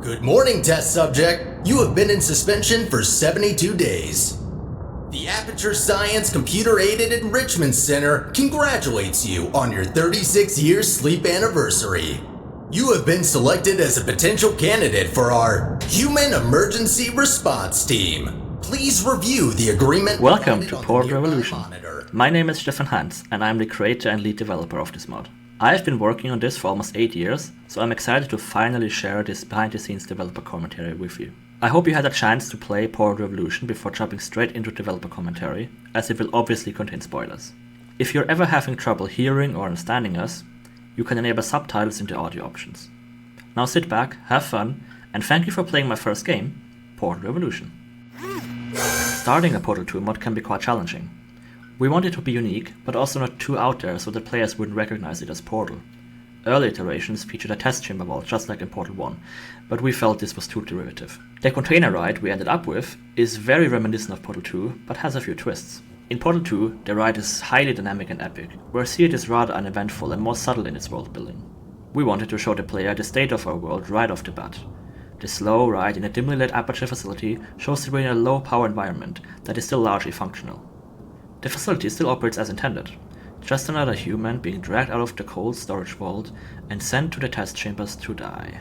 Good morning, test subject. You have been in suspension for 72 days. The Aperture Science Computer-Aided Enrichment Center congratulates you on your 36-year sleep anniversary. You have been selected as a potential candidate for our Human Emergency Response Team. Please review the agreement. Welcome to Portal Revolution. My name is Stefan Hans, and I'm the creator and lead developer of this mod. I've been working on this for almost 8 years, so I'm excited to finally share this behind-the-scenes developer commentary with you. I hope you had a chance to play Portal Revolution before jumping straight into developer commentary, as it will obviously contain spoilers. If you're ever having trouble hearing or understanding us, you can enable subtitles in the audio options. Now sit back, have fun, and thank you for playing my first game, Portal Revolution. Starting a Portal 2 mod can be quite challenging. We want it to be unique, but also not too out there so that players wouldn't recognize it as Portal. Early iterations featured a test chamber vault just like in Portal 1, but we felt this was too derivative. The container ride we ended up with is very reminiscent of Portal 2, but has a few twists. In Portal 2, the ride is highly dynamic and epic, whereas here it is rather uneventful and more subtle in its world building. We wanted to show the player the state of our world right off the bat. The slow ride in a dimly lit Aperture facility shows that we're in a low power environment that is still largely functional. The facility still operates as intended, just another human being dragged out of the cold storage vault and sent to the test chambers to die.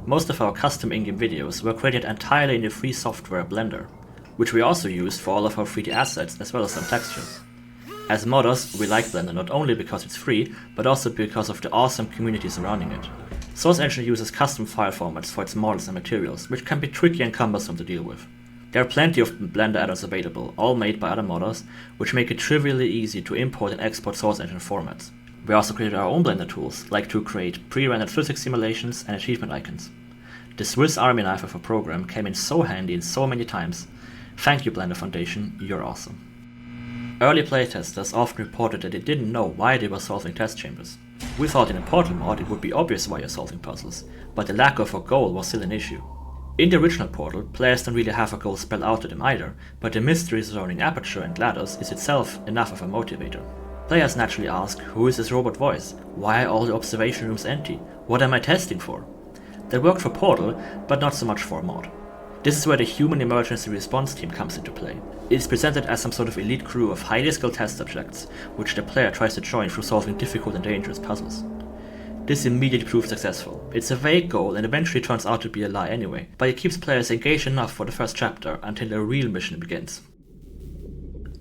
Most of our custom in-game videos were created entirely in the free software Blender, which we also used for all of our 3D assets as well as some textures. As modders, we like Blender not only because it's free, but also because of the awesome community surrounding it. Source Engine uses custom file formats for its models and materials, which can be tricky and cumbersome to deal with. There are plenty of Blender add-ons available, all made by other modders, which make it trivially easy to import and export Source Engine formats. We also created our own Blender tools, like to create pre-rendered physics simulations and achievement icons. The Swiss Army knife of a program came in so handy and so many times. Thank you, Blender Foundation, you're awesome. Early playtesters often reported that they didn't know why they were solving test chambers. We thought in a Portal mod it would be obvious why you're solving puzzles, but the lack of a goal was still an issue. In the original Portal, players don't really have a goal spelled out to them either, but the mystery surrounding Aperture and GLaDOS is itself enough of a motivator. Players naturally ask, who is this robot voice? Why are all the observation rooms empty? What am I testing for? That worked for Portal, but not so much for a mod. This is where the Human Emergency Response Team comes into play. It is presented as some sort of elite crew of highly skilled test subjects, which the player tries to join through solving difficult and dangerous puzzles. This immediately proves successful. It's a vague goal and eventually turns out to be a lie anyway, but it keeps players engaged enough for the first chapter until the real mission begins.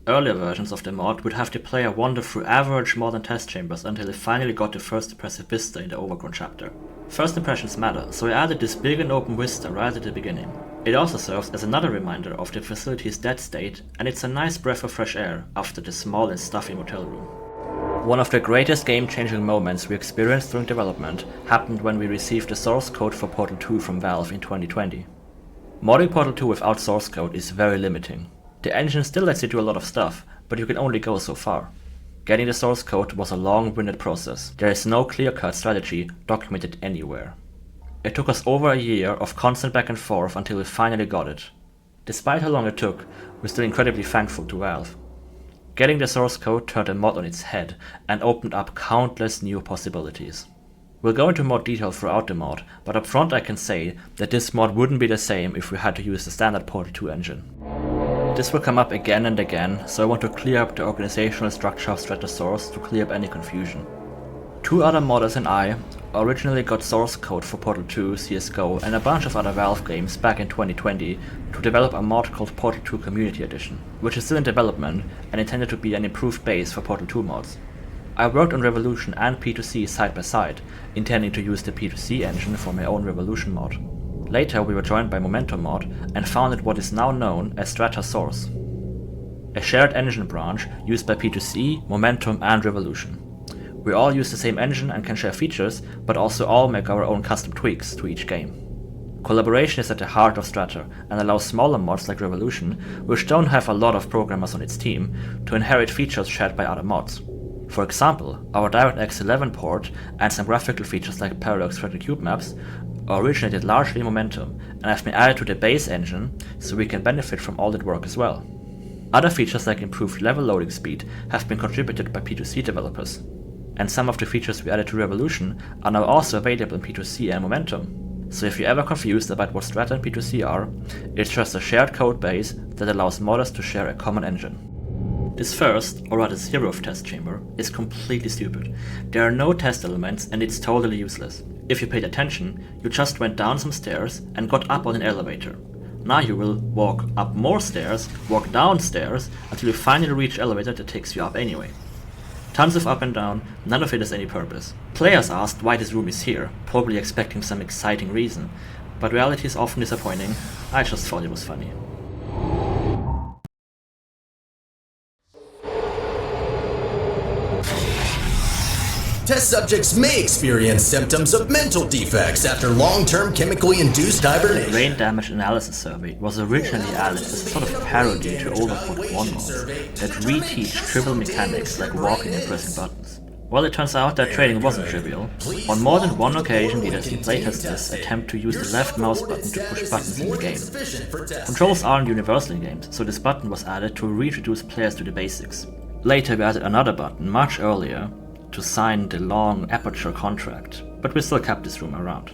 Earlier versions of the mod would have the player wander through average modern test chambers until they finally got the first impressive vista in the Overgrown chapter. First impressions matter, so I added this big and open vista right at the beginning. It also serves as another reminder of the facility's dead state, and it's a nice breath of fresh air after the small and stuffy motel room. One of the greatest game-changing moments we experienced during development happened when we received the source code for Portal 2 from Valve in 2020. Modding Portal 2 without source code is very limiting. The engine still lets you do a lot of stuff, but you can only go so far. Getting the source code was a long-winded process. There is no clear-cut strategy documented anywhere. It took us over a year of constant back and forth until we finally got it. Despite how long it took, we're still incredibly thankful to Valve. Getting the source code turned the mod on its head and opened up countless new possibilities. We'll go into more detail throughout the mod, but up front I can say that this mod wouldn't be the same if we had to use the standard Portal 2 engine. This will come up again and again, so I want to clear up the organizational structure of Strata Source to clear up any confusion. Two other modders and I originally got source code for Portal 2, CSGO and a bunch of other Valve games back in 2020 to develop a mod called Portal 2 Community Edition, which is still in development and intended to be an improved base for Portal 2 mods. I worked on Revolution and P2C side by side, intending to use the P2C engine for my own Revolution mod. Later we were joined by Momentum Mod and founded what is now known as Strata Source, a shared engine branch used by P2C, Momentum and Revolution. We all use the same engine and can share features, but also all make our own custom tweaks to each game. Collaboration is at the heart of Strata and allows smaller mods like Revolution, which don't have a lot of programmers on its team, to inherit features shared by other mods. For example, our DirectX 11 port and some graphical features like parallel extracted cube maps originated largely in Momentum and have been added to the base engine so we can benefit from all that work as well. Other features like improved level loading speed have been contributed by P2C developers, and some of the features we added to Revolution are now also available in P2C and Momentum. So if you're ever confused about what Strata and P2C are, it's just a shared code base that allows modders to share a common engine. This first, or rather zeroth test chamber, is completely stupid. There are no test elements and it's totally useless. If you paid attention, you just went down some stairs and got up on an elevator. Now you will walk up more stairs, walk down stairs, until you finally reach the elevator that takes you up anyway. Tons of up and down, none of it has any purpose. Players asked why this room is here, probably expecting some exciting reason, but reality is often disappointing. I just thought it was funny. Test subjects may experience symptoms of mental defects after long-term chemically induced hibernation. The brain damage analysis survey was originally added as a sort of parody to Overcooked 1 mods that reteach trivial mechanics like walking and pressing buttons. Well, it turns out that training wasn't trivial. On more than one occasion, leaders in playtesters attempt to use the left mouse button to push buttons in the game. Controls aren't universal in games, so this button was added to reintroduce players to the basics. Later, we added another button, much earlier, to sign the long aperture contract, but we still kept this room around.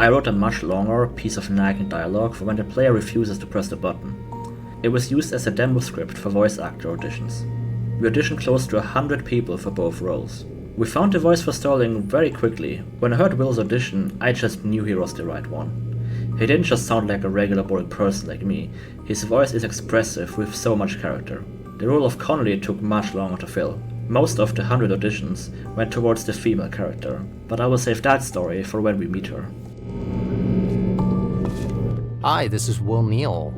I wrote a much longer piece of nagging dialogue for when the player refuses to press the button. It was used as a demo script for voice actor auditions. We auditioned close to 100 people for both roles. We found the voice for Sterling very quickly. When I heard Will's audition, I just knew he was the right one. He didn't just sound like a regular boring person like me, his voice is expressive with so much character. The role of Connolly took much longer to fill. Most of the 100 auditions went towards the female character, but I will save that story for when we meet her. Hi, this is Will Neal.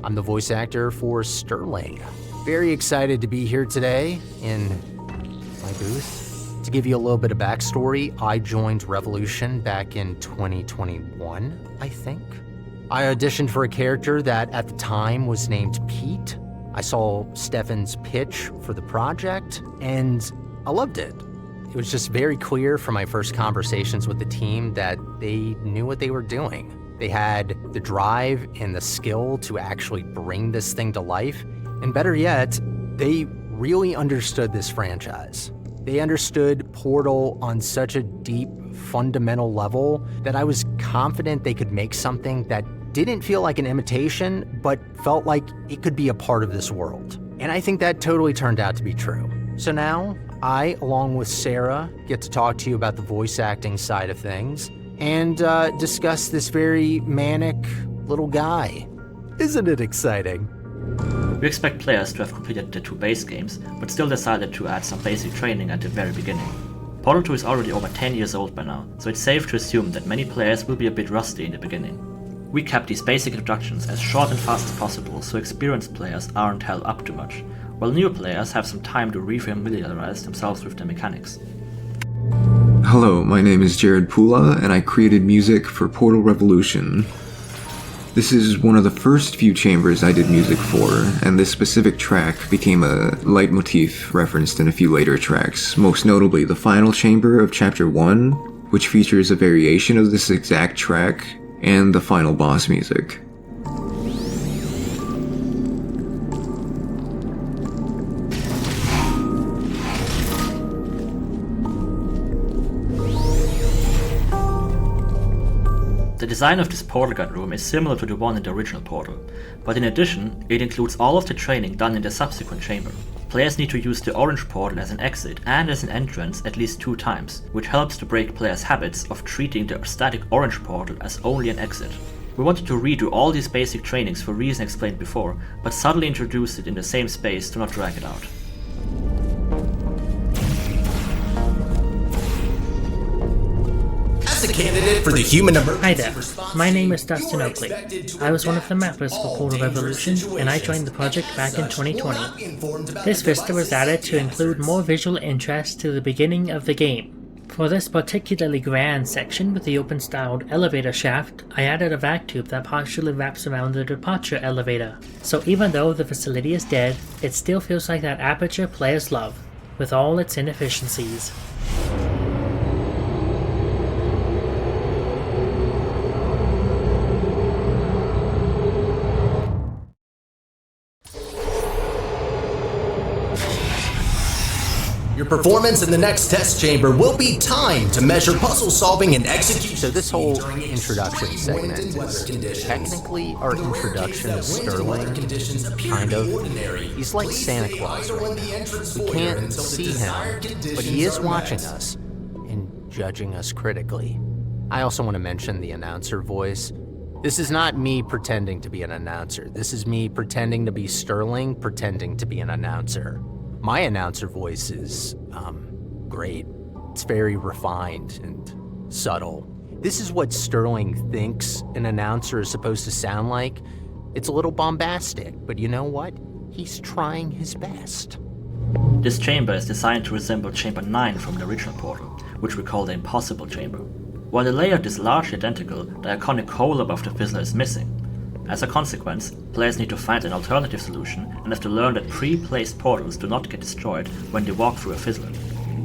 I'm the voice actor for Sterling. Very excited to be here today in my booth. To give you a little bit of backstory, I joined Revolution back in 2021, I think. I auditioned for a character that at the time was named Pete. I saw Stefan's pitch for the project, and I loved it. It was just very clear from my first conversations with the team that they knew what they were doing. They had the drive and the skill to actually bring this thing to life, and better yet, they really understood this franchise. They understood Portal on such a deep, fundamental level that I was confident they could make something that didn't feel like an imitation, but felt like it could be a part of this world. And I think that totally turned out to be true. So now, I, along with Sarah, get to talk to you about the voice acting side of things and discuss this very manic little guy. Isn't it exciting? We expect players to have completed the 2 base games, but still decided to add some basic training at the very beginning. Portal 2 is already over 10 years old by now, so it's safe to assume that many players will be a bit rusty in the beginning. We kept these basic introductions as short and fast as possible so experienced players aren't held up too much, while new players have some time to re-familiarize themselves with the mechanics. Hello, my name is Jared Pula, and I created music for Portal Revolution. This is one of the first few chambers I did music for, and this specific track became a leitmotif referenced in a few later tracks, most notably the final chamber of Chapter 1, which features a variation of this exact track, and the final boss music. The design of this portal gun room is similar to the one in the original Portal, but in addition, it includes all of the training done in the subsequent chamber. Players need to use the orange portal as an exit and as an entrance at least 2 times, which helps to break players' habits of treating the static orange portal as only an exit. We wanted to redo all these basic trainings for reasons explained before, but subtly introduced it in the same space to not drag it out. As as a candidate for the Human Emergency Hi there, Response my name Team, is Dustin you're Oakley. expected to I was one of the adapt mappers for all Portal dangerous Revolution, and I joined the project back in Such will 2020. not be informed about This the vista was devices added to and include hazards. more visual interest to the beginning of the game. For this particularly grand section with the open-styled elevator shaft, I added a vac tube that partially wraps around the departure elevator. So even though the facility is dead, it still feels like that Aperture players love, with all its inefficiencies. Your performance in the next test chamber will be timed to measure puzzle solving and execution. So this whole during introduction extreme wind segment and weather is conditions. technically our The rare introduction to case that wind and weather Sterling, conditions appear kind to be of. ordinary. He's like Please Santa stay Claus either right in the now. entrance We foyer can't until the see desired him, but conditions he is are watching met. us and judging us critically. I also want to mention the announcer voice. This is not me pretending to be an announcer. This is me pretending to be Sterling, pretending to be an announcer. My announcer voice is, great. It's very refined and subtle. This is what Sterling thinks an announcer is supposed to sound like. It's a little bombastic, but you know what? He's trying his best. This chamber is designed to resemble Chamber 9 from the original Portal, which we call the Impossible Chamber. While the layout is largely identical, the iconic hole above the fizzler is missing. As a consequence, players need to find an alternative solution and have to learn that pre-placed portals do not get destroyed when they walk through a fizzler.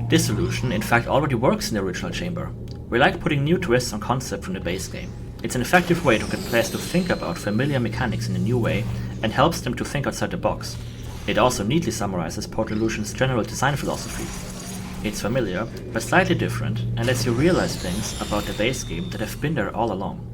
This solution in fact already works in the original chamber. We like putting new twists on concept from the base game. It's an effective way to get players to think about familiar mechanics in a new way and helps them to think outside the box. It also neatly summarizes Portal Illusion's general design philosophy. It's familiar, but slightly different, and lets you realize things about the base game that have been there all along.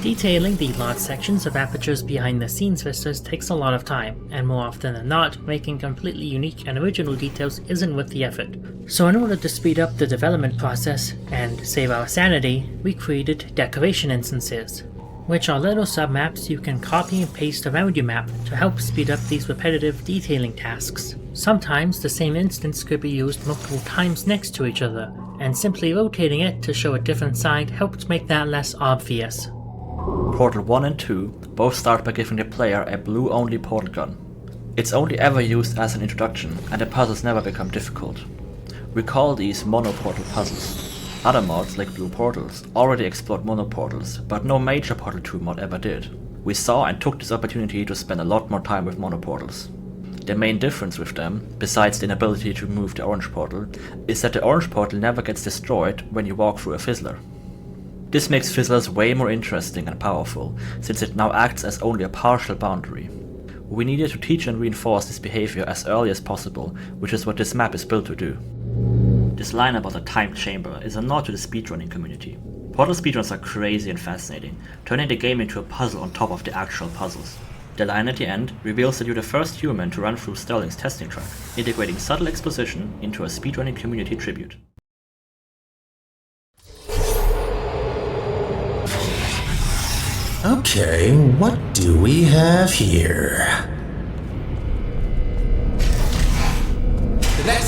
Detailing the large sections of Aperture's behind-the-scenes vistas takes a lot of time, and more often than not, making completely unique and original details isn't worth the effort. So in order to speed up the development process and save our sanity, we created decoration instances, which are little submaps you can copy and paste around your map to help speed up these repetitive detailing tasks. Sometimes the same instance could be used multiple times next to each other, and simply rotating it to show a different side helped make that less obvious. Portal 1 and 2 both start by giving the player a blue-only portal gun. It's only ever used as an introduction, and the puzzles never become difficult. We call these mono-portal puzzles. Other mods, like Blue Portals, already explored mono-portals, but no major Portal 2 mod ever did. We saw and took this opportunity to spend a lot more time with mono-portals. The main difference with them, besides the inability to remove the orange portal, is that the orange portal never gets destroyed when you walk through a fizzler. This makes fizzlers way more interesting and powerful, since it now acts as only a partial boundary. We needed to teach and reinforce this behavior as early as possible, which is what this map is built to do. This line about a timed chamber is a nod to the speedrunning community. Portal speedruns are crazy and fascinating, turning the game into a puzzle on top of the actual puzzles. The line at the end reveals that you're the first human to run through Sterling's testing track, integrating subtle exposition into a speedrunning community tribute. Okay, what do we have here?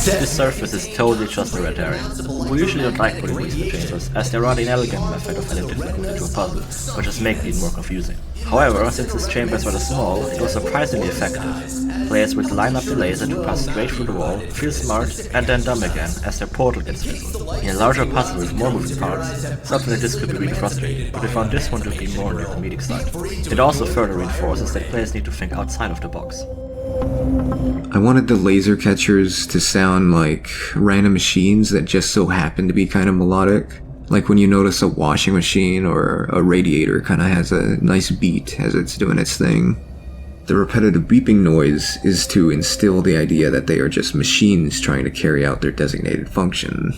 This surface is totally just a red area. We usually don't like putting these in chambers, as they're rather inelegant method of adding difficulty to a puzzle, but just make it more confusing. However, since this chamber is rather small, it was surprisingly effective. Players would line up the laser to pass straight through the wall, feel smart, and then dumb again as their portal gets fizzled. In a larger puzzle with more moving parts, something like this could be really frustrating, but we found this one to be more on the comedic side. It also further reinforces that players need to think outside of the box. I wanted the laser catchers to sound like random machines that just so happen to be kind of melodic. Like when you notice a washing machine or a radiator kind of has a nice beat as it's doing its thing. The repetitive beeping noise is to instill the idea that they are just machines trying to carry out their designated function.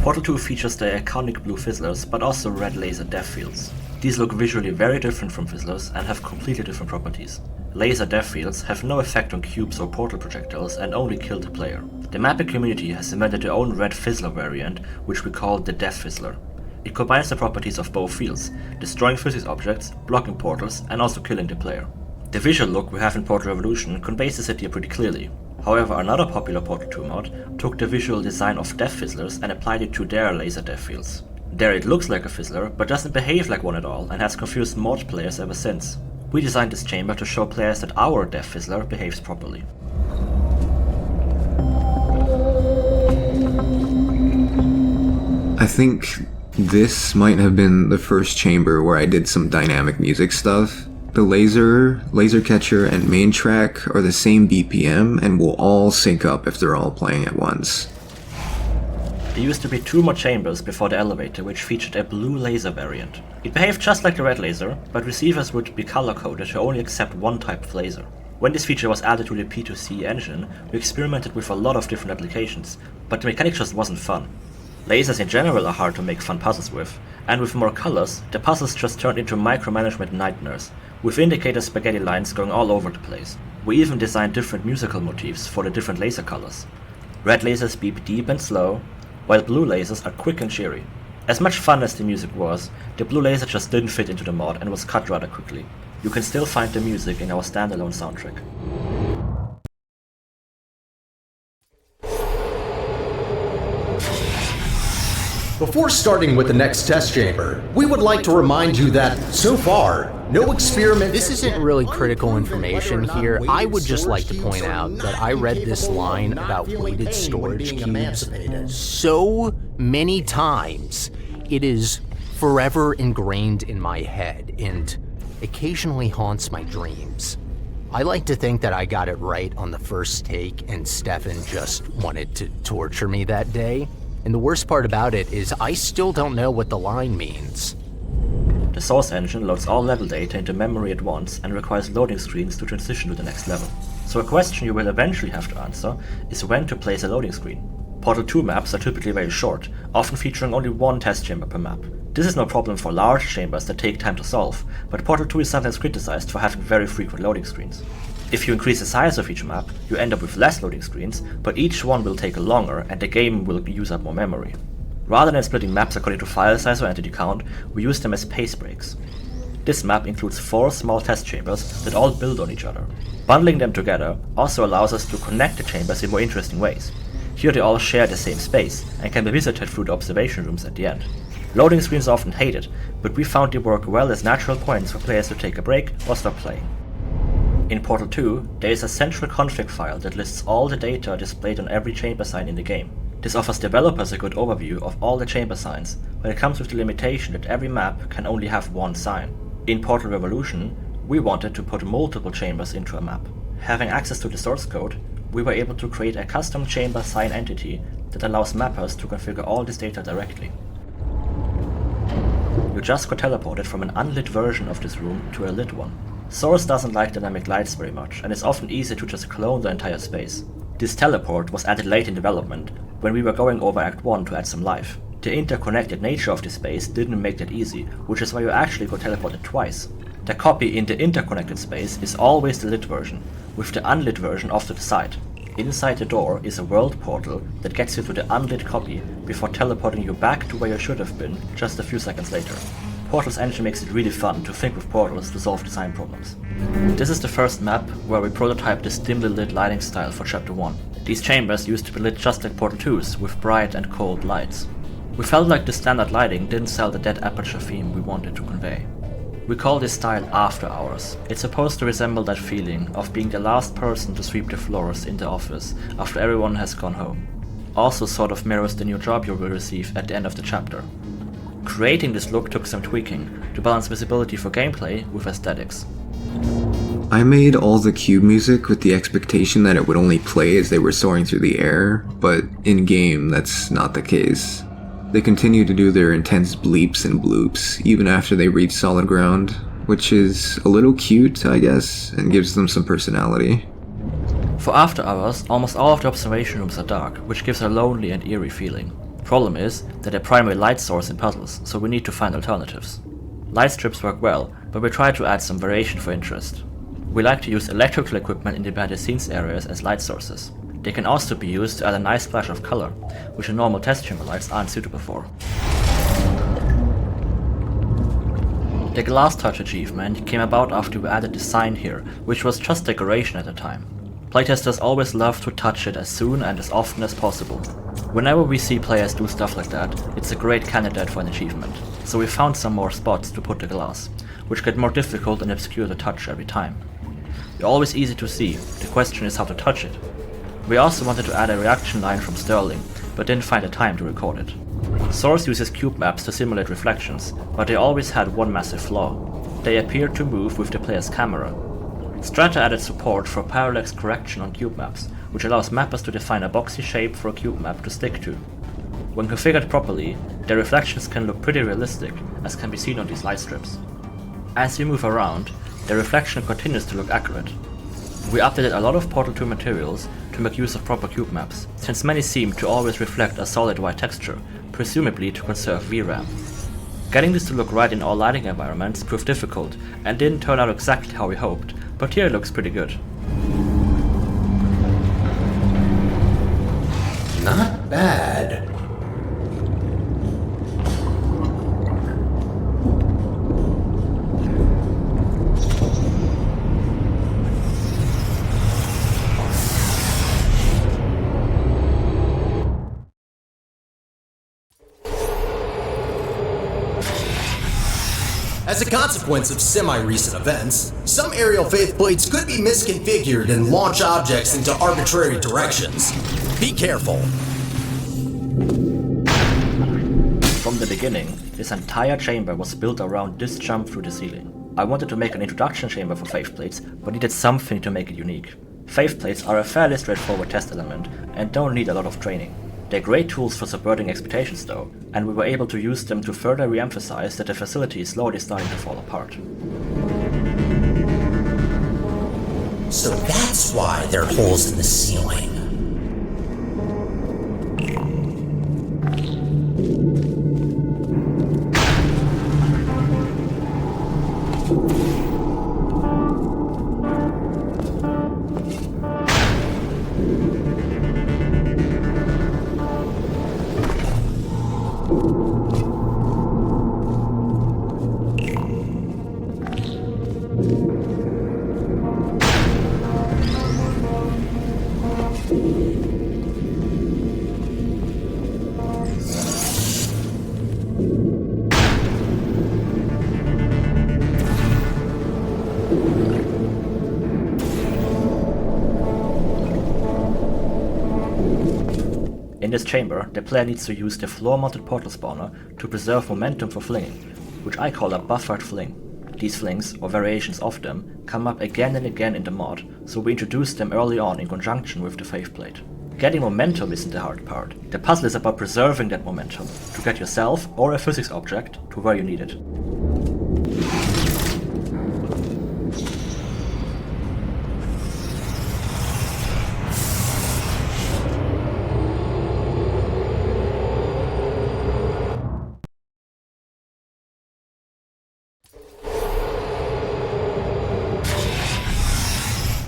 Portal 2 features the iconic blue fizzlers, but also red laser death fields. These look visually very different from fizzlers and have completely different properties. Laser death fields have no effect on cubes or portal projectiles and only kill the player. The mapping community has invented their own red fizzler variant, which we call the Death Fizzler. It combines the properties of both fields, destroying physics objects, blocking portals, and also killing the player. The visual look we have in Portal Revolution conveys this idea pretty clearly. However, another popular Portal 2 mod took the visual design of death fizzlers and applied it to their laser death fields. There it looks like a fizzler, but doesn't behave like one at all and has confused mod players ever since. We designed this chamber to show players that our death fizzler behaves properly. I think this might have been the first chamber where I did some dynamic music stuff. The laser catcher, and main track are the same BPM and will all sync up if they're all playing at once. There used to be 2 more chambers before the elevator, which featured a blue laser variant. It behaved just like the red laser, but receivers would be color-coded to only accept one type of laser. When this feature was added to the P2C engine, we experimented with a lot of different applications, but the mechanic just wasn't fun. Lasers in general are hard to make fun puzzles with, and with more colors, the puzzles just turned into micromanagement nightmares, with indicator spaghetti lines going all over the place. We even designed different musical motifs for the different laser colors. Red lasers beep deep and slow, while blue lasers are quick and cheery. As much fun as the music was, the blue laser just didn't fit into the mod and was cut rather quickly. You can still find the music in our standalone soundtrack. Before starting with the next test chamber, we would like to remind you that, so far, no experiment... This isn't really critical information here. I would just like to point out that I read this line about weighted storage cubes so many times. It is forever ingrained in my head and occasionally haunts my dreams. I like to think that I got it right on the first take and Stefan just wanted to torture me that day. And the worst part about it is I still don't know what the line means. The source engine loads all level data into memory at once and requires loading screens to transition to the next level. So a question you will eventually have to answer is when to place a loading screen. Portal 2 maps are typically very short, often featuring only 1 test chamber per map. This is no problem for large chambers that take time to solve, but Portal 2 is sometimes criticized for having very frequent loading screens. If you increase the size of each map, you end up with less loading screens, but each one will take longer and the game will use up more memory. Rather than splitting maps according to file size or entity count, we use them as pace breaks. This map includes 4 small test chambers that all build on each other. Bundling them together also allows us to connect the chambers in more interesting ways. Here they all share the same space and can be visited through the observation rooms at the end. Loading screens are often hated, but we found they work well as natural points for players to take a break or stop playing. In Portal 2, there is a central config file that lists all the data displayed on every chamber sign in the game. This offers developers a good overview of all the chamber signs, but it comes with the limitation that every map can only have 1 sign. In Portal Revolution, we wanted to put multiple chambers into a map. Having access to the source code, we were able to create a custom chamber sign entity that allows mappers to configure all this data directly. You just got teleported from an unlit version of this room to a lit one. Source doesn't like dynamic lights very much, and it's often easy to just clone the entire space. This teleport was added late in development, when we were going over Act 1 to add some life. The interconnected nature of the space didn't make that easy, which is why you actually got teleported twice. The copy in the interconnected space is always the lit version, with the unlit version off to the side. Inside the door is a world portal that gets you to the unlit copy before teleporting you back to where you should have been just a few seconds later. Portal's engine makes it really fun to think with portals to solve design problems. This is the first map where we prototyped this dimly lit lighting style for Chapter 1. These chambers used to be lit just like Portal 2's, with bright and cold lights. We felt like the standard lighting didn't sell the dead aperture theme we wanted to convey. We call this style After Hours. It's supposed to resemble that feeling of being the last person to sweep the floors in the office after everyone has gone home. Also sort of mirrors the new job you will receive at the end of the chapter. Creating this look took some tweaking to balance visibility for gameplay with aesthetics. I made all the cube music with the expectation that it would only play as they were soaring through the air, but in-game that's not the case. They continue to do their intense bleeps and bloops even after they reach solid ground, which is a little cute, I guess, and gives them some personality. For After Hours, almost all of the observation rooms are dark, which gives a lonely and eerie feeling. Problem is that they're primary light source in puzzles, so we need to find alternatives. Light strips work well, but we try to add some variation for interest. We like to use electrical equipment in the behind-the-scenes areas as light sources. They can also be used to add a nice splash of color, which the normal test chamber lights aren't suitable for. The Glass Touch achievement came about after we added the sign here, which was just decoration at the time. Playtesters always love to touch it as soon and as often as possible. Whenever we see players do stuff like that, it's a great candidate for an achievement. So we found some more spots to put the glass, which get more difficult and obscure to touch every time. They're always easy to see, the question is how to touch it. We also wanted to add a reaction line from Sterling, but didn't find the time to record it. Source uses cube maps to simulate reflections, but they always had one massive flaw. They appeared to move with the player's camera. Strata added support for parallax correction on cube maps, which allows mappers to define a boxy shape for a cube map to stick to. When configured properly, the reflections can look pretty realistic, as can be seen on these light strips. As you move around, the reflection continues to look accurate. We updated a lot of Portal 2 materials to make use of proper cube maps, since many seem to always reflect a solid white texture, presumably to conserve VRAM. Getting this to look right in all lighting environments proved difficult and didn't turn out exactly how we hoped, but here it looks pretty good. Not bad. As a consequence of semi-recent events, some aerial faceplates could be misconfigured and launch objects into arbitrary directions. Be careful. From the beginning, this entire chamber was built around this jump through the ceiling. I wanted to make an introduction chamber for faceplates, but needed something to make it unique. Faceplates are a fairly straightforward test element and don't need a lot of training. They're great tools for subverting expectations though, and we were able to use them to further re-emphasize that the facility is slowly starting to fall apart. So that's why there are holes in the ceiling. In this chamber, the player needs to use the floor-mounted portal spawner to preserve momentum for flinging, which I call a buffered fling. These flings, or variations of them, come up again and again in the mod, so we introduced them early on in conjunction with the faceplate. Getting momentum isn't the hard part. The puzzle is about preserving that momentum, to get yourself or a physics object to where you need it.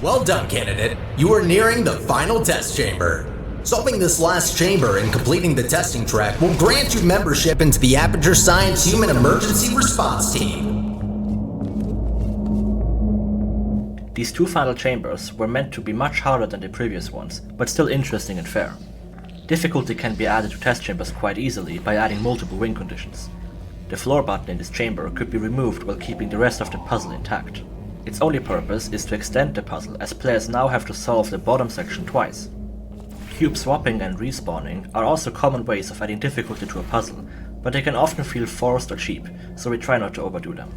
Well done, candidate. You are nearing the final test chamber. Solving this last chamber and completing the testing track will grant you membership into the Aperture Science Human Emergency Response Team. These two final chambers were meant to be much harder than the previous ones, but still interesting and fair. Difficulty can be added to test chambers quite easily by adding multiple win conditions. The floor button in this chamber could be removed while keeping the rest of the puzzle intact. Its only purpose is to extend the puzzle, as players now have to solve the bottom section twice. Cube swapping and respawning are also common ways of adding difficulty to a puzzle, but they can often feel forced or cheap, so we try not to overdo them.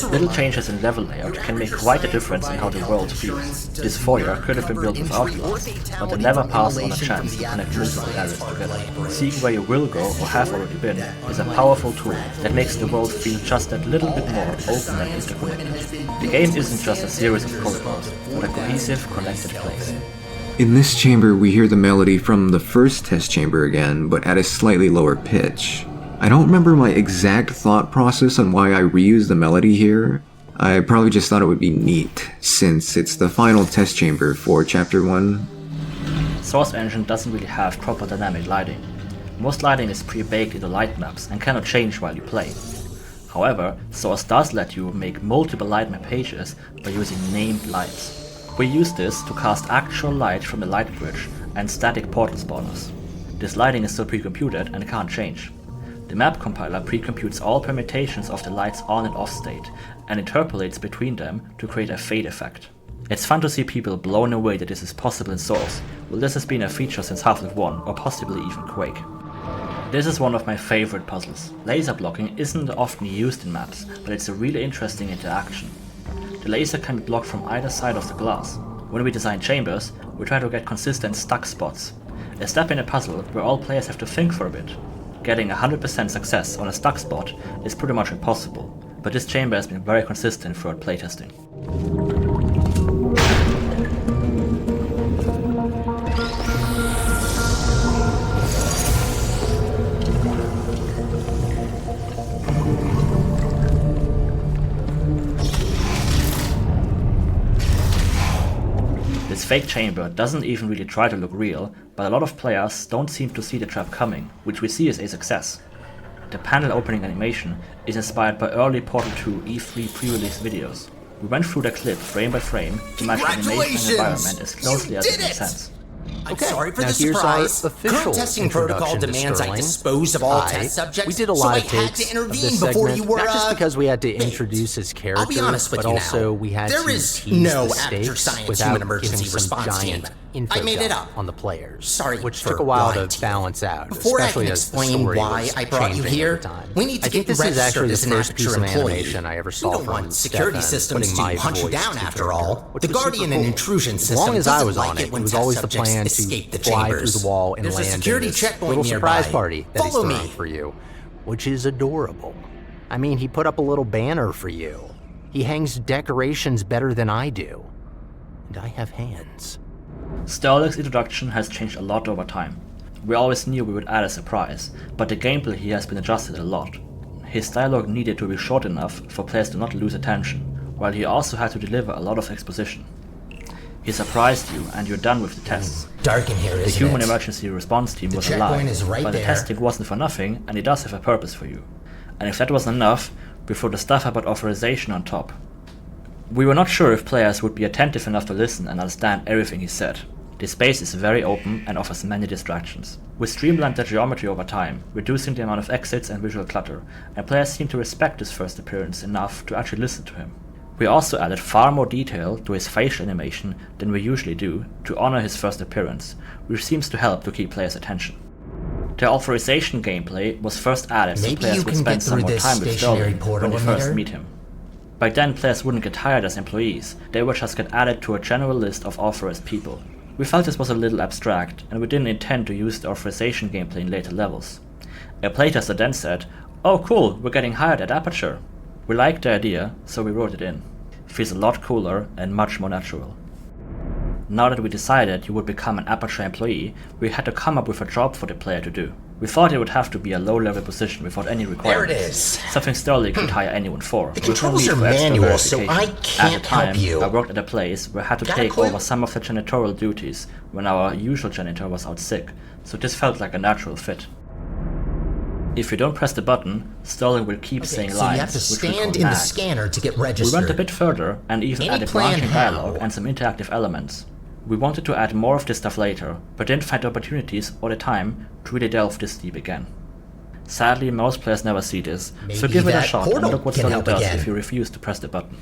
Little changes in level layout can make quite a difference in how the world feels. This foyer could have been built without glass, but they never pass on a chance to connect multiple areas together. Seeing where you will go or have already been is a powerful tool that makes the world feel just that little bit more open and interconnected. The game isn't just a series of corridors, but a cohesive, connected place. In this chamber, we hear the melody from the first test chamber again, but at a slightly lower pitch. I don't remember my exact thought process on why I reused the melody here. I probably just thought it would be neat, since it's the final test chamber for Chapter 1. Source Engine doesn't really have proper dynamic lighting. Most lighting is pre-baked into light maps and cannot change while you play. However, Source does let you make multiple light map pages by using named lights. We use this to cast actual light from the light bridge and static portal spawners. This lighting is still pre-computed and can't change. The map compiler pre-computes all permutations of the light's on and off state and interpolates between them to create a fade effect. It's fun to see people blown away that this is possible in Source, well this has been a feature since Half-Life 1 or possibly even Quake. This is one of my favorite puzzles. Laser blocking isn't often used in maps, but it's a really interesting interaction. The laser can be blocked from either side of the glass. When we design chambers, we try to get consistent stuck spots. A step in a puzzle where all players have to think for a bit. Getting 100% success on a stuck spot is pretty much impossible, but this chamber has been very consistent throughout playtesting. This fake chamber doesn't even really try to look real, but a lot of players don't seem to see the trap coming, which we see as a success. The panel opening animation is inspired by early Portal 2 E3 pre-release videos. We went through the clip frame by frame to match the animation and environment as closely as it makes sense. Okay, sorry for now the here's surprise. our official Current testing protocol introduction to demands I Sterling. dispose of all test subjects, We did a so lot I of had takes to intervene of this before segment, you were not just because we had to introduce his character, I'll be honest with but you also now. we had There to is tease no the After stakes Science without Human Emergency giving some Response giant Team. info I made it dump up. on the players, Sorry which for took a while lying to to you. balance out, Before I especially can as the explain story why was I brought you changing here, over time. we need to I think get you this is actually registered the as an first piece Aperture of employee. animation I ever saw We don't from want security Stefan systems putting to my hunt you voice down to after character, all. which The was super Guardian and cool. intrusion As system long as I doesn't was on like it, it when was test always the subjects plan escape the to fly through chambers. the wall and There's a land in security this checkpoint little surprise nearby. party that he's Follow throwing me. for you, which is adorable. I mean, he put up a little banner for you. He hangs decorations better than I do. And I have hands. Sterling's introduction has changed a lot over time. We always knew we would add a surprise, but the gameplay here has been adjusted a lot. His dialogue needed to be short enough for players to not lose attention, while he also had to deliver a lot of exposition. He surprised you and you're done with the tests. Dark in here, The isn't human it? emergency response team was a checkpoint lie, is right but the there. testing wasn't for nothing and it does have a purpose for you. And if that wasn't enough, we throw the stuff about authorization on top. We were not sure if players would be attentive enough to listen and understand everything he said. This space is very open and offers many distractions. We streamlined the geometry over time, reducing the amount of exits and visual clutter, and players seem to respect his first appearance enough to actually listen to him. We also added far more detail to his facial animation than we usually do to honor his first appearance, which seems to help to keep players' attention. The authorization gameplay was first added so Maybe players you would can spend get some through more this time with stationary Sterling portal when they first emitter. meet him. Back then, players wouldn't get hired as employees, they would just get added to a general list of authorized people. We felt this was a little abstract, and we didn't intend to use the authorization gameplay in later levels. A playtester then said, "Oh cool, we're getting hired at Aperture." We liked the idea, so we wrote it in. It feels a lot cooler and much more natural. Now that we decided you would become an Aperture employee, we had to come up with a job for the player to do. We thought it would have to be a low-level position without any requirements. There it is. Something Sterling could hire anyone for. The with no controls need are for extra manual, so verification. I can't At the time, help you. I worked at a place where I had to Got a take clue? over some of the janitorial duties when our usual janitor was out sick, so this felt like a natural fit. If you don't press the button, Sterling will keep saying So lines, you have to which we stand call in the nags. scanner to get We registered. went a bit further and even Any added plan branching how? dialogue and some interactive elements. We wanted to add more of this stuff later, but didn't find opportunities or the time to really delve this deep again. Sadly, most players never see this, so Maybe give it a that shot and portal look what can Sterling help does again. if you refuse to press the button.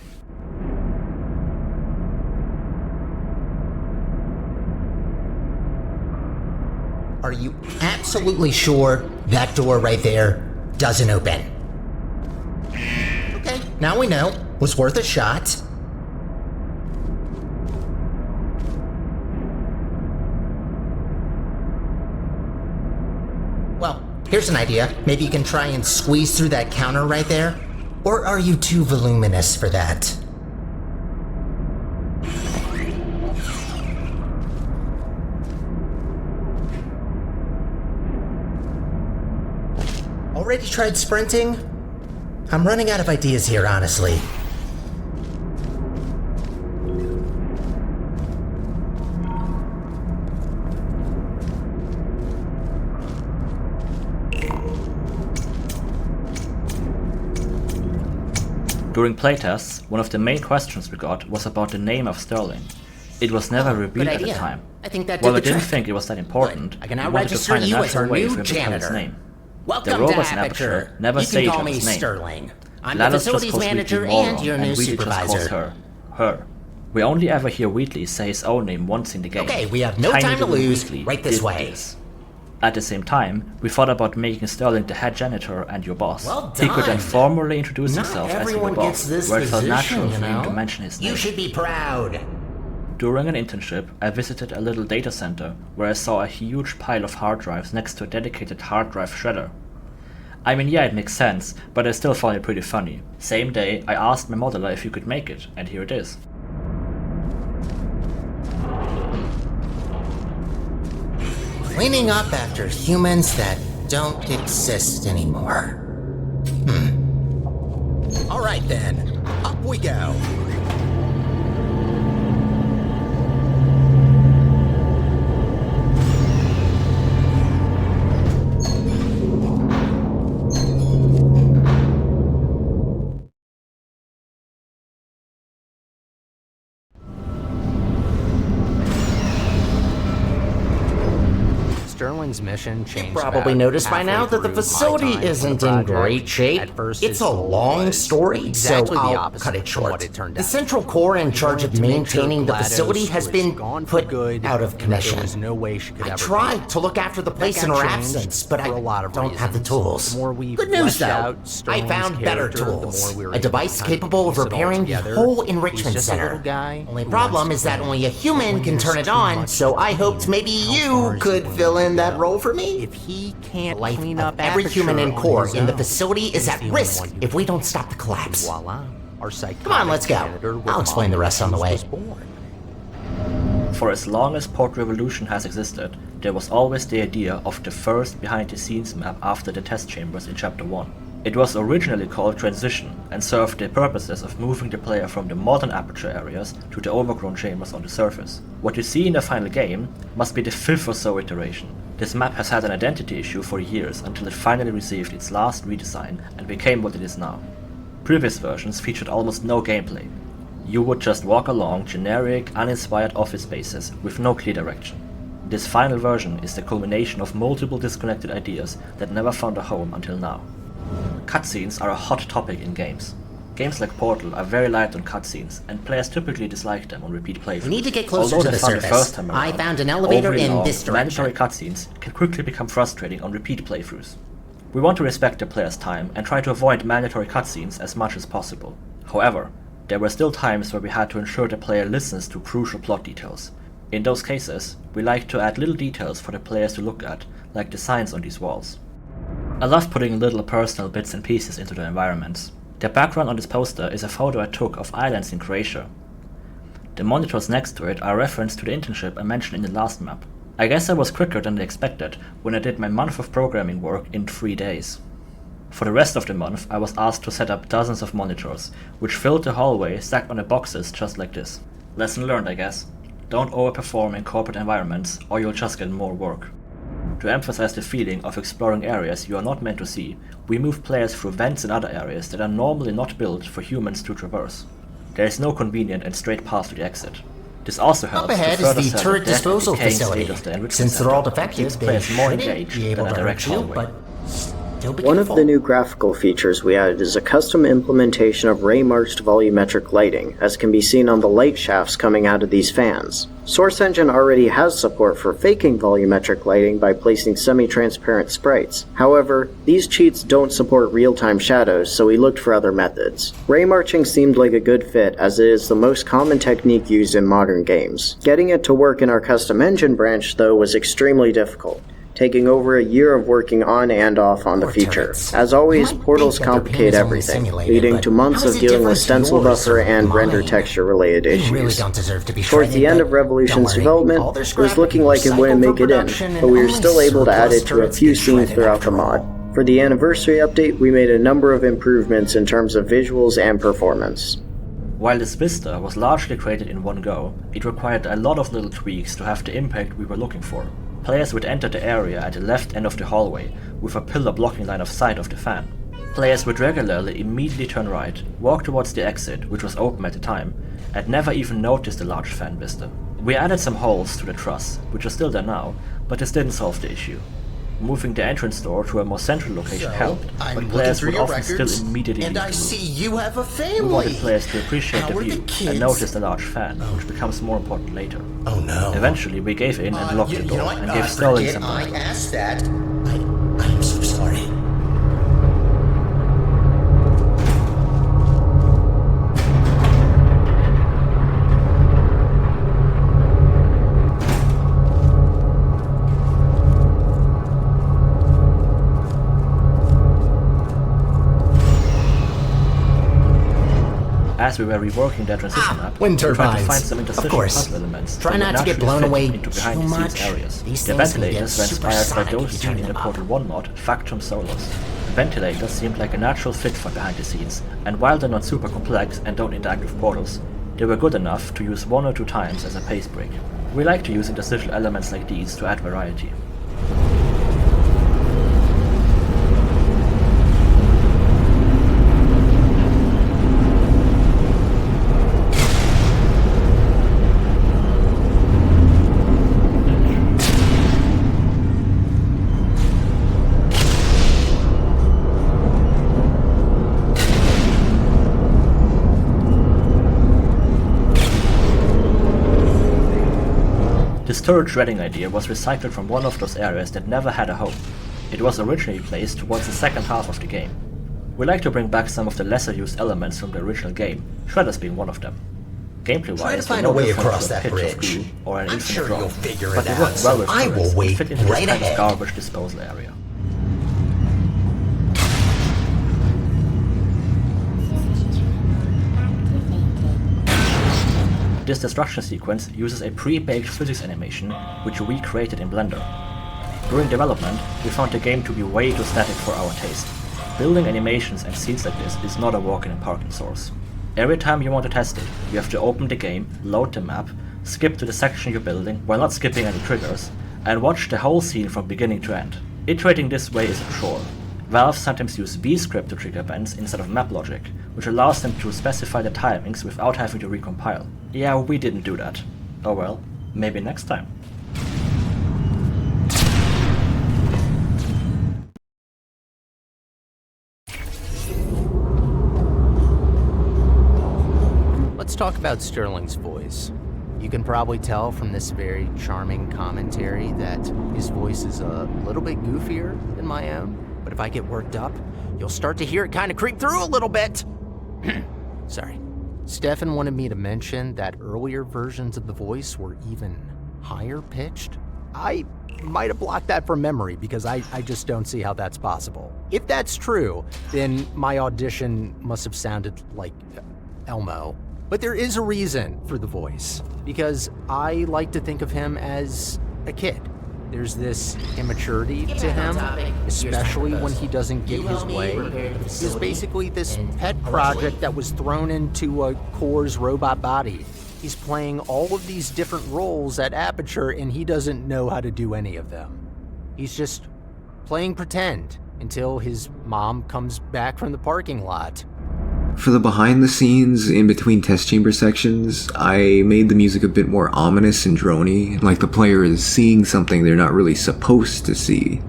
Are you absolutely sure that door right there doesn't open? Okay, now we know. Was worth a shot. Well, here's an idea. Maybe you can try and squeeze through that counter right there? Or are you too voluminous for that? Already tried sprinting? I'm running out of ideas here, honestly. During playtests, one of the main questions we got was about the name of Sterling. It was never revealed at the time. I think that While did I the didn't trick. think it was that important, Good. I can now we wanted to register find a you as natural our way new for him to tell his janitor. name. Welcome The to robots in Aperture. Aperture never You say can each call other's me name. Sterling. I'm the Laze just facilities calls manager Wheatley and your new Wheatley just calls supervisor. her. We only ever hear Wheatley say his own name once in the game. Okay, we have no Tiny time to little lose. Wheatley Right this did way. this. At the same time, we thought about making Sterling the head janitor and your boss. Well He could then done. formally introduce Not himself as your everyone boss, gets this where it felt position, natural you for him to know? mention his name. You should be proud. During an internship, I visited a little data center where I saw a huge pile of hard drives next to a dedicated hard drive shredder. I mean, yeah, it makes sense, but I still found it pretty funny. Same day, I asked my modeler if he could make it, and here it is. Cleaning up after humans that don't exist anymore. All right then, up we go. Sterling's mission changed. Probably noticed by now that the facility isn't in great shape. It's a long story, so I'll cut it short. The central core in charge of maintaining the facility has been put out of commission. I tried to look after the place in her absence, but I don't have the tools. Good news though, I found better tools. A device capable of repairing the whole enrichment center. Only problem is that only a human can turn it on, so I hoped maybe you could fill in that role for me. If he can't Life clean of up every human in Aperture core on his in the own, facility is at he's the risk only one if we don't stop the collapse. Voila. Our psychotic Come on, let's go. janitor with I'll explain the rest on the way. was born. For as long as Port Revolution has existed, there was always the idea of the first behind-the-scenes map after the test chambers in Chapter 1. It was originally called Transition and served the purposes of moving the player from the modern Aperture areas to the overgrown chambers on the surface. What you see in the final game must be the 5th or so iteration. This map has had an identity issue for years until it finally received its last redesign and became what it is now. Previous versions featured almost no gameplay. You would just walk along generic, uninspired office spaces with no clear direction. This final version is the culmination of multiple disconnected ideas that never found a home until now. Cutscenes are a hot topic in games. Games like Portal are very light on cutscenes, and players typically dislike them on repeat playthroughs. We need to get closer Although to the they're fun surface. first time I around, found an elevator in overall, this direction. mandatory cutscenes can quickly become frustrating on repeat playthroughs. We want to respect the player's time and try to avoid mandatory cutscenes as much as possible. However, there were still times where we had to ensure the player listens to crucial plot details. In those cases, we like to add little details for the players to look at, like the signs on these walls. I love putting little personal bits and pieces into the environments. The background on this poster is a photo I took of islands in Croatia. The monitors next to it are a reference to the internship I mentioned in the last map. I guess I was quicker than I expected when I did my month of programming work in 3 days. For the rest of the month, I was asked to set up dozens of monitors, which filled the hallway stacked on the boxes just like this. Lesson learned, I guess. Don't overperform in corporate environments or you'll just get more work. To emphasize the feeling of exploring areas you are not meant to see, we move players through vents in other areas that are normally not built for humans to traverse. There is no convenient and straight path to the exit. This also helps Up ahead to further is the sell turret death disposal decaying facility. state of the enrichment Since they're all center and defective, keeps they players more shouldn't engaged be able than a to direct hurt you, hallway. but One of the new graphical features we added is a custom implementation of ray-marked volumetric lighting, as can be seen on the light shafts coming out of these fans. Source Engine already has support for faking volumetric lighting by placing semi-transparent sprites. However, these cheats don't support real-time shadows, so we looked for other methods. Ray marching seemed like a good fit, as it is the most common technique used in modern games. Getting it to work in our custom engine branch, though, was extremely difficult, taking over a year of working on and off on the feature. As always, portals complicate everything, leading to months of dealing with stencil buffer and render texture related issues. Towards the end of Revolution's development, it was looking like it wouldn't make it in, but we were still able to add it to a few scenes throughout the mod. For the anniversary update, we made a number of improvements in terms of visuals and performance. While this vista was largely created in one go, it required a lot of little tweaks to have the impact we were looking for. Players would enter the area at the left end of the hallway, with a pillar blocking line of sight of the fan. Players would regularly immediately turn right, walk towards the exit, which was open at the time, and never even notice the large fan vista. We added some holes to the truss, which are still there now, but this didn't solve the issue. Moving the entrance door to a more central location helped, but players would often still immediately leave the room. See you have a family. We wanted players to appreciate the view and notice the large fan, which becomes more important later. Oh no. Eventually, we gave in and locked the door and gave Sterling some time. I asked that. I'm so sorry. As we were reworking that transition map, wind we tried to turbines. find some interstitial puzzle elements Try that not would to get naturally blown fit away into too behind-the-scenes much. areas. These The things can get ventilators were inspired by supersonic those if you seen turn in the them up. Portal 1 mod, Factum Solos. Ventilators seemed like a natural fit for behind the scenes, and while they're not super complex and don't interact with portals, they were good enough to use 1 or 2 times as a pace break. We like to use interstitial elements like these to add variety. This turret shredding idea was recycled from one of those areas that never had a home. It was originally placed towards the second half of the game. We like to bring back some of the lesser used elements from the original game, shredders being one of them. Gameplay-wise, find a way across that bridge. Or an I'm infinite sure drop, you'll figure but it it worked out, well so with I turrets will and wait fit into right this kind of ahead. garbage disposal area. This destruction sequence uses a pre-baked physics animation, which we created in Blender. During development, we found the game to be way too static for our taste. Building animations and scenes like this is not a walk in the park in Source. Every time you want to test it, you have to open the game, load the map, skip to the section you're building while not skipping any triggers, and watch the whole scene from beginning to end. Iterating this way is a chore. Valve sometimes use VScript to trigger events instead of map logic, which allows them to specify the timings without having to recompile. Yeah, we didn't do that. Oh well, maybe next time. Let's talk about Sterling's voice. You can probably tell from this very charming commentary that his voice is a little bit goofier than my own, but if I get worked up, you'll start to hear it kind of creep through a little bit. Sorry. Stefan wanted me to mention that earlier versions of the voice were even higher pitched. I might have blocked that from memory because I just don't see how that's possible. If that's true, then my audition must have sounded like Elmo. But there is a reason for the voice, because I like to think of him as a kid. There's this immaturity to him, especially when he doesn't get his way. He's basically this pet project that was thrown into a Core's robot body. He's playing all of these different roles at Aperture and he doesn't know how to do any of them. He's just playing pretend until his mom comes back from the parking lot. For the behind the scenes, in between test chamber sections, I made the music a bit more ominous and drony, like the player is seeing something they're not really supposed to see.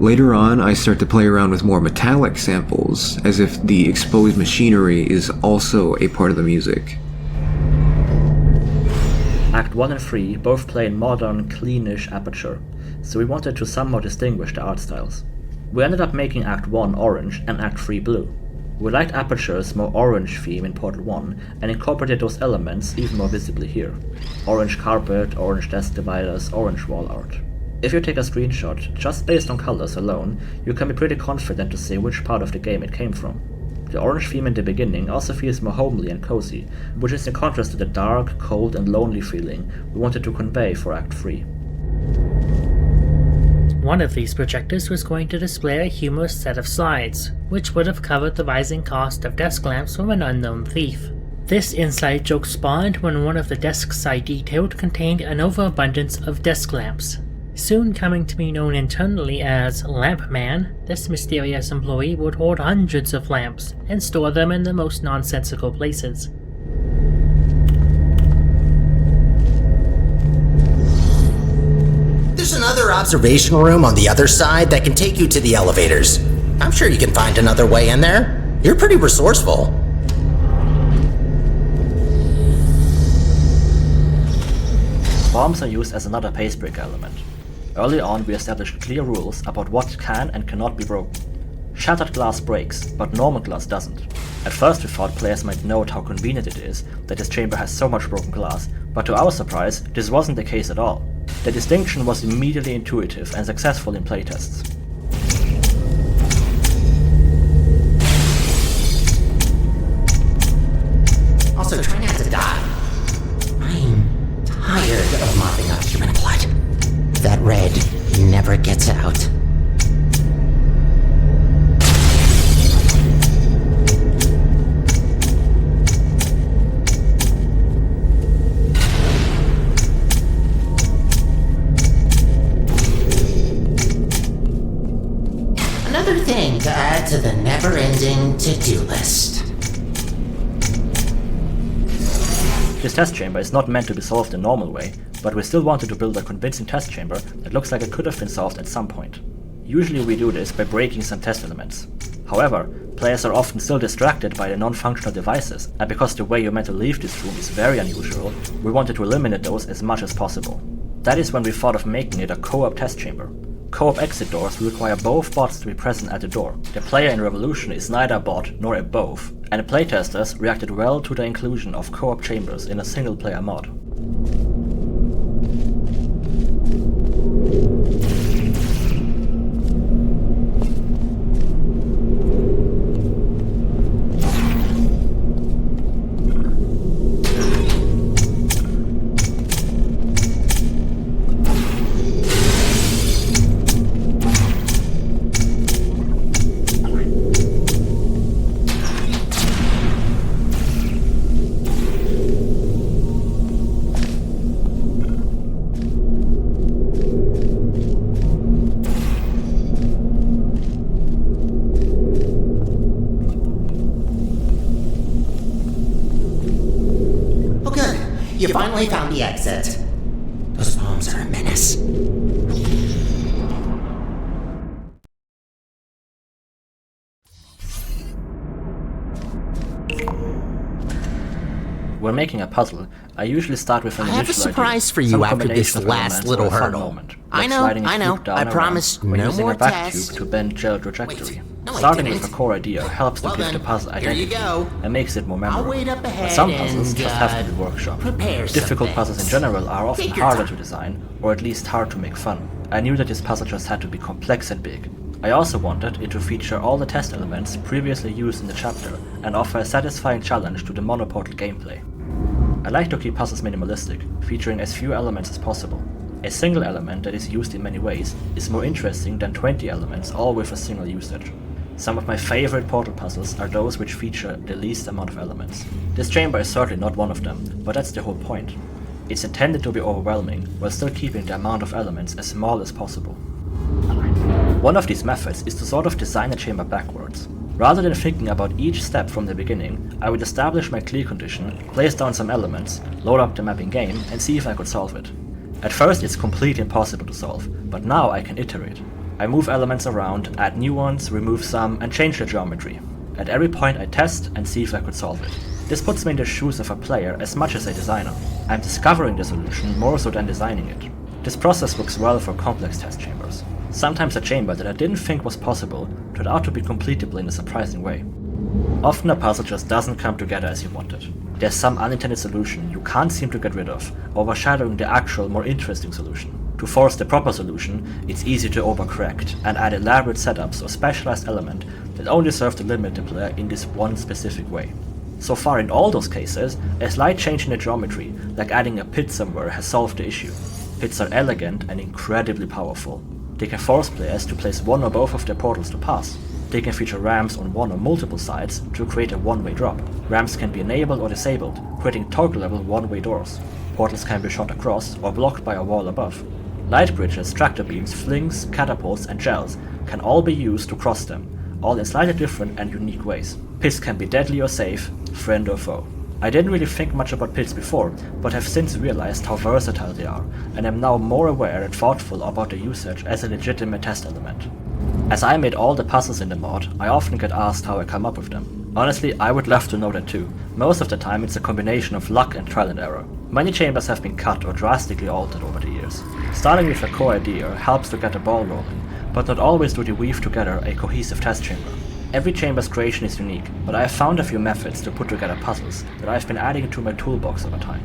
Later on, I start to play around with more metallic samples, as if the exposed machinery is also a part of the music. Act 1 and 3 both play in modern, cleanish aperture, so we wanted to somehow distinguish the art styles. We ended up making Act 1 orange and Act 3 blue. We liked Aperture's more orange theme in Portal 1 and incorporated those elements even more visibly here. Orange carpet, orange desk dividers, orange wall art. If you take a screenshot, just based on colors alone, you can be pretty confident to say which part of the game it came from. The orange theme in the beginning also feels more homely and cozy, which is in contrast to the dark, cold and lonely feeling we wanted to convey for Act 3. One of these projectors was going to display a humorous set of slides, which would have covered the rising cost of desk lamps from an unknown thief. This inside joke spawned when one of the desks I detailed contained an overabundance of desk lamps. Soon coming to be known internally as Lamp Man, this mysterious employee would hoard hundreds of lamps and store them in the most nonsensical places. There's another observation room on the other side that can take you to the elevators. I'm sure you can find another way in there. You're pretty resourceful. Bombs are used as another pace breaker element. Early on, we established clear rules about what can and cannot be broken. Shattered glass breaks, but normal glass doesn't. At first we thought players might note how convenient it is that this chamber has so much broken glass, but to our surprise, this wasn't the case at all. The distinction was immediately intuitive and successful in playtests. Also, try not to die. I'm tired of mopping up human blood. That red never gets out. Another thing to add to the never-ending to-do list. This test chamber is not meant to be solved the normal way, but we still wanted to build a convincing test chamber that looks like it could have been solved at some point. Usually we do this by breaking some test elements. However, players are often still distracted by the non-functional devices, and because the way you're meant to leave this room is very unusual, we wanted to eliminate those as much as possible. That is when we thought of making it a co-op test chamber. Co-op exit doors require both bots to be present at the door. The player in Revolution is neither a bot nor a both, and the playtesters reacted well to the inclusion of co-op chambers in a single-player mod. You finally found the exit. Those bombs are a menace. When making a puzzle, I usually start with an initial idea. I have a surprise for you after this last little hurdle. I know. I promised no more tests. Tube to bend gel trajectory. Starting with a core idea helps to give the puzzle identity and makes it more memorable. But some puzzles just have to be workshopped. Difficult puzzles in general are often harder to design, or at least hard to make fun. I knew that this puzzle just had to be complex and big. I also wanted it to feature all the test elements previously used in the chapter and offer a satisfying challenge to the monoportal gameplay. I like to keep puzzles minimalistic, featuring as few elements as possible. A single element that is used in many ways is more interesting than 20 elements all with a single usage. Some of my favorite portal puzzles are those which feature the least amount of elements. This chamber is certainly not one of them, but that's the whole point. It's intended to be overwhelming, while still keeping the amount of elements as small as possible. One of these methods is to sort of design a chamber backwards. Rather than thinking about each step from the beginning, I would establish my clear condition, place down some elements, load up the map in game, and see if I could solve it. At first it's completely impossible to solve, but now I can iterate. I move elements around, add new ones, remove some, and change the geometry. At every point I test and see if I could solve it. This puts me in the shoes of a player as much as a designer. I'm discovering the solution more so than designing it. This process works well for complex test chambers. Sometimes a chamber that I didn't think was possible turned out to be completable in a surprising way. Often a puzzle just doesn't come together as you wanted. There's some unintended solution you can't seem to get rid of, overshadowing the actual, more interesting solution. To force the proper solution, it's easy to overcorrect and add elaborate setups or specialized element that only serve to limit the player in this one specific way. So far in all those cases, a slight change in the geometry, like adding a pit somewhere, has solved the issue. Pits are elegant and incredibly powerful. They can force players to place one or both of their portals to pass. They can feature ramps on one or multiple sides to create a one-way drop. Ramps can be enabled or disabled, creating toggle-level one-way doors. Portals can be shot across or blocked by a wall above. Light bridges, tractor beams, flings, catapults, and gels can all be used to cross them, all in slightly different and unique ways. Pits can be deadly or safe, friend or foe. I didn't really think much about pits before, but have since realized how versatile they are, and am now more aware and thoughtful about their usage as a legitimate test element. As I made all the puzzles in the mod, I often get asked how I come up with them. Honestly, I would love to know that too. Most of the time it's a combination of luck and trial and error. Many chambers have been cut or drastically altered over the years. Starting with a core idea helps to get the ball rolling, but not always do they weave together a cohesive test chamber. Every chamber's creation is unique, but I have found a few methods to put together puzzles that I've been adding to my toolbox over time.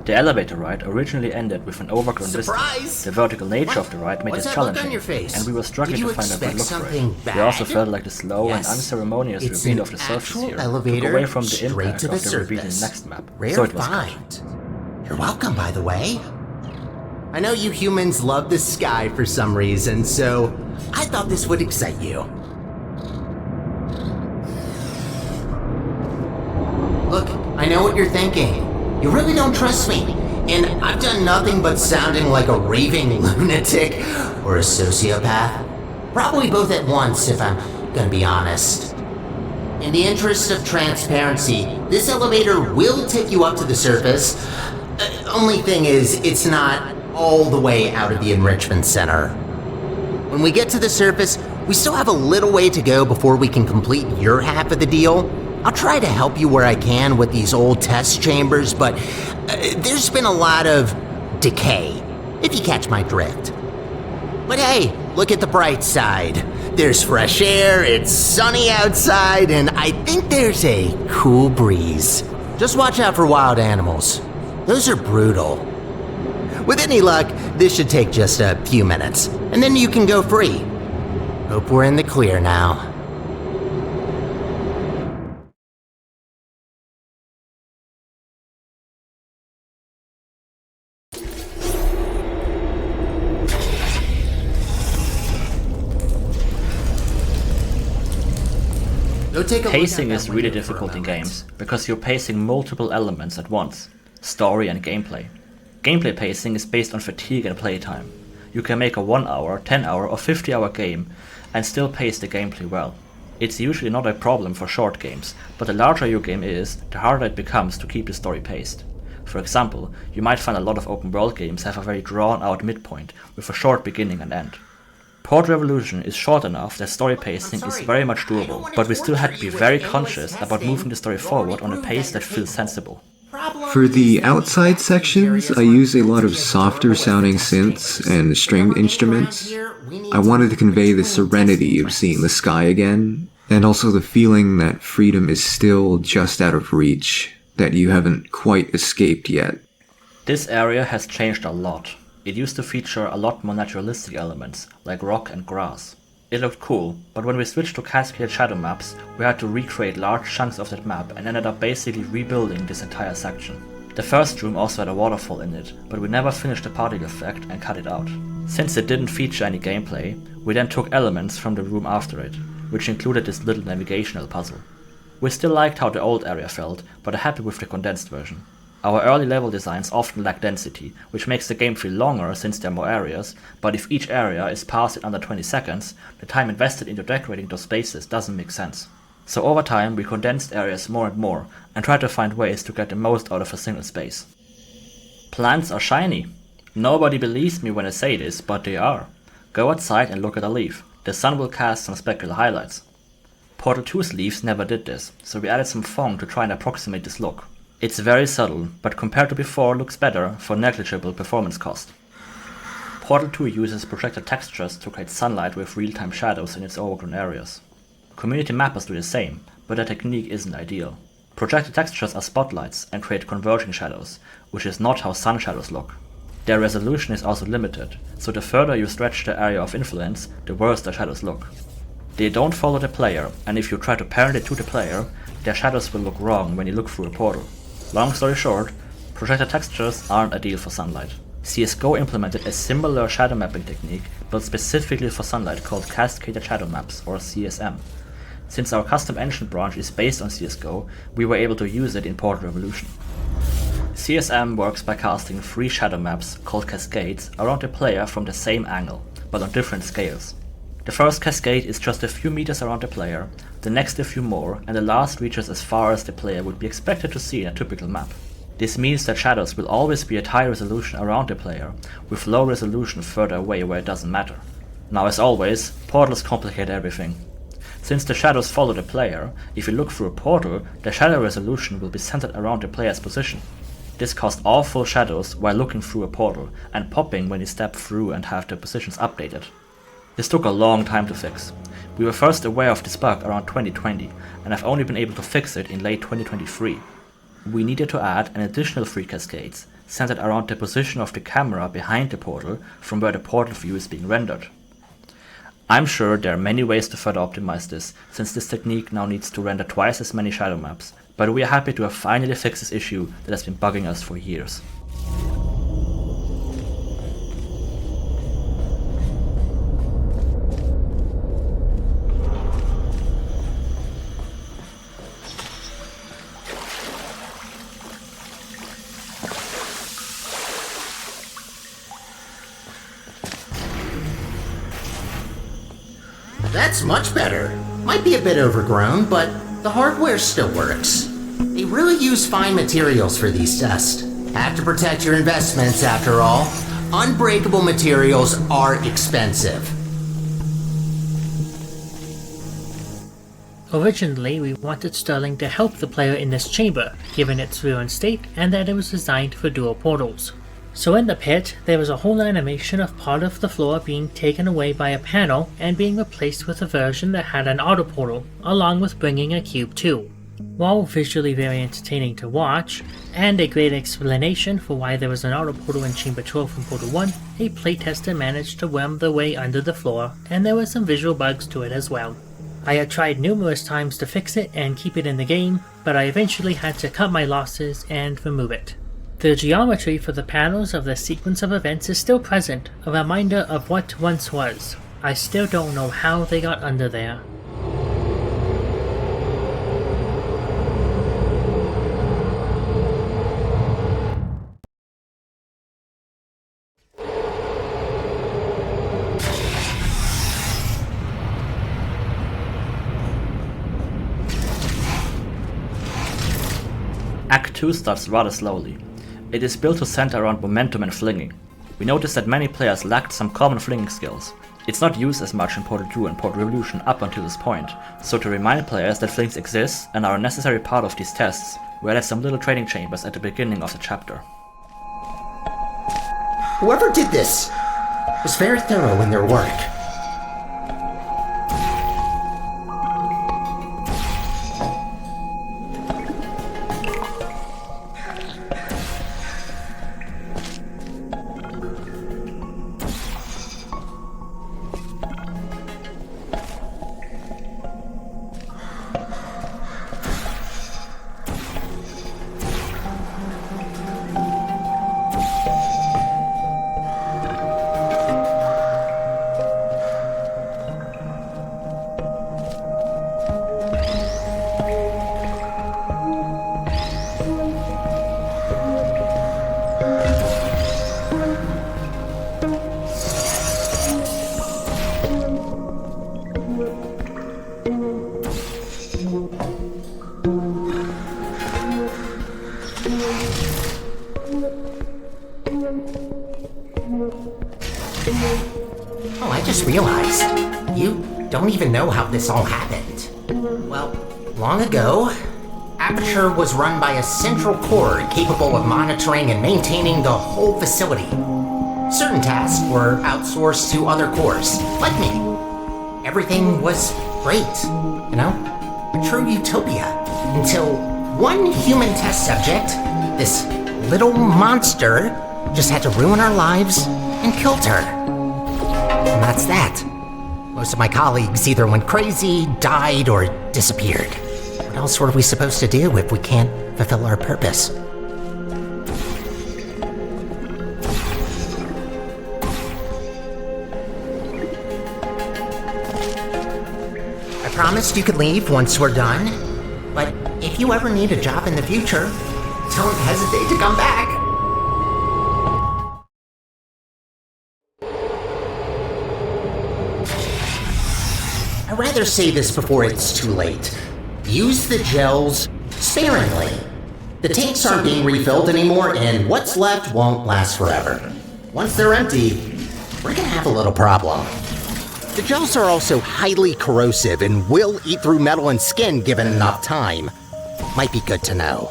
The elevator ride originally ended with an overgrown vista. The vertical nature of the ride made it challenging, and we were struggling to find a good look for it. We also felt like the slow and unceremonious reveal of the surface here took away from the impact of the reveal in the next map, so it was cut. You're welcome, by the way. I know you humans love the sky for some reason, so I thought this would excite you. Look, I know what you're thinking. You really don't trust me, and I've done nothing but sounding like a raving lunatic or a sociopath. Probably both at once, if I'm gonna be honest. In the interest of transparency, this elevator will take you up to the surface. Only thing is, it's not all the way out of the enrichment center. When we get to the surface, we still have a little way to go before we can complete your half of the deal. I'll try to help you where I can with these old test chambers, but there's been a lot of decay, if you catch my drift. But hey, look at the bright side. There's fresh air, it's sunny outside, and I think there's a cool breeze. Just watch out for wild animals. Those are brutal. With any luck, this should take just a few minutes, and then you can go free. Hope we're in the clear now. Pacing is really difficult in games, because you're pacing multiple elements at once, story and gameplay. Gameplay pacing is based on fatigue and playtime. You can make a 1 hour, 10 hour or 50 hour game and still pace the gameplay well. It's usually not a problem for short games, but the larger your game is, the harder it becomes to keep the story paced. For example, you might find a lot of open world games have a very drawn out midpoint with a short beginning and end. Port Revolution is short enough that story pacing is very much doable, but we still had to be very conscious about moving the story forward on a pace that feels sensible. For the outside sections, I use a lot of softer sounding synths and stringed instruments. I wanted to convey the serenity of seeing the sky again, and also the feeling that freedom is still just out of reach, that you haven't quite escaped yet. This area has changed a lot. It used to feature a lot more naturalistic elements, like rock and grass. It looked cool, but when we switched to cascaded shadow maps, we had to recreate large chunks of that map and ended up basically rebuilding this entire section. The first room also had a waterfall in it, but we never finished the particle effect and cut it out. Since it didn't feature any gameplay, we then took elements from the room after it, which included this little navigational puzzle. We still liked how the old area felt, but are happy with the condensed version. Our early level designs often lack density, which makes the game feel longer since there are more areas, but if each area is passed in under 20 seconds, the time invested into decorating those spaces doesn't make sense. So over time we condensed areas more and more, and tried to find ways to get the most out of a single space. Plants are shiny. Nobody believes me when I say this, but they are. Go outside and look at a leaf. The sun will cast some specular highlights. Portal 2's leaves never did this, so we added some foam to try and approximate this look. It's very subtle, but compared to before looks better for negligible performance cost. Portal 2 uses projected textures to create sunlight with real-time shadows in its overgrown areas. Community mappers do the same, but their technique isn't ideal. Projected textures are spotlights and create converging shadows, which is not how sun shadows look. Their resolution is also limited, so the further you stretch the area of influence, the worse the shadows look. They don't follow the player, and if you try to parent it to the player, their shadows will look wrong when you look through a portal. Long story short, projected textures aren't ideal for sunlight. CSGO implemented a similar shadow mapping technique built specifically for sunlight called Cascaded Shadow Maps, or CSM. Since our custom engine branch is based on CSGO, we were able to use it in Portal Revolution. CSM works by casting 3 shadow maps, called cascades, around the player from the same angle, but on different scales. The first cascade is just a few meters around the player, the next a few more, and the last reaches as far as the player would be expected to see in a typical map. This means that shadows will always be at high resolution around the player, with low resolution further away where it doesn't matter. Now as always, portals complicate everything. Since the shadows follow the player, if you look through a portal, the shadow resolution will be centered around the player's position. This caused awful shadows while looking through a portal, and popping when you step through and have the positions updated. This took a long time to fix. We were first aware of this bug around 2020, and have only been able to fix it in late 2023. We needed to add an additional 3 cascades, centered around the position of the camera behind the portal from where the portal view is being rendered. I'm sure there are many ways to further optimize this, since this technique now needs to render twice as many shadow maps, but we are happy to have finally fixed this issue that has been bugging us for years. That's much better. Might be a bit overgrown, but the hardware still works. They really use fine materials for these tests. Have to protect your investments after all. Unbreakable materials are expensive. Originally, we wanted Sterling to help the player in this chamber, given its ruined state and that it was designed for dual portals. So in the pit, there was a whole animation of part of the floor being taken away by a panel and being replaced with a version that had an auto portal, along with bringing a cube too. While visually very entertaining to watch, and a great explanation for why there was an auto portal in Chamber 12 from Portal 1, a playtester managed to worm their way under the floor, and there were some visual bugs to it as well. I had tried numerous times to fix it and keep it in the game, but I eventually had to cut my losses and remove it. The geometry for the panels of the sequence of events is still present, a reminder of what once was. I still don't know how they got under there. Act 2 starts rather slowly. It is built to center around momentum and flinging. We noticed that many players lacked some common flinging skills. It's not used as much in Portal 2 and Portal Revolution up until this point, so to remind players that flings exist and are a necessary part of these tests, we added some little training chambers at the beginning of the chapter. Whoever did this was very thorough in their work. Oh, I just realized. You don't even know how this all happened. Well, long ago, Aperture was run by a central core capable of monitoring and maintaining the whole facility. Certain tasks were outsourced to other cores, like me. Everything was great, you know? A true utopia. Until one human test subject, this little monster, just had to ruin our lives and killed her. And that's that. Most of my colleagues either went crazy, died, or disappeared. What else were we supposed to do if we can't fulfill our purpose? I promised you could leave once we're done, but if you ever need a job in the future, don't hesitate to come back. I'd rather say this before it's too late. Use the gels sparingly. The tanks aren't being refilled anymore, and what's left won't last forever. Once they're empty, we're gonna have a little problem. The gels are also highly corrosive and will eat through metal and skin given enough time. Might be good to know.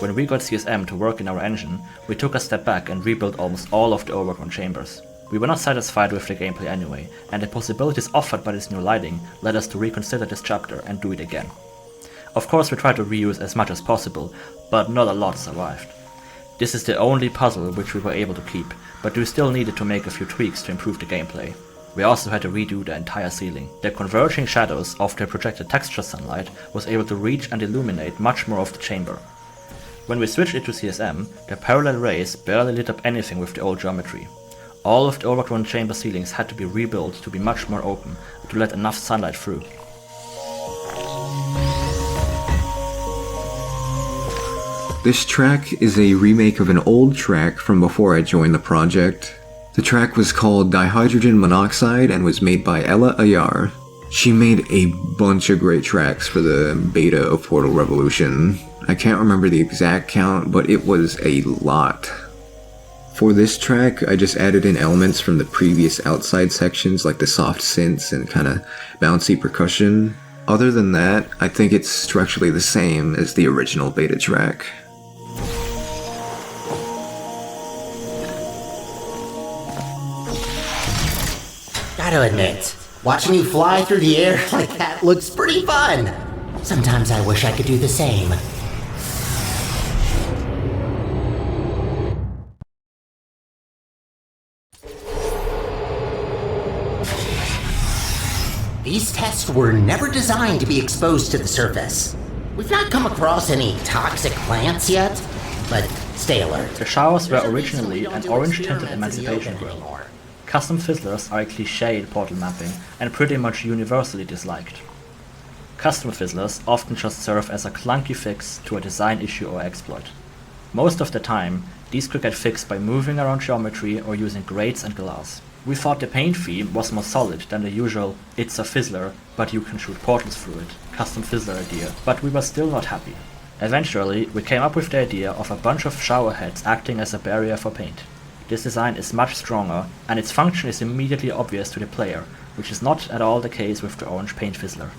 When we got CSM to work in our engine, we took a step back and rebuilt almost all of the overgrown chambers. We were not satisfied with the gameplay anyway, and the possibilities offered by this new lighting led us to reconsider this chapter and do it again. Of course, we tried to reuse as much as possible, but not a lot survived. This is the only puzzle which we were able to keep, but we still needed to make a few tweaks to improve the gameplay. We also had to redo the entire ceiling. The converging shadows of the projected texture sunlight was able to reach and illuminate much more of the chamber. When we switched it to CSM, the parallel rays barely lit up anything with the old geometry. All of the overgrown chamber ceilings had to be rebuilt to be much more open, to let enough sunlight through. This track is a remake of an old track from before I joined the project. The track was called Dihydrogen Monoxide and was made by Ella Ayar. She made a bunch of great tracks for the beta of Portal Revolution. I can't remember the exact count, but it was a lot. For this track, I just added in elements from the previous outside sections like the soft synths and kinda bouncy percussion. Other than that, I think it's structurally the same as the original beta track. Gotta admit, watching you fly through the air like that looks pretty fun. Sometimes I wish I could do the same. These tests were never designed to be exposed to the surface. We've not come across any toxic plants yet, but stay alert. The showers were originally an orange-tinted emancipation grill. Custom fizzlers are a cliché in portal mapping and pretty much universally disliked. Custom fizzlers often just serve as a clunky fix to a design issue or exploit. Most of the time, these could get fixed by moving around geometry or using grates and glass. We thought the paint theme was more solid than the usual "it's a fizzler, but you can shoot portals through it" custom fizzler idea, but we were still not happy. Eventually, we came up with the idea of a bunch of shower heads acting as a barrier for paint. This design is much stronger, and its function is immediately obvious to the player, which is not at all the case with the orange paint fizzler.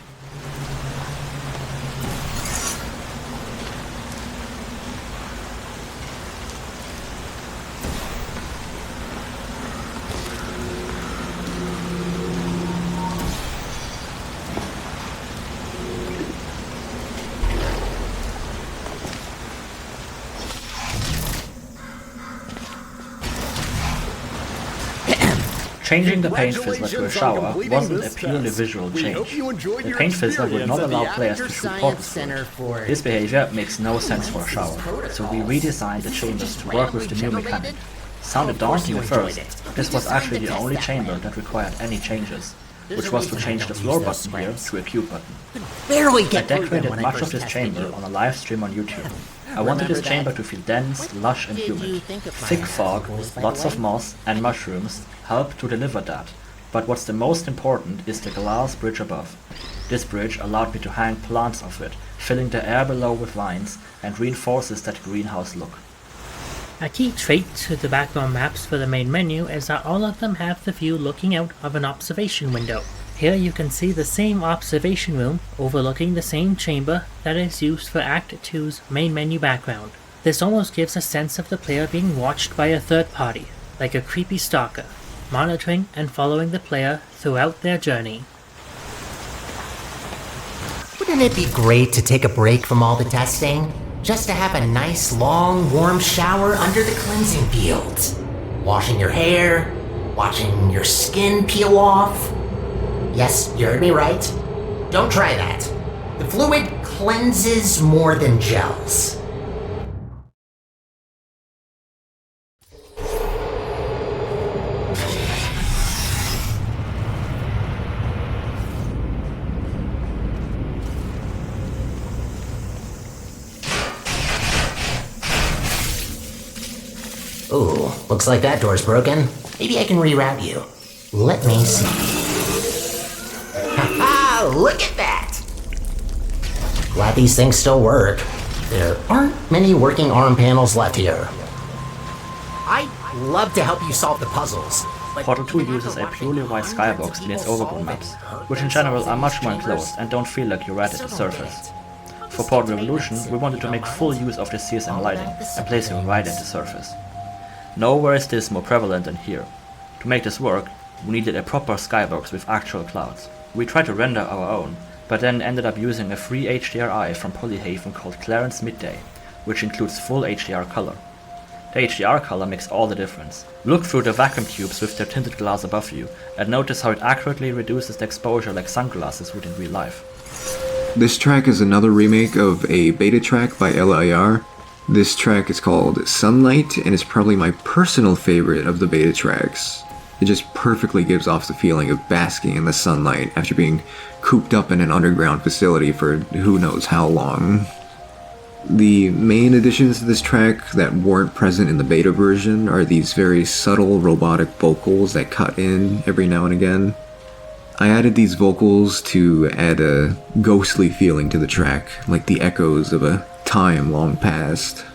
Changing the paint fizzler to a shower wasn't a purely visual change. The paint fizzler would not allow players to shoot portals through it. This behavior makes no sense for a shower, so we redesigned the chambers to work with the new mechanic. Sounded daunting at first, but this was actually the only chamber that required any changes, which was to change the floor button here to a cube button. I decorated much of this chamber on a live stream on YouTube. I wanted this chamber to feel dense, lush and humid. Thick fog, lots of moss and mushrooms help to deliver that, but what's the most important is the glass bridge above. This bridge allowed me to hang plants off it, filling the air below with vines and reinforces that greenhouse look. A key trait to the background maps for the main menu is that all of them have the view looking out of an observation window. Here you can see the same observation room overlooking the same chamber that is used for Act 2's main menu background. This almost gives a sense of the player being watched by a third party, like a creepy stalker, monitoring and following the player throughout their journey. Wouldn't it be great to take a break from all the testing? Just to have a nice, long, warm shower under the cleansing fields. Washing your hair, watching your skin peel off. Yes, you heard me right. Don't try that. The fluid cleanses more than gels. Ooh, looks like that door's broken. Maybe I can reroute you. Let me see. Ha-ha! Look at that! Glad these things still work. There aren't many working arm panels left here. I'd love to help you solve the puzzles. Portal 2 uses a purely white skybox in its overgrown maps, which in general are much more enclosed and don't feel like you're right at the surface. For Portal Revolution, we wanted to make full use of the CSM lighting and place it right at the surface. Nowhere is this more prevalent than here. To make this work, we needed a proper skybox with actual clouds. We tried to render our own, but then ended up using a free HDRI from Polyhaven called Clarence Midday, which includes full HDR color. The HDR color makes all the difference. Look through the vacuum tubes with their tinted glass above you, and notice how it accurately reduces the exposure like sunglasses would in real life. This track is another remake of a beta track by LIR. This track is called Sunlight, and it's probably my personal favorite of the beta tracks. It just perfectly gives off the feeling of basking in the sunlight after being cooped up in an underground facility for who knows how long. The main additions to this track that weren't present in the beta version are these very subtle robotic vocals that cut in every now and again. I added these vocals to add a ghostly feeling to the track, like the echoes of a time long past.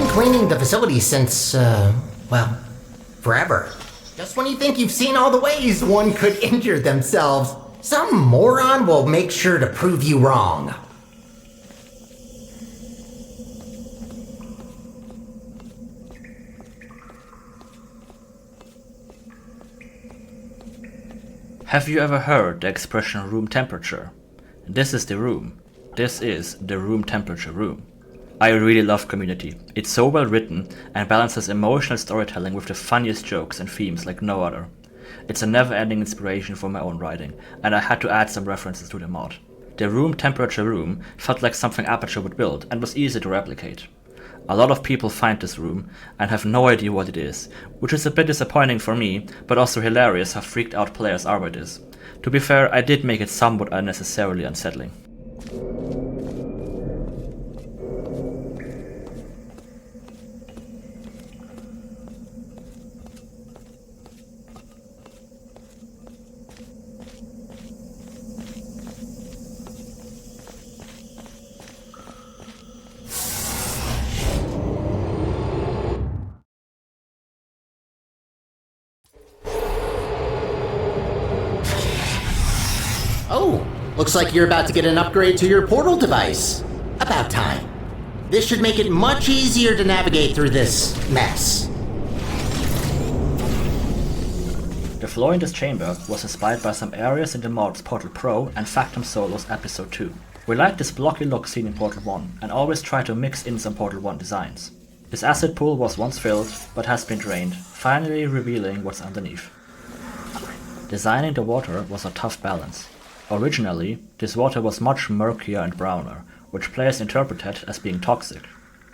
Cleaning the facility since, well, forever. Just when you think you've seen all the ways one could injure themselves, some moron will make sure to prove you wrong. Have you ever heard the expression room temperature? This is the room. This is the room temperature room. I really love Community. It's so well written and balances emotional storytelling with the funniest jokes and themes like no other. It's a never-ending inspiration for my own writing, and I had to add some references to the mod. The room temperature room felt like something Aperture would build and was easy to replicate. A lot of people find this room and have no idea what it is, which is a bit disappointing for me, but also hilarious how freaked out players are by this. To be fair, I did make it somewhat unnecessarily unsettling. Oh, looks like you're about to get an upgrade to your portal device. About time. This should make it much easier to navigate through this mess. The floor in this chamber was inspired by some areas in the mods Portal Pro and Phantom Solo's Episode 2. We liked this blocky look seen in Portal 1 and always tried to mix in some Portal 1 designs. This acid pool was once filled, but has been drained, finally revealing what's underneath. Designing the water was a tough balance. Originally, this water was much murkier and browner, which players interpreted as being toxic.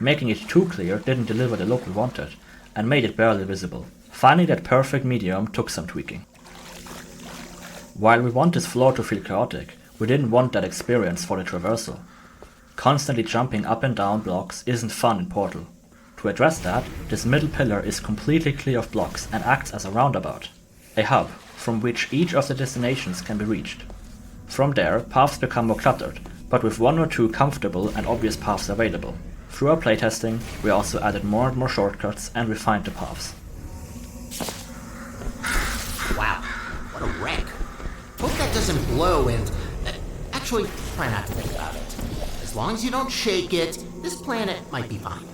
Making it too clear didn't deliver the look we wanted, and made it barely visible. Finding that perfect medium took some tweaking. While we want this floor to feel chaotic, we didn't want that experience for the traversal. Constantly jumping up and down blocks isn't fun in Portal. To address that, this middle pillar is completely clear of blocks and acts as a roundabout, a hub from which each of the destinations can be reached. From there, paths become more cluttered, but with one or two comfortable and obvious paths available. Through our playtesting, we also added more and more shortcuts and refined the paths. Wow, what a wreck. Hope that doesn't blow and... actually, try not to think about it. As long as you don't shake it, this planet might be fine.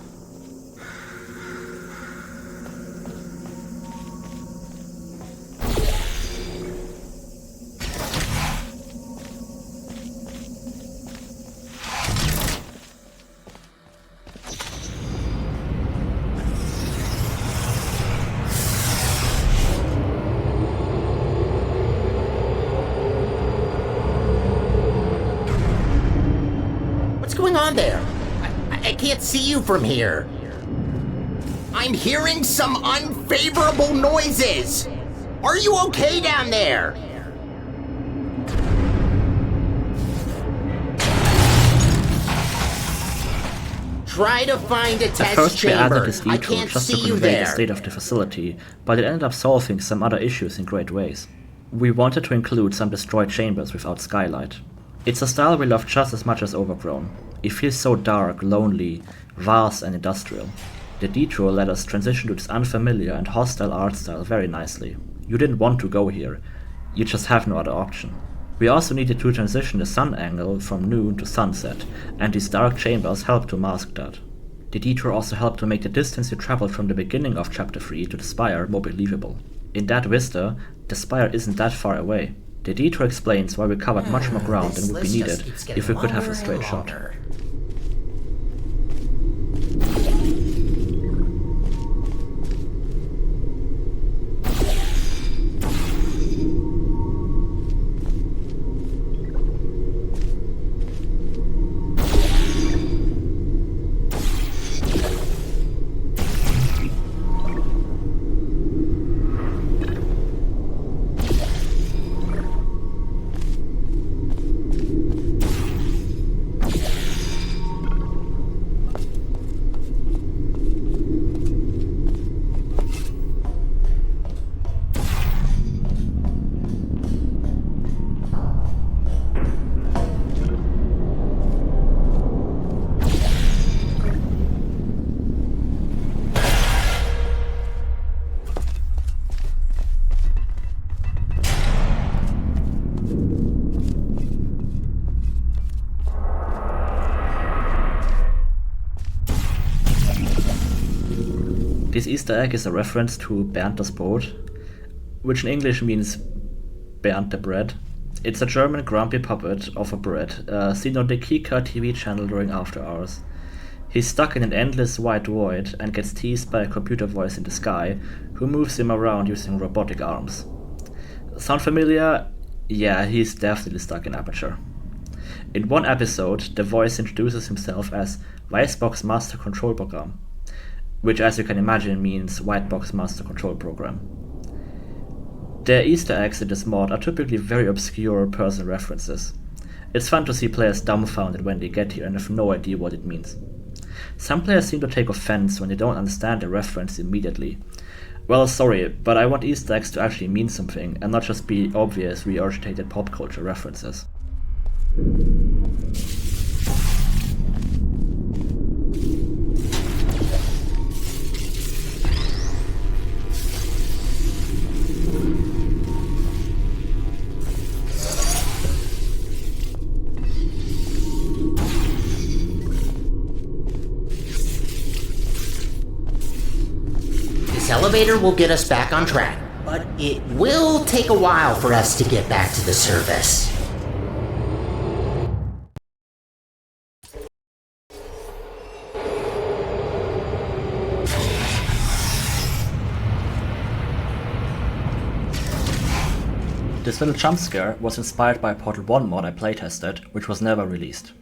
There. I can't see you from here. I'm hearing some unfavorable noises. Are you okay down there? Try to find a test first we chamber. added this I detour can't just see to you convey the there. state of the facility, but it ended up solving some other issues in great ways. We wanted to include some destroyed chambers without skylight. It's a style we love just as much as Overgrown. It feels so dark, lonely, vast and industrial. The detour let us transition to this unfamiliar and hostile art style very nicely. You didn't want to go here, you just have no other option. We also needed to transition the sun angle from noon to sunset, and these dark chambers helped to mask that. The detour also helped to make the distance you traveled from the beginning of Chapter 3 to the Spire more believable. In that vista, the Spire isn't that far away. The detour explains why we covered much more ground than would be needed if we could have a straight shot. This Easter egg is a reference to Bernd das Brot, which in English means Bernd the Bread. It's a German grumpy puppet of a bread, seen on the Kika TV channel during after hours. He's stuck in an endless white void and gets teased by a computer voice in the sky, who moves him around using robotic arms. Sound familiar? Yeah, he's definitely stuck in Aperture. In one episode, the voice introduces himself as Weißbox Master Control Program, which as you can imagine means White Box Master Control Program. The Easter eggs in this mod are typically very obscure personal references. It's fun to see players dumbfounded when they get here and have no idea what it means. Some players seem to take offense when they don't understand the reference immediately. Well, sorry, but I want Easter eggs to actually mean something and not just be obvious regurgitated pop culture references. This elevator will get us back on track. but it will take a while for us to get back to the surface. This little jump scare was inspired by a Portal 1 mod I playtested, which was never released.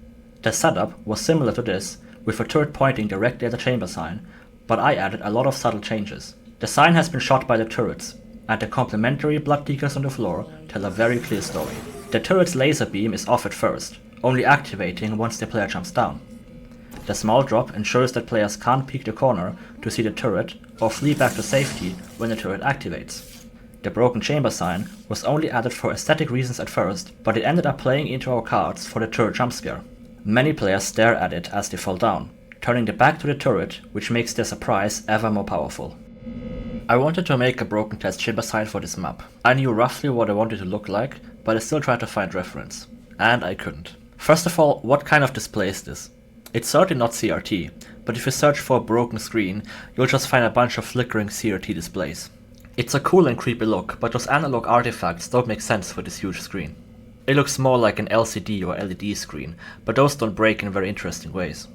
The setup was similar to this, with a turret pointing directly at the chamber sign, but I added a lot of subtle changes. The sign has been shot by the turrets, and the complementary blood deacons on the floor tell a very clear story. The turret's laser beam is off at first, only activating once the player jumps down. The small drop ensures that players can't peek the corner to see the turret or flee back to safety when the turret activates. The broken chamber sign was only added for aesthetic reasons at first, but it ended up playing into our cards for the turret jump scare. Many players stare at it as they fall down, turning their back to the turret, which makes their surprise ever more powerful. I wanted to make a broken test chamber sign for this map. I knew roughly what I wanted to look like, but I still tried to find reference. And I couldn't. First of all, what kind of display is this? It's certainly not CRT, but if you search for a broken screen, you'll just find a bunch of flickering CRT displays. It's a cool and creepy look, but those analog artifacts don't make sense for this huge screen. It looks more like an LCD or LED screen, but those don't break in very interesting ways.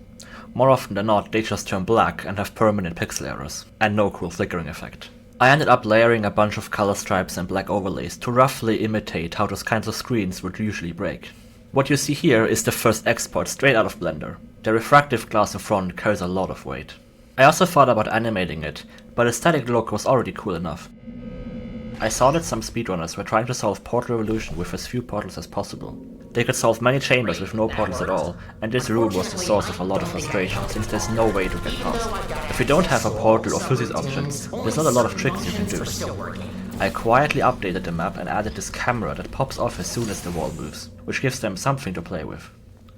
More often than not, they just turn black and have permanent pixel errors, and no cool flickering effect. I ended up layering a bunch of color stripes and black overlays to roughly imitate how those kinds of screens would usually break. What you see here is the first export straight out of Blender. The refractive glass in front carries a lot of weight. I also thought about animating it, but the static look was already cool enough. I saw that some speedrunners were trying to solve Portal Revolution with as few portals as possible. They could solve many chambers with no portals at all, and this room was the source of a lot of frustration since there's no way to get past. If you don't have a portal or physics options, there's not a lot of tricks you can do. I quietly updated the map and added this camera that pops off as soon as the wall moves, which gives them something to play with.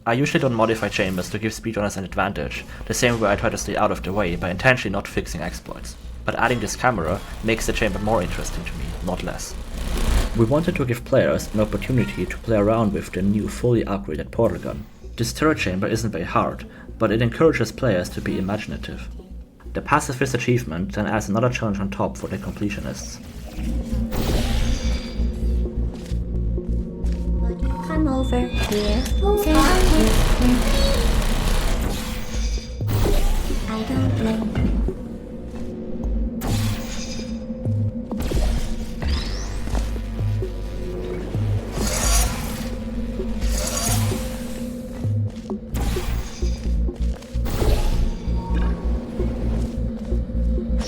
I usually don't modify chambers to give speedrunners an advantage, the same way I try to stay out of the way by intentionally not fixing exploits. But adding this camera makes the chamber more interesting to me, not less. We wanted to give players an opportunity to play around with the new fully upgraded portal gun. This turret chamber isn't very hard, but it encourages players to be imaginative. The pacifist achievement then adds another challenge on top for the completionists. Come over here. I don't blame.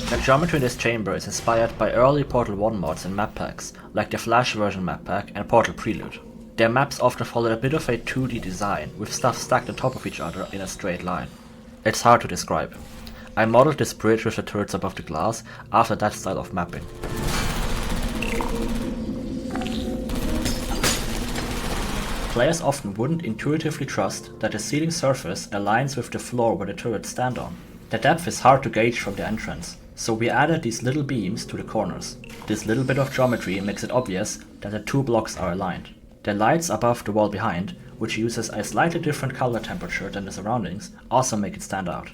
The geometry in this chamber is inspired by early Portal 1 mods and map packs, like the Flash version map pack and Portal Prelude. Their maps often followed a bit of a 2D design, with stuff stacked on top of each other in a straight line. It's hard to describe. I modeled this bridge with the turrets above the glass after that style of mapping. Players often wouldn't intuitively trust that the ceiling surface aligns with the floor where the turrets stand on. The depth is hard to gauge from the entrance, so we added these little beams to the corners. This little bit of geometry makes it obvious that the two blocks are aligned. The lights above the wall behind, which uses a slightly different color temperature than the surroundings, also make it stand out.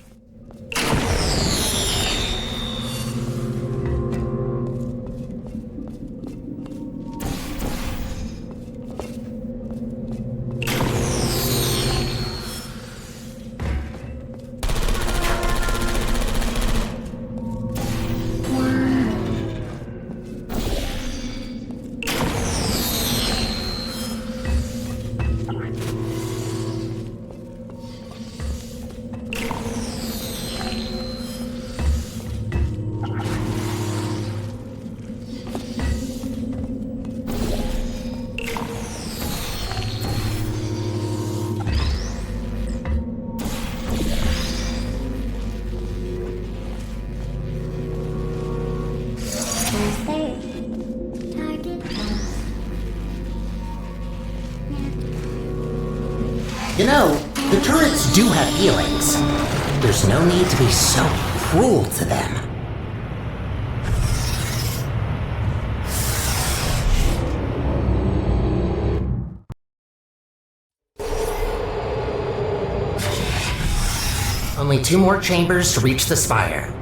You know, the turrets do have feelings. There's no need to be so cruel to them. Only 2 more chambers to reach the spire.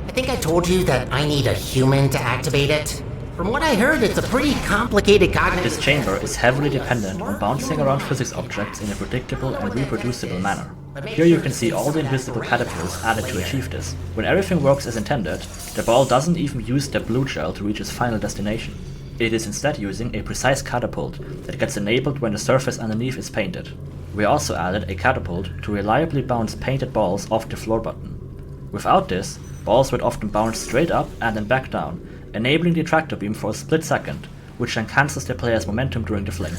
I think I told you that I need a human to activate it. From what I heard, it's a pretty complicated cognitive... This chamber is heavily dependent on bouncing around physics objects in a predictable and reproducible manner. Here you can see all the invisible caterpillars added to achieve this. When everything works as intended, the ball doesn't even use the blue gel to reach its final destination. It is instead using a precise catapult that gets enabled when the surface underneath is painted. We also added a catapult to reliably bounce painted balls off the floor button. Without this, balls would often bounce straight up and then back down, enabling the tractor beam for a split second, which then cancels the player's momentum during the fling.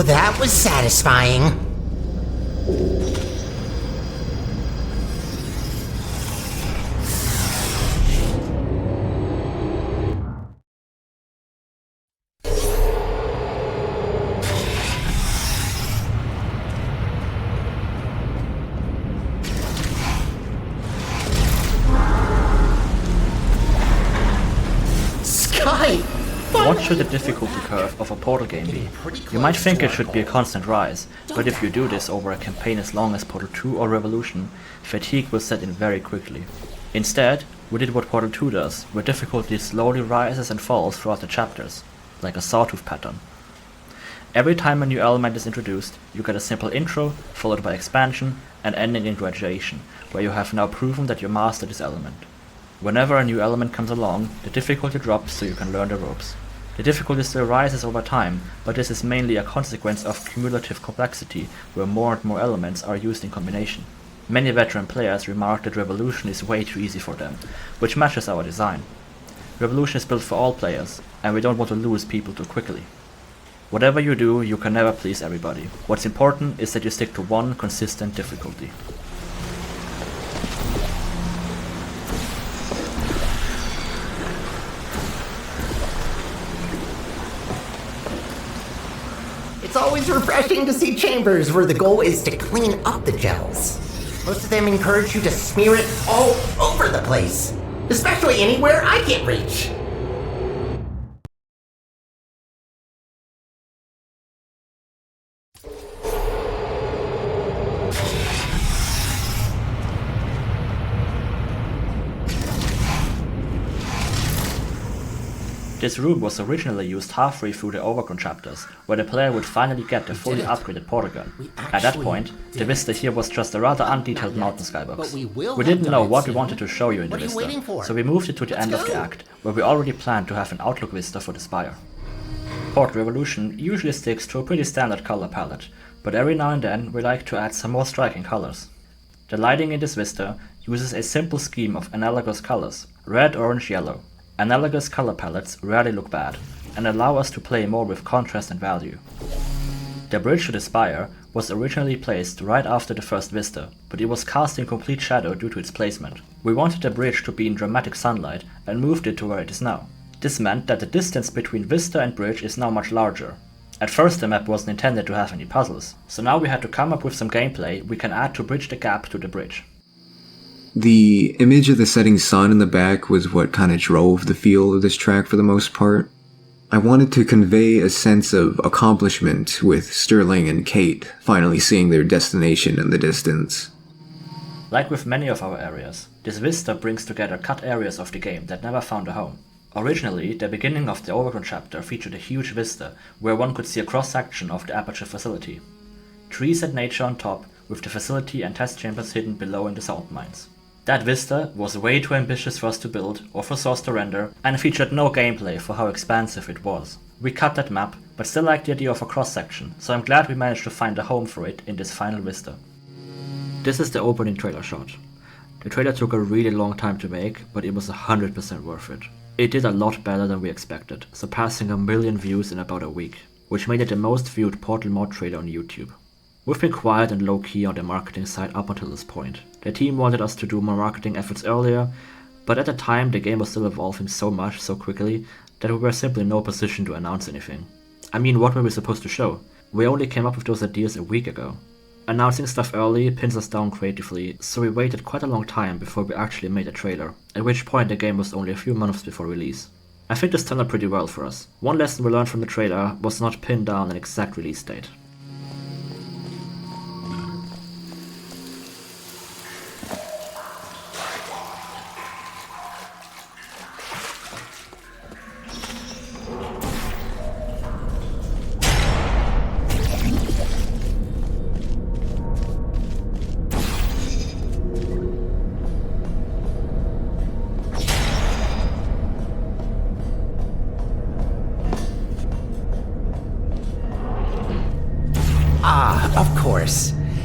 That was satisfying. What should the difficulty curve of a Portal game be? You might think it should be a constant rise, but if you do this over a campaign as long as Portal 2 or Revolution, fatigue will set in very quickly. Instead, we did what Portal 2 does, where difficulty slowly rises and falls throughout the chapters, like a sawtooth pattern. Every time a new element is introduced, you get a simple intro, followed by expansion, and ending in graduation, where you have now proven that you mastered this element. Whenever a new element comes along, the difficulty drops so you can learn the ropes. The difficulty still rises over time, but this is mainly a consequence of cumulative complexity, where more and more elements are used in combination. Many veteran players remark that Revolution is way too easy for them, which matches our design. Revolution is built for all players, and we don't want to lose people too quickly. Whatever you do, you can never please everybody. What's important is that you stick to one consistent difficulty. It's always refreshing to see chambers where the goal is to clean up the gels. Most of them encourage you to smear it all over the place, especially anywhere I can't reach. This room was originally used halfway through the Overgrown chapters, where the player would finally get the fully upgraded portal gun. At that point, the vista here was just a rather undetailed mountain skybox. We didn't know what we wanted to show you in the vista, so we moved it to the end of the act, where we already planned to have an outlook vista for the spire. Portal Revolution usually sticks to a pretty standard color palette, but every now and then we like to add some more striking colors. The lighting in this vista uses a simple scheme of analogous colors: red, orange, yellow. Analogous color palettes rarely look bad, and allow us to play more with contrast and value. The bridge to the spire was originally placed right after the first vista, but it was cast in complete shadow due to its placement. We wanted the bridge to be in dramatic sunlight and moved it to where it is now. This meant that the distance between vista and bridge is now much larger. At first the map wasn't intended to have any puzzles, so now we had to come up with some gameplay we can add to bridge the gap to the bridge. The image of the setting sun in the back was what kind of drove the feel of this track for the most part. I wanted to convey a sense of accomplishment with Sterling and Kate finally seeing their destination in the distance. Like with many of our areas, this vista brings together cut areas of the game that never found a home. Originally, the beginning of the Overgrown chapter featured a huge vista where one could see a cross-section of the Aperture facility. Trees and nature on top, with the facility and test chambers hidden below in the salt mines. That vista was way too ambitious for us to build or for Source to render, and featured no gameplay for how expansive it was. We cut that map, but still liked the idea of a cross-section, so I'm glad we managed to find a home for it in this final vista. This is the opening trailer shot. The trailer took a really long time to make, but it was 100% worth it. It did a lot better than we expected, surpassing 1 million views in about a week, which made it the most viewed Portal mod trailer on YouTube. We've been quiet and low-key on the marketing side up until this point. The team wanted us to do more marketing efforts earlier, but at the time the game was still evolving so much so quickly that we were simply in no position to announce anything. I mean, what were we supposed to show? We only came up with those ideas a week ago. Announcing stuff early pins us down creatively, so we waited quite a long time before we actually made a trailer, at which point the game was only a few months before release. I think this turned out pretty well for us. One lesson we learned from the trailer was not pin down an exact release date.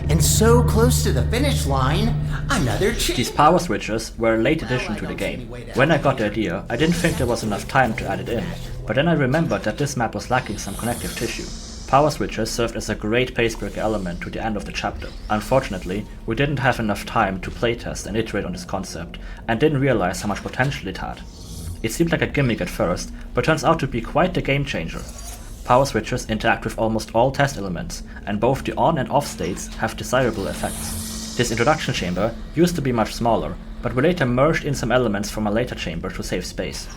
And so close to the finish line, another These power switches were a late addition to the game. When I got the idea, I didn't think there was enough time to add it in, but then I remembered that this map was lacking some connective tissue. Power switches served as a great pacebreaker element to the end of the chapter. Unfortunately, we didn't have enough time to playtest and iterate on this concept, and didn't realize how much potential it had. It seemed like a gimmick at first, but turns out to be quite the game changer. Power switches interact with almost all test elements, and both the on and off states have desirable effects. This introduction chamber used to be much smaller, but we later merged in some elements from a later chamber to save space.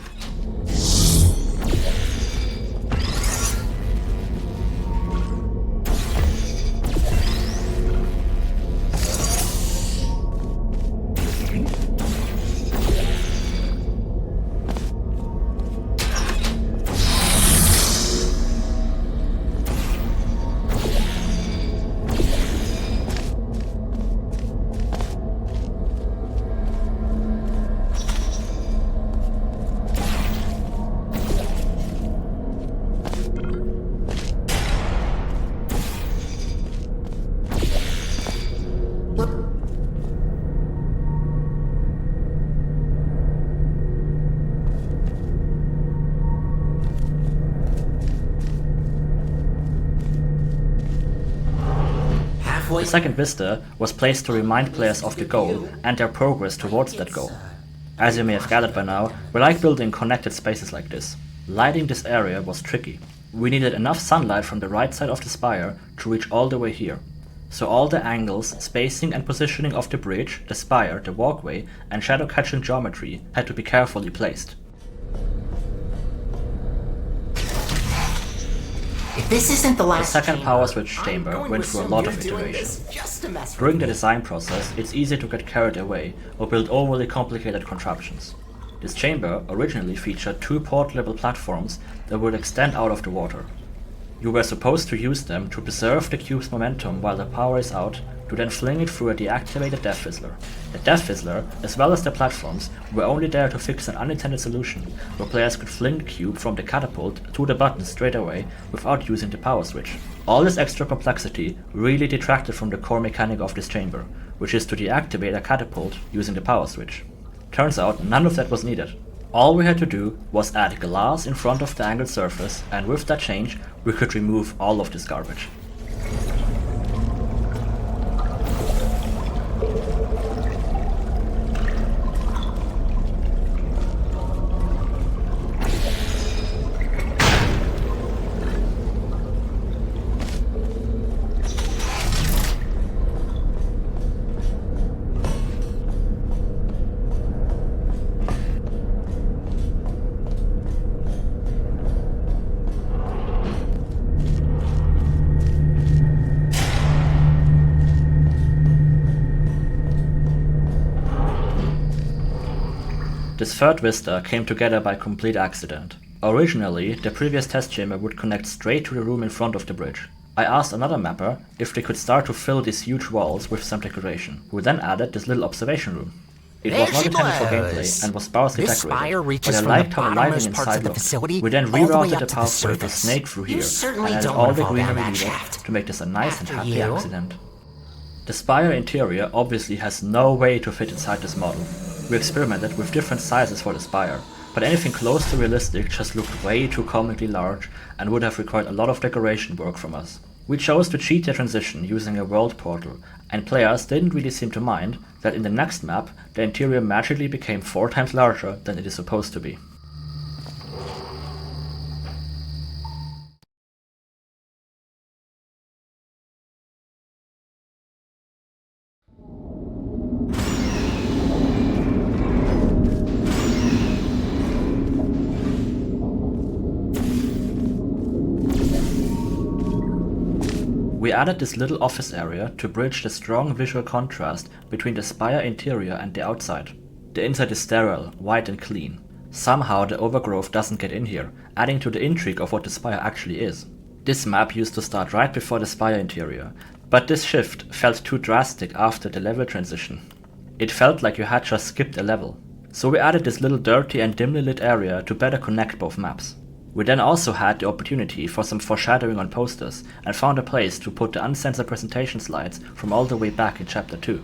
The second vista was placed to remind players of the goal and their progress towards that goal. As you may have gathered by now, we like building connected spaces like this. Lighting this area was tricky. We needed enough sunlight from the right side of the spire to reach all the way here. So all the angles, spacing and positioning of the bridge, the spire, the walkway and shadow catching geometry had to be carefully placed. If this isn't the last The second power switch chamber went through a lot of iteration. During the design process, it's easy to get carried away or build overly complicated contraptions. This chamber originally featured 2 port-level platforms that would extend out of the water. You were supposed to use them to preserve the cube's momentum while the power is out, to then fling it through a deactivated Death Fizzler. The Death Fizzler, as well as the platforms, were only there to fix an unintended solution, where players could fling the cube from the catapult to the button straight away without using the power switch. All this extra complexity really detracted from the core mechanic of this chamber, which is to deactivate a catapult using the power switch. Turns out none of that was needed. All we had to do was add glass in front of the angled surface, and with that change, we could remove all of this garbage. This third vista came together by complete accident. Originally, the previous test chamber would connect straight to the room in front of the bridge. I asked another mapper if they could start to fill these huge walls with some decoration, who then added this little observation room. It was not intended for gameplay and was sparsely decorated, but I liked how the lighting inside looked. We then rerouted the pathway to snake through here and added all the greenery needed to make this a nice and happy accident. The spire interior obviously has no way to fit inside this model. We experimented with different sizes for the spire, but anything close to realistic just looked way too comically large and would have required a lot of decoration work from us. We chose to cheat the transition using a world portal, and players didn't really seem to mind that in the next map the interior magically became 4 times larger than it is supposed to be. We added this little office area to bridge the strong visual contrast between the spire interior and the outside. The inside is sterile, white and clean. Somehow the overgrowth doesn't get in here, adding to the intrigue of what the spire actually is. This map used to start right before the spire interior, but this shift felt too drastic after the level transition. It felt like you had just skipped a level. So we added this little dirty and dimly lit area to better connect both maps. We then also had the opportunity for some foreshadowing on posters and found a place to put the uncensored presentation slides from all the way back in Chapter 2.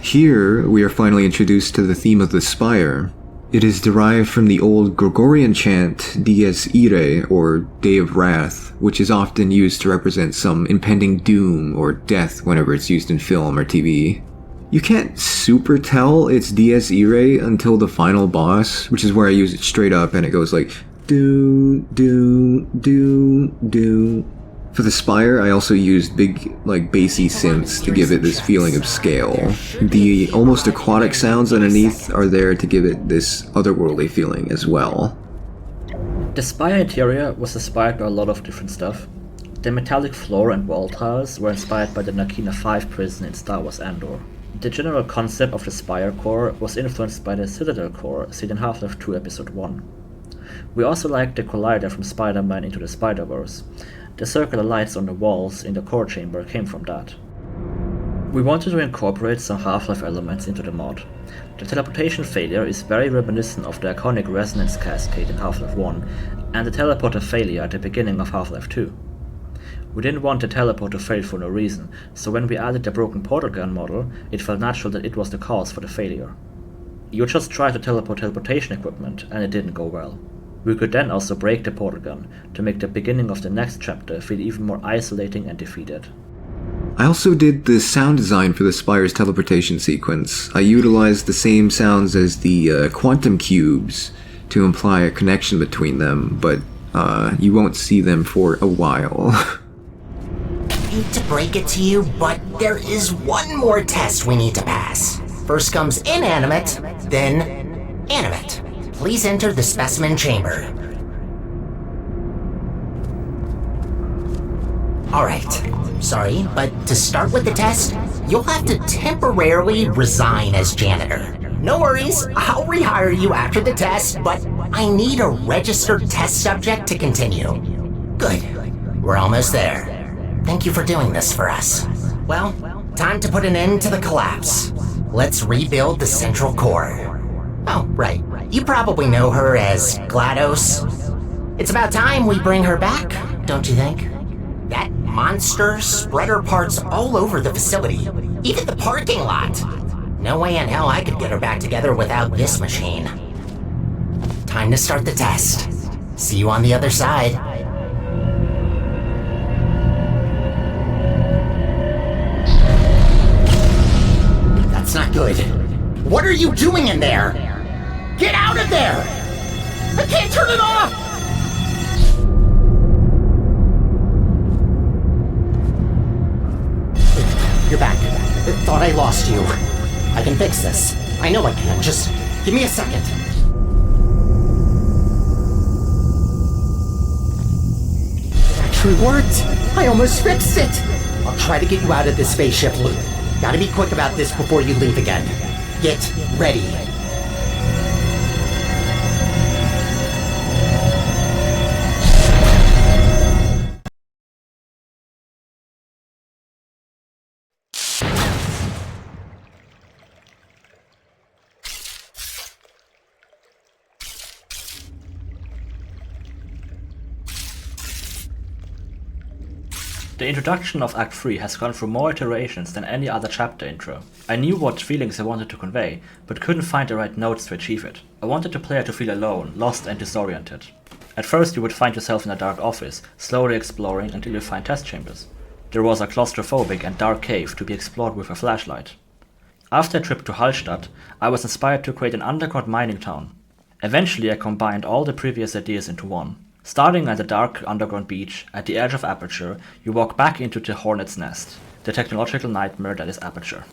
Here, we are finally introduced to the theme of the spire. It is derived from the old Gregorian chant Dies Irae, or Day of Wrath, which is often used to represent some impending doom or death whenever it's used in film or TV. You can't super tell it's Dies Irae until the final boss, which is where I use it straight up and it goes like do do do do. For the spire, I also used big, bassy synths to give it this feeling of scale. The almost aquatic sounds underneath are there to give it this otherworldly feeling as well. The spire interior was inspired by a lot of different stuff. The metallic floor and wall tiles were inspired by the Narkina 5 prison in Star Wars Andor. The general concept of the spire core was influenced by the Citadel core seen in Half-Life 2 Episode 1. We also liked the collider from Spider-Man Into the Spider-Verse. The circular lights on the walls in the core chamber came from that. We wanted to incorporate some Half-Life elements into the mod. The teleportation failure is very reminiscent of the iconic resonance cascade in Half-Life 1 and the teleporter failure at the beginning of Half-Life 2. We didn't want the teleporter to fail for no reason, so when we added the broken portal gun model, it felt natural that it was the cause for the failure. You just tried to teleport teleportation equipment and it didn't go well. We could then also break the portal gun to make the beginning of the next chapter feel even more isolating and defeated. I also did the sound design for the Spire's teleportation sequence. I utilized the same sounds as the quantum cubes to imply a connection between them, but you won't see them for a while. I hate to break it to you, but there is one more test we need to pass. First comes inanimate, then animate. Please enter the specimen chamber. Alright, sorry, but to start with the test, you'll have to temporarily resign as janitor. No worries, I'll rehire you after the test, but I need a registered test subject to continue. Good, we're almost there. Thank you for doing this for us. Well, time to put an end to the collapse. Let's rebuild the central core. Oh, right. You probably know her as GLaDOS. It's about time we bring her back, don't you think? That monster spread her parts all over the facility, even the parking lot. No way in hell I could get her back together without this machine. Time to start the test. See you on the other side. That's not good. What are you doing in there? Get out of there! I can't turn it off! You're back. Thought I lost you. I can fix this. I know I can. Just give me a second. It actually worked. I almost fixed it. I'll try to get you out of this spaceship loop. Gotta be quick about this before you leave again. Get ready. The introduction of Act 3 has gone through more iterations than any other chapter intro. I knew what feelings I wanted to convey, but couldn't find the right notes to achieve it. I wanted the player to feel alone, lost and disoriented. At first you would find yourself in a dark office, slowly exploring until you find test chambers. There was a claustrophobic and dark cave to be explored with a flashlight. After a trip to Hallstatt, I was inspired to create an underground mining town. Eventually I combined all the previous ideas into one. Starting at the dark underground beach, at the edge of Aperture, you walk back into the Hornet's Nest, the technological nightmare that is Aperture.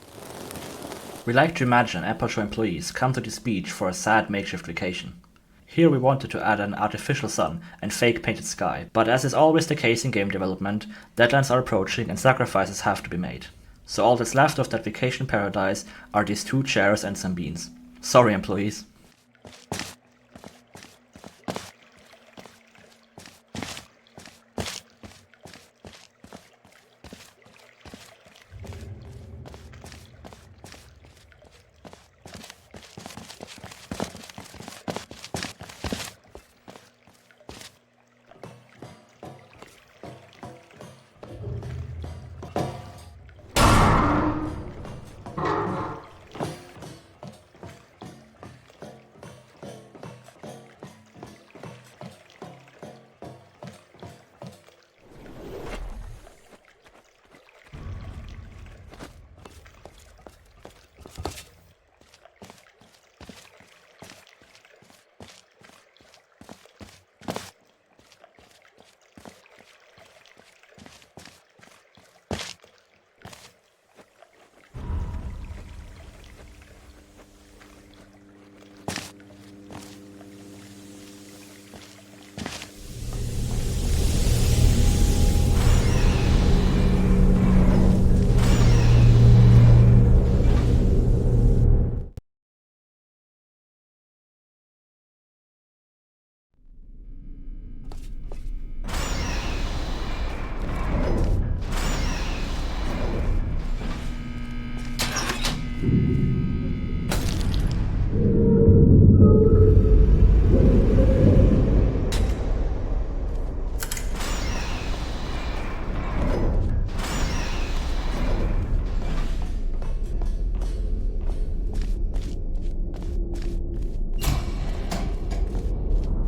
We like to imagine Aperture employees come to this beach for a sad makeshift vacation. Here we wanted to add an artificial sun and fake painted sky, but as is always the case in game development, deadlines are approaching and sacrifices have to be made. So all that's left of that vacation paradise are these 2 chairs and some beans. Sorry, employees.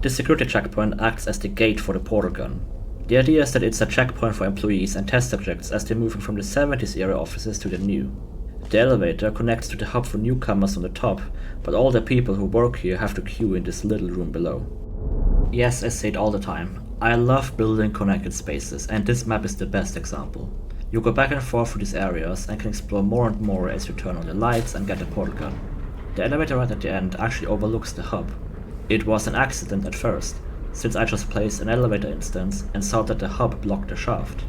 The security checkpoint acts as the gate for the portal gun. The idea is that it's a checkpoint for employees and test subjects as they're moving from the 70s era offices to the new. The elevator connects to the hub for newcomers on the top, but all the people who work here have to queue in this little room below. Yes, I say it all the time. I love building connected spaces, and this map is the best example. You go back and forth through these areas and can explore more and more as you turn on the lights and get the portal gun. The elevator right at the end actually overlooks the hub. It was an accident at first, since I just placed an elevator instance and saw that the hub blocked the shaft.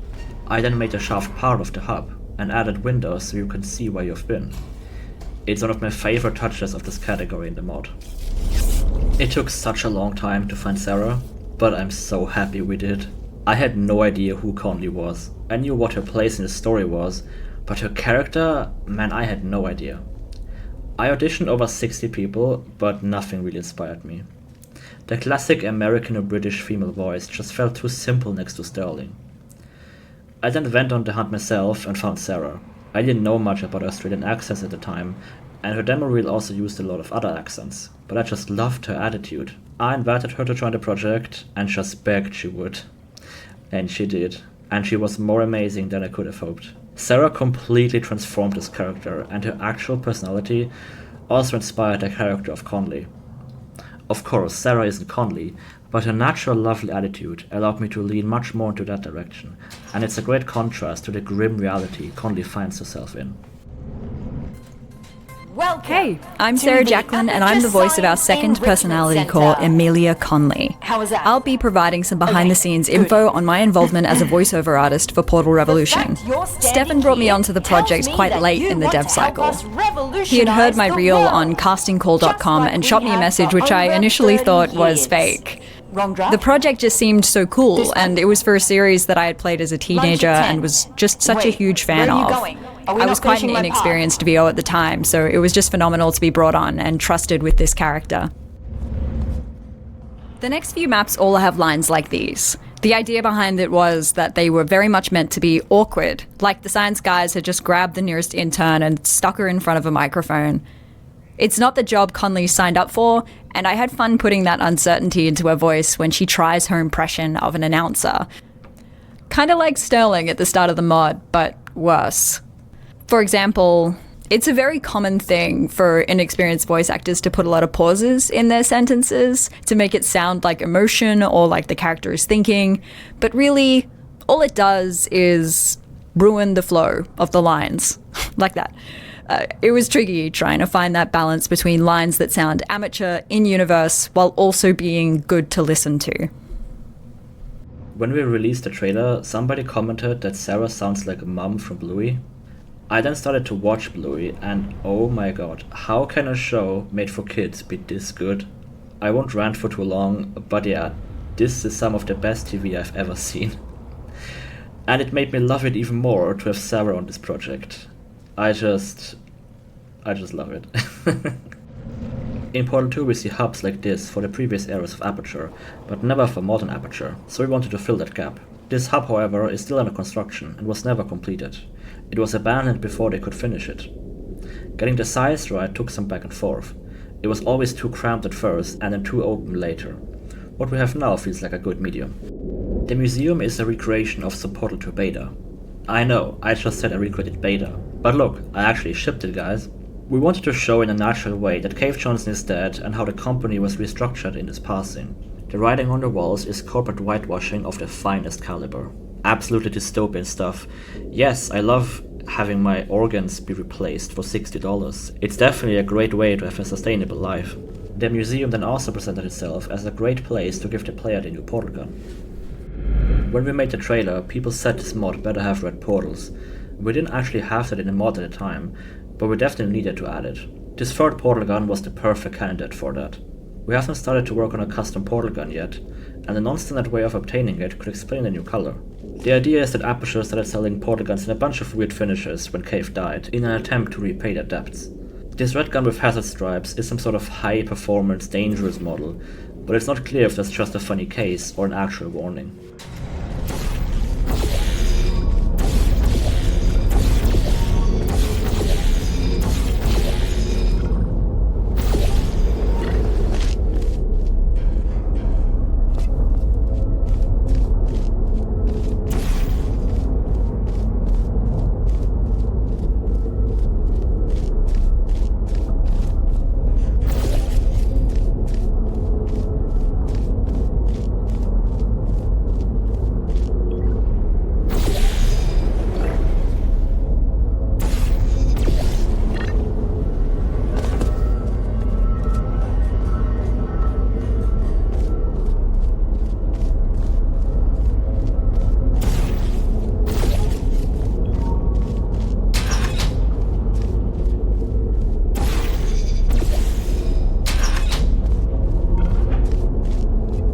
I then made the shaft part of the hub, and added windows so you can see where you've been. It's one of my favorite touches of this category in the mod. It took such a long time to find Sarah, but I'm so happy we did. I had no idea who Conley was. I knew what her place in the story was, but her character, man, I had no idea. I auditioned over 60 people, but nothing really inspired me. The classic American or British female voice just felt too simple next to Sterling. I then went on the hunt myself and found Sarah. I didn't know much about Australian accents at the time, and her demo reel also used a lot of other accents, but I just loved her attitude. I invited her to join the project and just begged she would. And she did, and she was more amazing than I could have hoped. Sarah completely transformed this character, and her actual personality also inspired the character of Conley. Of course, Sarah isn't Conley, but her natural lovely attitude allowed me to lean much more into that direction, and it's a great contrast to the grim reality Conley finds herself in. Hey, I'm Sarah Jacqueline, and I'm the voice of our second personality core, Emilia Conley. I'll be providing some behind-the-scenes info on my involvement as a voiceover artist for Portal Revolution. Stefan brought me onto the project quite late in the dev cycle. He had heard my reel on castingcall.com and shot me a message which I initially thought was fake. The project just seemed so cool, and it was for a series that I had played as a teenager and was just such a huge fan of. I was quite an inexperienced VO at the time, so it was just phenomenal to be brought on and trusted with this character. The next few maps all have lines like these. The idea behind it was that they were very much meant to be awkward, like the science guys had just grabbed the nearest intern and stuck her in front of a microphone. It's not the job Conley signed up for, and I had fun putting that uncertainty into her voice when she tries her impression of an announcer. Kind of like Sterling at the start of the mod, but worse. For example, it's a very common thing for inexperienced voice actors to put a lot of pauses in their sentences to make it sound like emotion or like the character is thinking, but really, all it does is ruin the flow of the lines, like that. It was tricky trying to find that balance between lines that sound amateur in-universe while also being good to listen to. When we released the trailer, somebody commented that Sarah sounds like a mom from Bluey. I then started to watch Bluey, and oh my god, how can a show made for kids be this good? I won't rant for too long, but yeah, this is some of the best TV I've ever seen. And it made me love it even more to have Sarah on this project. I just love it. In Portal 2 we see hubs like this for the previous eras of Aperture, but never for modern Aperture, so we wanted to fill that gap. This hub, however, is still under construction and was never completed. It was abandoned before they could finish it. Getting the size right took some back and forth. It was always too cramped at first and then too open later. What we have now feels like a good medium. The museum is a recreation of some Portal 2 beta. I know, I just said I recreated beta, but look, I actually shipped it, guys. We wanted to show in a natural way that Cave Johnson is dead and how the company was restructured in his passing. The writing on the walls is corporate whitewashing of the finest caliber. Absolutely dystopian stuff. Yes, I love having my organs be replaced for $60. It's definitely a great way to have a sustainable life. The museum then also presented itself as a great place to give the player the new portal gun. When we made the trailer, people said this mod better have red portals. We didn't actually have that in the mod at the time, but we definitely needed to add it. This third portal gun was the perfect candidate for that. We haven't started to work on a custom portal gun yet, and a non-standard way of obtaining it could explain the new color. The idea is that Aperture started selling portal guns in a bunch of weird finishes when Cave died, in an attempt to repay their debts. This red gun with hazard stripes is some sort of high-performance, dangerous model, but it's not clear if that's just a funny case or an actual warning.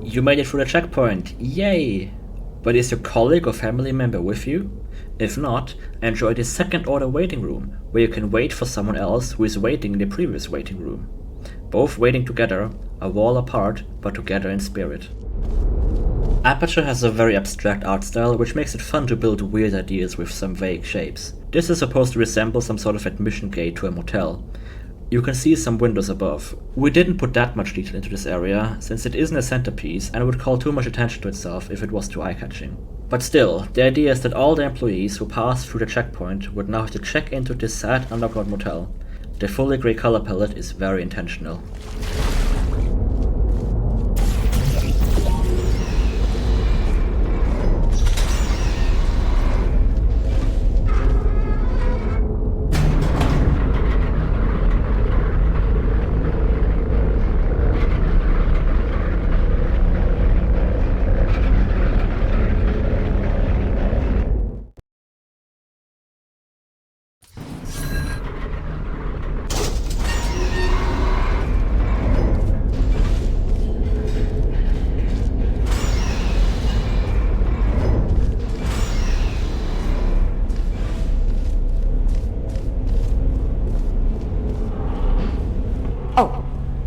You made it through the checkpoint, yay! But is your colleague or family member with you? If not, enjoy the second order waiting room, where you can wait for someone else who is waiting in the previous waiting room. Both waiting together, a wall apart, but together in spirit. Aperture has a very abstract art style, which makes it fun to build weird ideas with some vague shapes. This is supposed to resemble some sort of admission gate to a motel. You can see some windows above. We didn't put that much detail into this area, since it isn't a centerpiece and would call too much attention to itself if it was too eye-catching. But still, the idea is that all the employees who passed through the checkpoint would now have to check into this sad underground motel. The fully grey color palette is very intentional.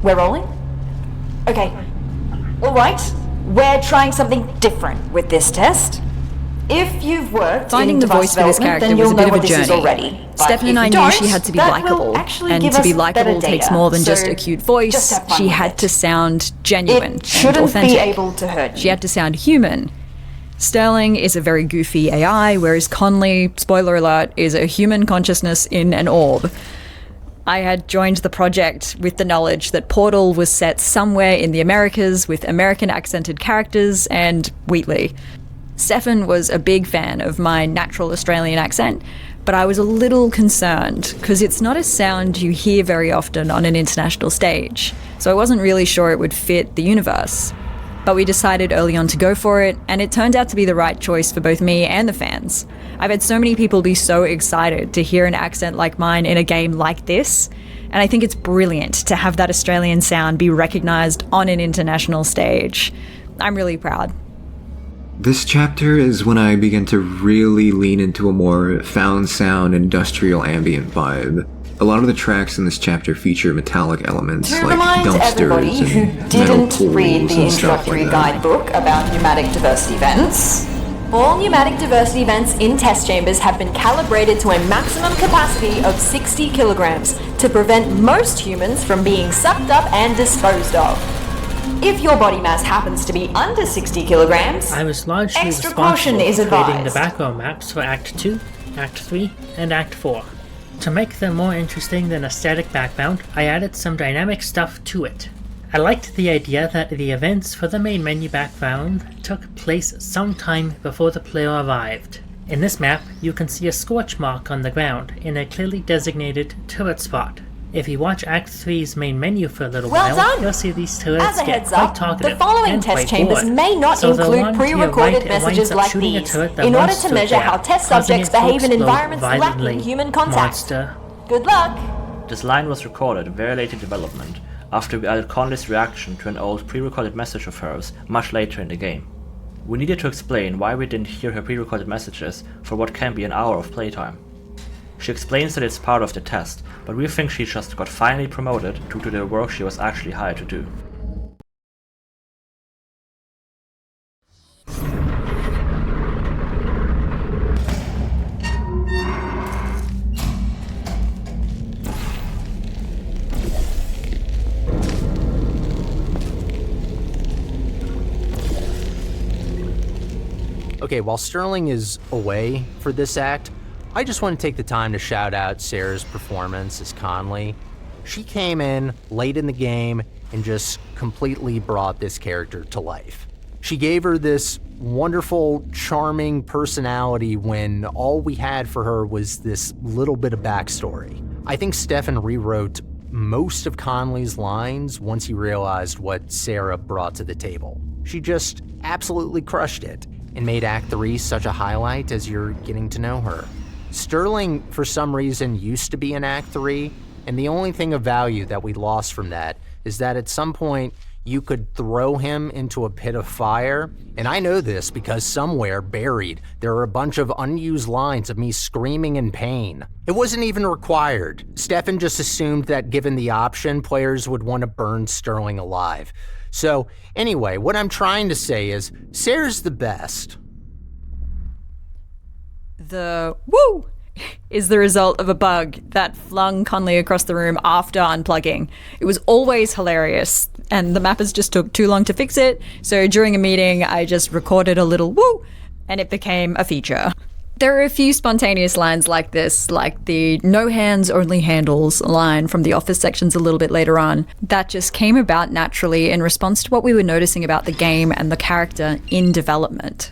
We're rolling? Okay. All right. We're trying something different with this test. If you've worked Finding in the voice for this character was a bit of a journey. Stefan and I knew she had to be likable, and to be likable takes more than just a cute voice. She had to sound genuine and authentic. She had to sound human. Sterling is a very goofy AI, whereas Conley, spoiler alert, is a human consciousness in an orb. I had joined the project with the knowledge that Portal was set somewhere in the Americas with American accented characters and Wheatley. Stefan was a big fan of my natural Australian accent, but I was a little concerned because it's not a sound you hear very often on an international stage, so I wasn't really sure it would fit the universe. But we decided early on to go for it, and it turned out to be the right choice for both me and the fans. I've had so many people be so excited to hear an accent like mine in a game like this, and I think it's brilliant to have that Australian sound be recognised on an international stage. I'm really proud. This chapter is when I began to really lean into a more found sound industrial ambient vibe. A lot of the tracks in this chapter feature metallic elements like dumpsters and metal tools read the and stuff like introductory that. guidebook about pneumatic diversity vents. All pneumatic diversity vents in test chambers have been calibrated to a maximum capacity of 60 kilograms to prevent most humans from being sucked up and disposed of. If your body mass happens to be under 60 kilograms, I was largely extra responsible caution is for creating the advised. background maps for Act 2, Act 3, and Act 4. To make them more interesting than a static background, I added some dynamic stuff to it. I liked the idea that the events for the main menu background took place sometime before the player arrived. In this map, you can see a scorch mark on the ground in a clearly designated turret spot. If you watch Act 3's main menu for a little Well while, done. you'll see these turrets As a get heads quite up, talkative the following and test quite chambers bored. may not So the include one to your pre-recorded right, it winds messages up like shooting a these, turret that in order wants to to measure how fail, test causing subjects it to behave in explode environments lacking violently. human contact. Monster. Good luck! This line was recorded very late in development, after we added Conley's reaction to an old pre-recorded message of hers much later in the game. We needed to explain why we didn't hear her pre-recorded messages for what can be an hour of playtime. She explains that it's part of the test, but we think she just got finally promoted due to the work she was actually hired to do. Okay, while Sterling is away for this act, I just want to take the time to shout out Sarah's performance as Conley. She came in late in the game and just completely brought this character to life. She gave her this wonderful, charming personality when all we had for her was this little bit of backstory. I think Stefan rewrote most of Conley's lines once he realized what Sarah brought to the table. She just absolutely crushed it and made Act 3 such a highlight as you're getting to know her. Sterling, for some reason, used to be in Act 3, and the only thing of value that we lost from that is that at some point you could throw him into a pit of fire, and I know this because somewhere buried there are a bunch of unused lines of me screaming in pain. It wasn't even required. Stefan just assumed that given the option, players would want to burn Sterling alive. So anyway, what I'm trying to say is Sarah's the best. The woo is the result of a bug that flung Conley across the room after unplugging. It was always hilarious, and the mappers just took too long to fix it, so during a meeting I just recorded a little woo, and it became a feature. There are a few spontaneous lines like this, like the no hands, only handles line from the office sections a little bit later on, that just came about naturally in response to what we were noticing about the game and the character in development.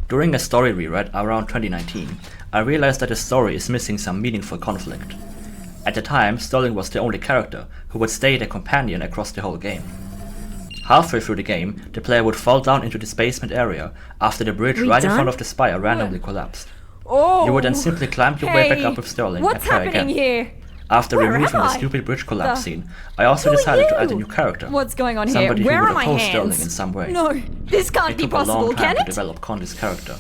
During a story reread around 2019, I realized that the story is missing some meaningful conflict. At the time, Sterling was the only character who would stay the companion across the whole game. Halfway through the game, the player would fall down into this basement area after the bridge right in front of the spire randomly collapsed. You would then simply climb your way back up with Sterling and try again. Here? After removing the stupid bridge collapse scene, I also decided to add a new character. What's going on somebody here? Where who are would my oppose hands? Sterling in some way. No, this can't It be took a long possible, time can to it? develop Conley's character.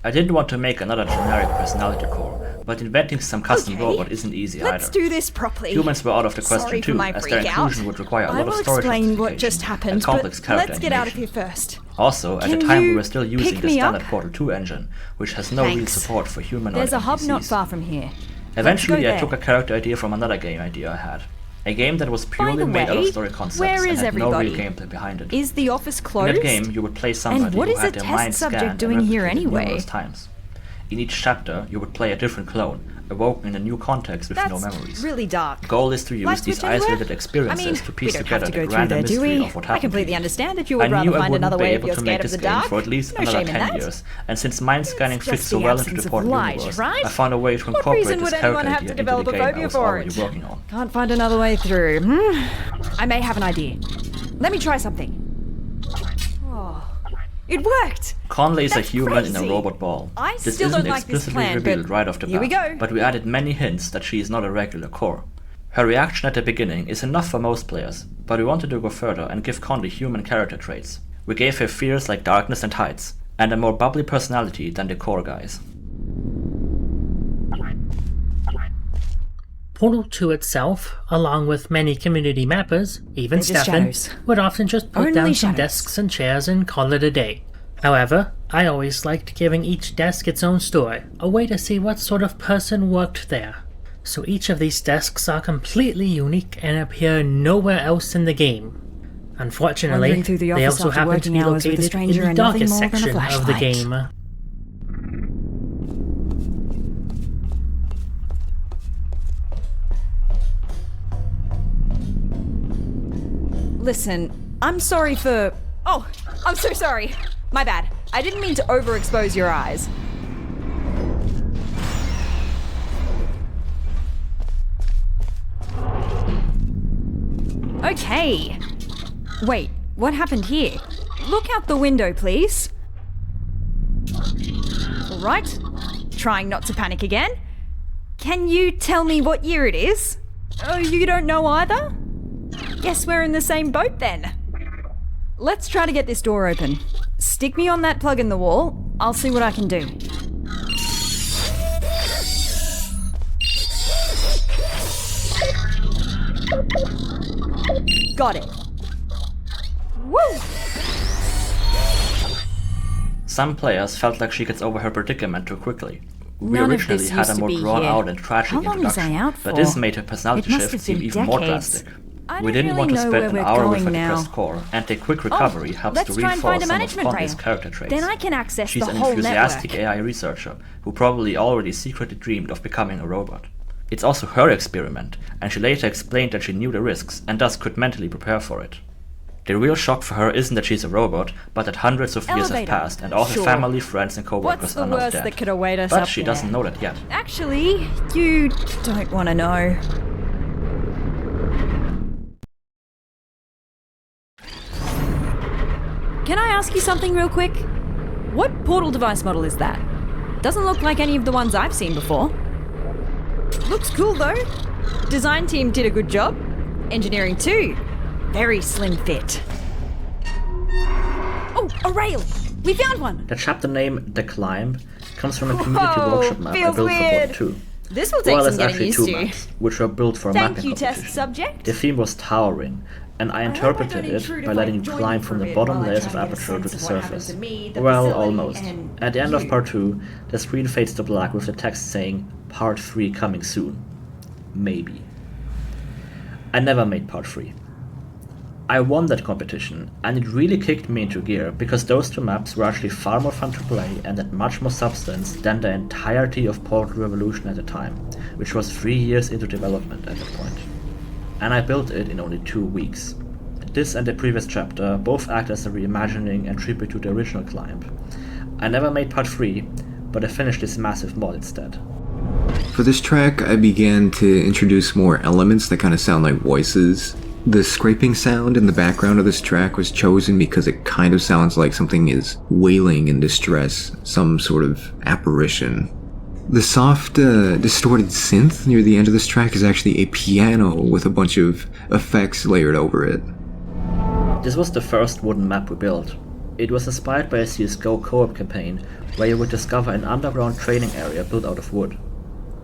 I didn't want to make another generic personality core, But inventing some custom robot isn't easy Let's either. do this properly. Humans were out of the question Sorry for too, my as their freak inclusion out. would require a I lot will of storage explain what justification just happened, and complex but character let's get out of animation. here first. Also, at Can the time we you were still using pick the me standard up? Portal 2 engine, which has no real Thanks. support for humanoid There's a hub not NPCs. far from here. Eventually, Let's I go took a character idea from another game idea I had. A game that was By purely the made out of way, story concepts where and is had no real everybody? gameplay behind it. Is the office In closed? that game, you would play somebody And what who is had a their test mind subject scanned doing and here replicated anyway? numerous times. In each chapter, you would play a different clone, awoken in a new context with no That's memories. really dark. The goal is to use Light these switch anywhere? isolated experiences to piece we don't together have to the go through grander there, do mystery we? of what I happened. completely understand that you I would rather knew I find wouldn't another be way if able you're to scared make of this the game dark. for at least No another shame in 10 that. years, and since mind scanning It's fits just so the well into the absence of Portal light, universe, right? I found a way to What incorporate reason this would anyone character have idea to into the develop a game I phobia was for already it? working on. Can't find another way through. I may have an idea. Let me try something. Oh, it worked! Conley is a That's human in a crazy. robot ball. I This still isn't don't like this explicitly plan, revealed but right off the here we bat, go. but we added many hints that she is not a regular core. Her reaction at the beginning is enough for most players, but we wanted to go further and give Conley human character traits. We gave her fears like darkness and heights, and a more bubbly personality than the core guys. Portal 2 itself, along with many community mappers, even They're just Stefan, shadows. would often just put Only down some shadows. desks and chairs and call it a day. However, I always liked giving each desk its own story, a way to see what sort of person worked there. So each of these desks are completely unique and appear nowhere else in the game. Unfortunately, Wandering through the they office also after happen to working be hours with a located in stranger the and nothing darkest more than a section of the flashlight. game. Listen, I'm sorry for... Oh, I'm so sorry. My bad. I didn't mean to overexpose your eyes. Okay. Wait, what happened here? Look out the window, please. Alright. Trying not to panic again. Can you tell me what year it is? Oh, you don't know either? Guess we're in the same boat then. Let's try to get this door open. Stick me on that plug in the wall. I'll see what I can do. Got it. Woo! Some players felt like she gets over her predicament too quickly. We None of originally this had used a to more be drawn here. out and tragic How long was I introduction, out but for? this made her personality It must shift have seem been even more decades. drastic. I We don't didn't really want to know spend where an we're hour with going a now. depressed core, and a quick recovery helps let's to try and find reinforce a some of management Conley's brain. character traits. Then I can access She's the an whole enthusiastic network. AI researcher who probably already secretly dreamed of becoming a robot. It's also her experiment, and she later explained that she knew the risks and thus could mentally prepare for it. The real shock for her isn't that she's a robot, but that hundreds of years have Elevator. passed and all her Sure. family, friends and What's co-workers the are now worst dead. that could await us But up she there? doesn't know that yet. Actually, you don't want to know. Can I ask you something real quick? What portal device model is that? Doesn't look like any of the ones I've seen before. Looks cool though. Design team did a good job. Engineering too. Very slim fit. Oh, a rail! We found one! The chapter name, The Climb, comes from a community Whoa, workshop map I feels built for weird. Portal 2. This will take Well, some there's getting actually used two to. maps, which were built for a Thank mapping you, test competition. subject. The theme was towering, and I interpreted it by letting you climb from the bottom layers of aperture to the surface. Well, almost. At the end of part 2, the screen fades to black with the text saying, Part 3 coming soon. Maybe. I never made part 3. I won that competition, and it really kicked me into gear because those two maps were actually far more fun to play and had much more substance than the entirety of Portal Revolution at the time, which was 3 years into development at that point. And I built it in only 2 weeks. This and the previous chapter both act as a reimagining and tribute to the original Climb. I never made part 3, but I finished this massive mod instead. For this track, I began to introduce more elements that kind of sound like voices. The scraping sound in the background of this track was chosen because it kind of sounds like something is wailing in distress, some sort of apparition. The soft, distorted synth near the end of this track is actually a piano with a bunch of effects layered over it. This was the first wooden map we built. It was inspired by a CSGO co-op campaign where you would discover an underground training area built out of wood.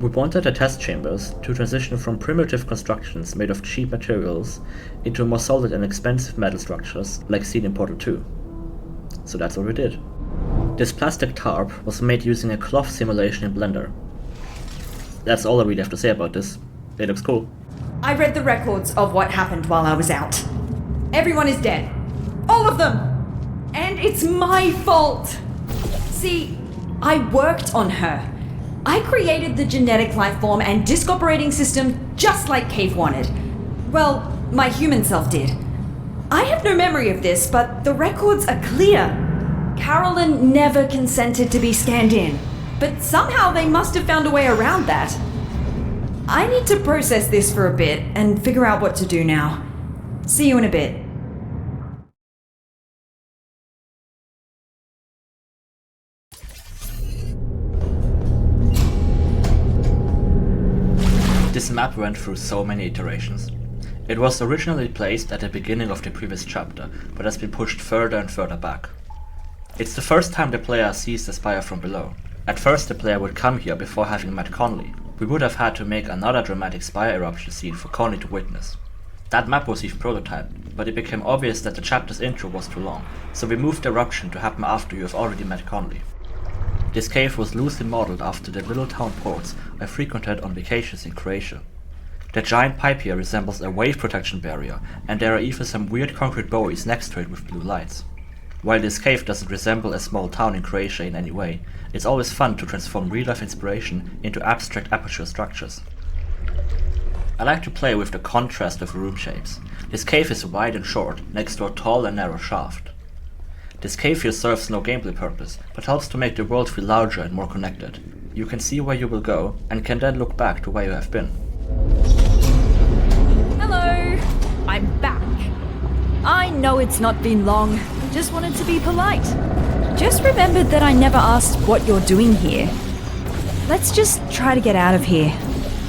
We wanted the test chambers to transition from primitive constructions made of cheap materials into more solid and expensive metal structures like seen in Portal 2. So that's what we did. This plastic tarp was made using a cloth simulation in Blender. That's all I really have to say about this. It looks cool. I read the records of what happened while I was out. Everyone is dead. All of them! And it's my fault! See, I worked on her. I created the genetic life form and disk operating system just like Cave wanted. Well, my human self did. I have no memory of this, but the records are clear. Carolyn never consented to be scanned in, but somehow they must have found a way around that. I need to process this for a bit and figure out what to do now. See you in a bit. This map went through so many iterations. It was originally placed at the beginning of the previous chapter, but has been pushed further and further back. It's the first time the player sees the spire from below. At first the player would come here before having met Conley. We would have had to make another dramatic spire eruption scene for Conley to witness. That map was even prototyped, but it became obvious that the chapter's intro was too long, so we moved the eruption to happen after you have already met Conley. This cave was loosely modeled after the little town ports I frequented on vacations in Croatia. The giant pipe here resembles a wave protection barrier, and there are even some weird concrete buoys next to it with blue lights. While this cave doesn't resemble a small town in Croatia in any way, it's always fun to transform real-life inspiration into abstract aperture structures. I like to play with the contrast of room shapes. This cave is wide and short, next to a tall and narrow shaft. This cave here serves no gameplay purpose, but helps to make the world feel larger and more connected. You can see where you will go, and can then look back to where you have been. Hello! I'm back. I know it's not been long, just wanted to be polite. Just remembered that I never asked what you're doing here. Let's just try to get out of here.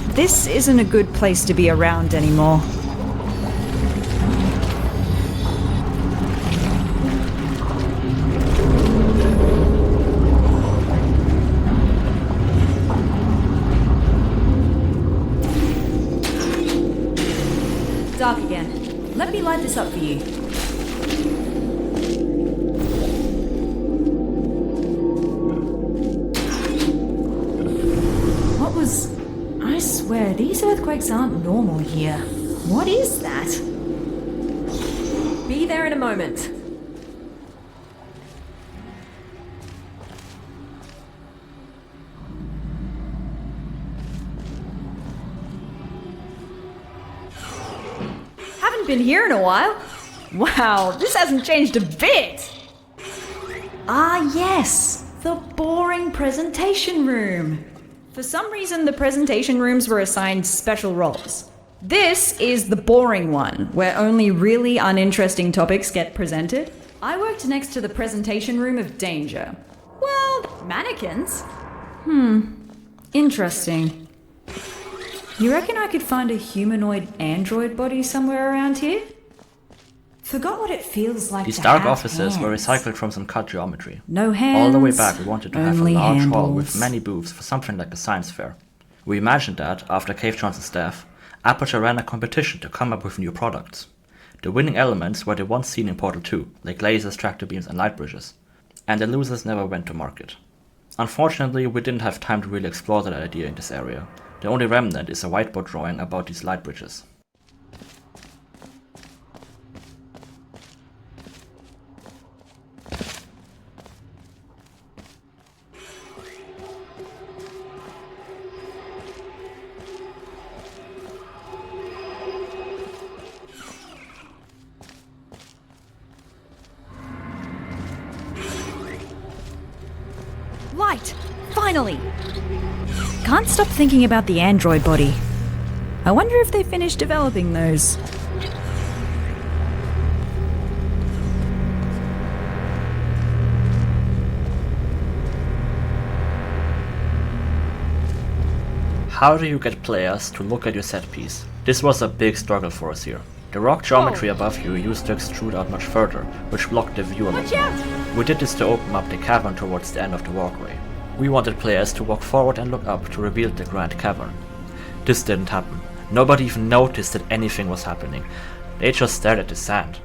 This isn't a good place to be around anymore. Dark again. Let me light this up for you. What was... I swear, these earthquakes aren't normal here. What is that? Be there in a moment. Been here in a while? Wow, this hasn't changed a bit! Ah yes, the boring presentation room. For some reason the presentation rooms were assigned special roles. This is the boring one, where only really uninteresting topics get presented. I worked next to the presentation room of danger. Well, mannequins? Interesting. You reckon I could find a humanoid android body somewhere around here? Forgot what it feels like. These dark offices were recycled from some cut geometry. No hands. All the way back we wanted to have a large handles. hall with many booths for something like a science fair. We imagined that, after Cave Johnson's death, Aperture ran a competition to come up with new products. The winning elements were the ones seen in Portal 2, like lasers, tractor beams and light bridges. And the losers never went to market. Unfortunately, we didn't have time to really explore that idea in this area. The only remnant is a whiteboard drawing about these light bridges. Light! Finally! Can't stop thinking about the android body. I wonder if they finished developing those. How do you get players to look at your set piece? This was a big struggle for us here. The rock geometry above you used to extrude out much further, which blocked the view a lot. We did this to open up the cavern towards the end of the walkway. We wanted players to walk forward and look up to reveal the grand cavern. This didn't happen. Nobody even noticed that anything was happening. They just stared at the sand.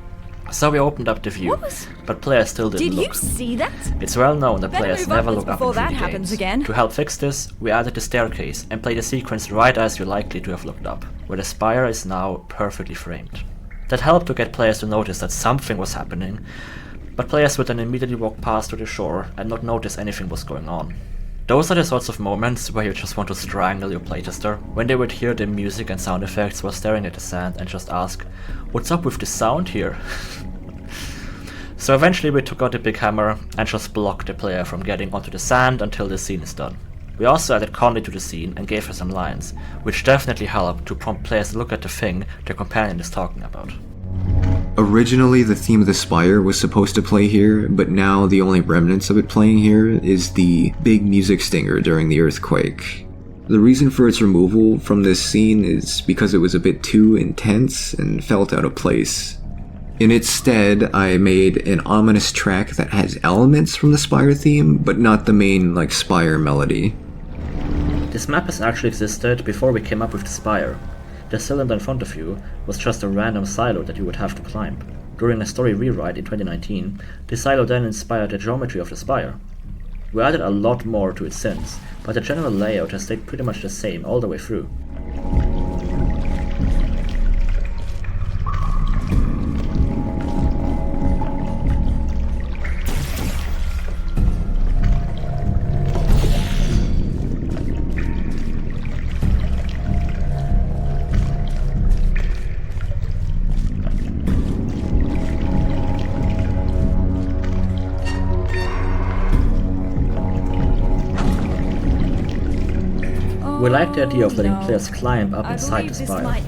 So we opened up the view, but players still didn't look. Did you see that? It's well known that players never look up in 3D that happens games. Again. To help fix this, we added the staircase and played the sequence right as you're likely to have looked up, where the spire is now perfectly framed. That helped to get players to notice that something was happening, but players would then immediately walk past to the shore and not notice anything was going on. Those are the sorts of moments where you just want to strangle your playtester, when they would hear the music and sound effects while staring at the sand and just ask, "What's up with the sound here?" So eventually we took out the big hammer and just blocked the player from getting onto the sand until the scene is done. We also added Conley to the scene and gave her some lines, which definitely helped to prompt players to look at the thing their companion is talking about. Originally, the theme of the spire was supposed to play here, but now the only remnants of it playing here is the big music stinger during the earthquake. The reason for its removal from this scene is because it was a bit too intense and felt out of place. In its stead, I made an ominous track that has elements from the Spire theme, but not the main, Spire melody. This map has actually existed before we came up with the Spire. The cylinder in front of you was just a random silo that you would have to climb. During a story rewrite in 2019, the silo then inspired the geometry of the Spire. We added a lot more to it since, but the general layout has stayed pretty much the same all the way through. We like the idea of letting players climb up inside the spire.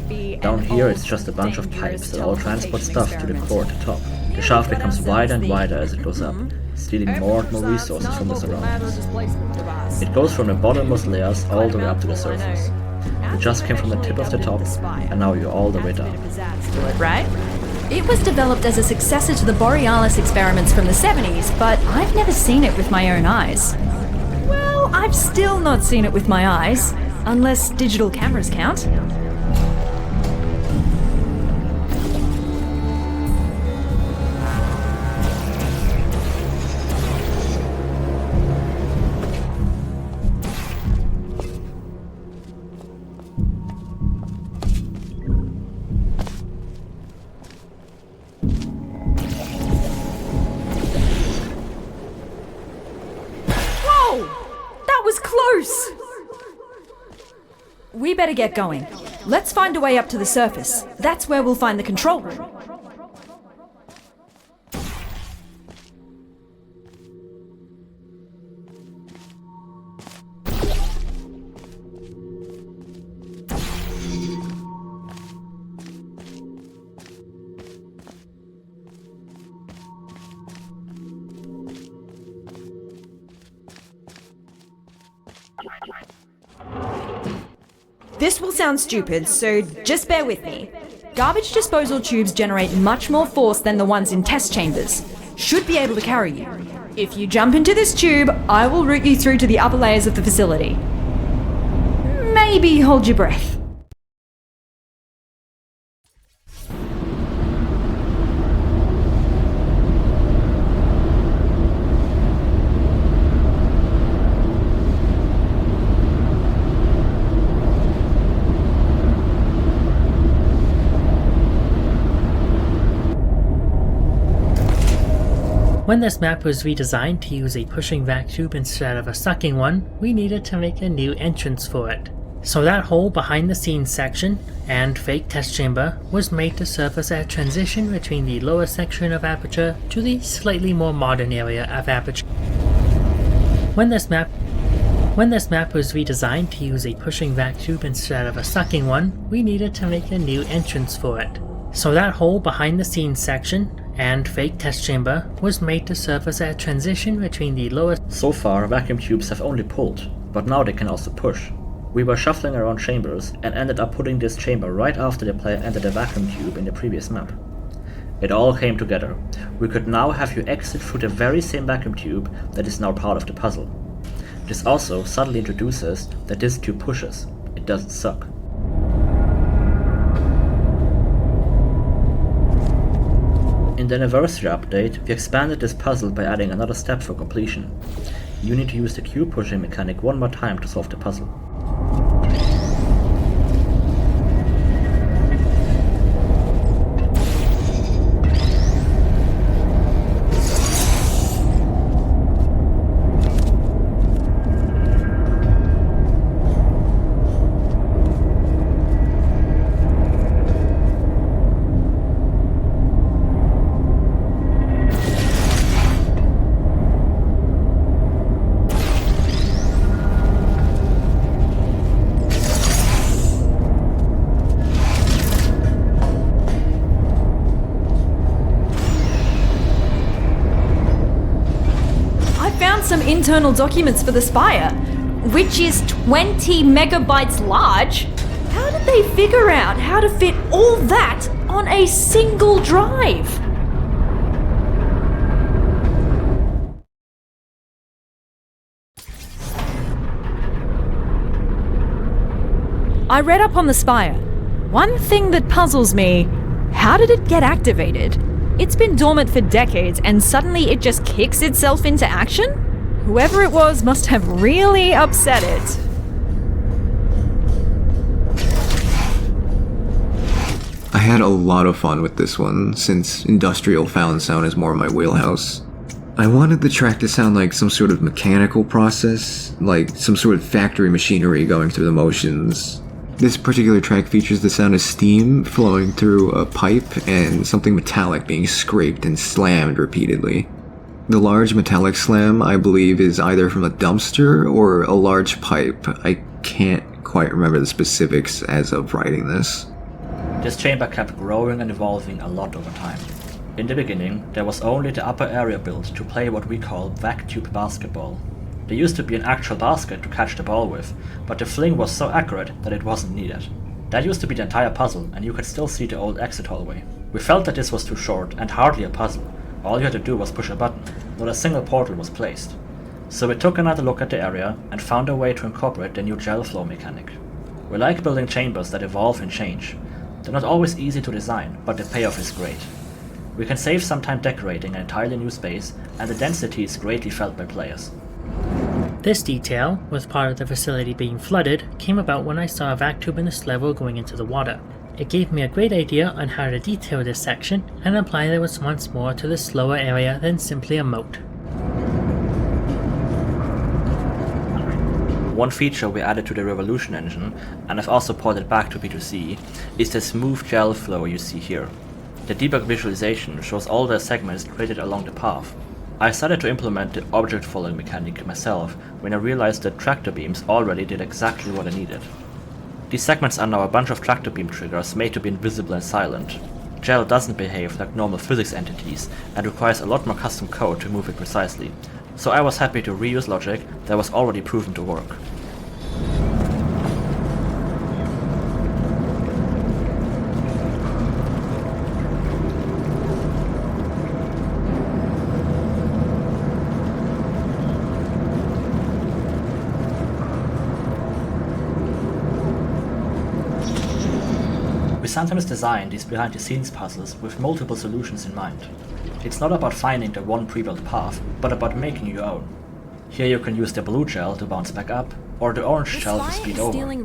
Down here it's just a bunch of pipes that all transport stuff to the core at the top. The shaft becomes wider and wider as it goes up, stealing more and more resources from the surroundings. It goes from the bottommost layers all the way up to the surface. You just came from the tip of the top, and now you're all the way down. Right? It was developed as a successor to the Borealis experiments from the 70s, but I've never seen it with my own eyes. Well, I've still not seen it with my eyes, unless digital cameras count. We better get going. Let's find a way up to the surface. That's where we'll find the control room. This will sound stupid, so just bear with me. Garbage disposal tubes generate much more force than the ones in test chambers. Should be able to carry you. If you jump into this tube, I will route you through to the upper layers of the facility. Maybe hold your breath. When this map was redesigned to use a pushing vac tube instead of a sucking one, we needed to make a new entrance for it. So that whole behind the scenes section and fake test chamber was made to serve as a transition between the lower section of Aperture to the slightly more modern area of Aperture. When this map was redesigned to use a pushing vac tube instead of a sucking one, we needed to make a new entrance for it. So that whole behind the scenes section and fake test chamber was made to serve as a transition between the lower. So far, vacuum tubes have only pulled, but now they can also push. We were shuffling around chambers and ended up putting this chamber right after the player entered a vacuum tube in the previous map. It all came together. We could now have you exit through the very same vacuum tube that is now part of the puzzle. This also subtly introduces that this tube pushes, it doesn't suck. In the anniversary update, we expanded this puzzle by adding another step for completion. You need to use the cube pushing mechanic one more time to solve the puzzle. Some internal documents for the Spire, which is 20 megabytes large. How did they figure out how to fit all that on a single drive? I read up on the Spire. One thing that puzzles me, how did it get activated? It's been dormant for decades and suddenly it just kicks itself into action? Whoever it was must have really upset it. I had a lot of fun with this one, since industrial found sound is more my wheelhouse. I wanted the track to sound like some sort of mechanical process, like some sort of factory machinery going through the motions. This particular track features the sound of steam flowing through a pipe and something metallic being scraped and slammed repeatedly. The large metallic slam, I believe, is either from a dumpster or a large pipe. I can't quite remember the specifics as of writing this. This chamber kept growing and evolving a lot over time. In the beginning, there was only the upper area built to play what we call vac tube basketball. There used to be an actual basket to catch the ball with, but the fling was so accurate that it wasn't needed. That used to be the entire puzzle, and you could still see the old exit hallway. We felt that this was too short and hardly a puzzle. All you had to do was push a button, not a single portal was placed. So we took another look at the area and found a way to incorporate the new gel flow mechanic. We like building chambers that evolve and change. They're not always easy to design, but the payoff is great. We can save some time decorating an entirely new space, and the density is greatly felt by players. This detail, with part of the facility being flooded, came about when I saw a vac tube in this level going into the water. It gave me a great idea on how to detail this section and apply there was once more to this slower area than simply a moat. One feature we added to the Revolution engine, and I've also ported back to B2C, is the smooth gel flow you see here. The debug visualization shows all the segments created along the path. I started to implement the object following mechanic myself when I realized that tractor beams already did exactly what I needed. These segments are now a bunch of tractor beam triggers made to be invisible and silent. Gel doesn't behave like normal physics entities and requires a lot more custom code to move it precisely, so I was happy to reuse logic that was already proven to work. We sometimes design these behind-the-scenes puzzles with multiple solutions in mind. It's not about finding the one pre-built path, but about making your own. Here you can use the blue gel to bounce back up, or the orange gel to speed over. During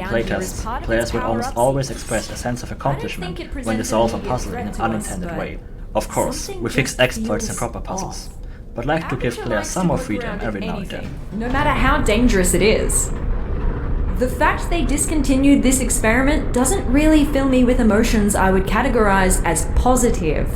playtests, players will almost always express a sense of accomplishment when they solve a puzzle in an unintended way. Of course, we fix exploits in proper puzzles, but like to give players some more freedom every now and then. No matter how dangerous it is. The fact they discontinued this experiment doesn't really fill me with emotions I would categorize as positive.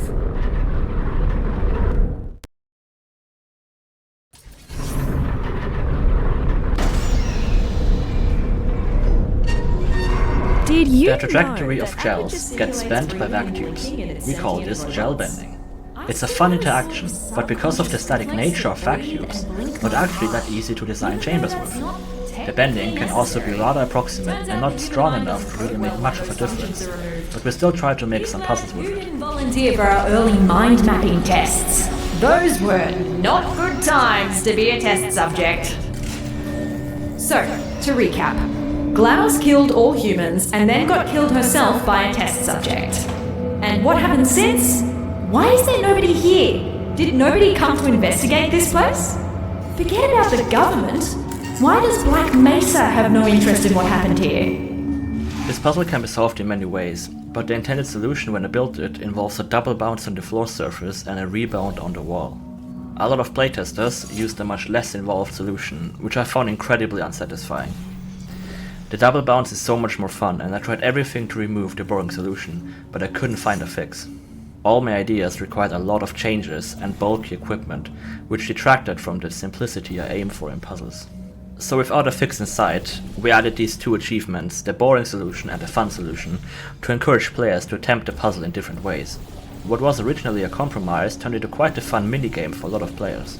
The trajectory of gels gets bent by vac tubes. We call this gel bending. It's a fun interaction, but because of the static nature of vac tubes, not actually that easy to design chambers with. The bending can also be rather approximate and not strong enough to really make much of a difference, but we still try to make some puzzles with it. Volunteer for our early mind mapping tests. Those were not good times to be a test subject. So, to recap, GLaDOS killed all humans and then got killed herself by a test subject. And what happened since? Why is there nobody here? Did nobody come to investigate this place? Forget about the government. Why does Black Mesa have no interest in what happened here? This puzzle can be solved in many ways, but the intended solution when I built it involves a double bounce on the floor surface and a rebound on the wall. A lot of playtesters used a much less involved solution, which I found incredibly unsatisfying. The double bounce is so much more fun, and I tried everything to remove the boring solution, but I couldn't find a fix. All my ideas required a lot of changes and bulky equipment, which detracted from the simplicity I aim for in puzzles. So without a fix in sight, we added these two achievements, the boring solution and the fun solution, to encourage players to attempt the puzzle in different ways. What was originally a compromise turned into quite a fun minigame for a lot of players.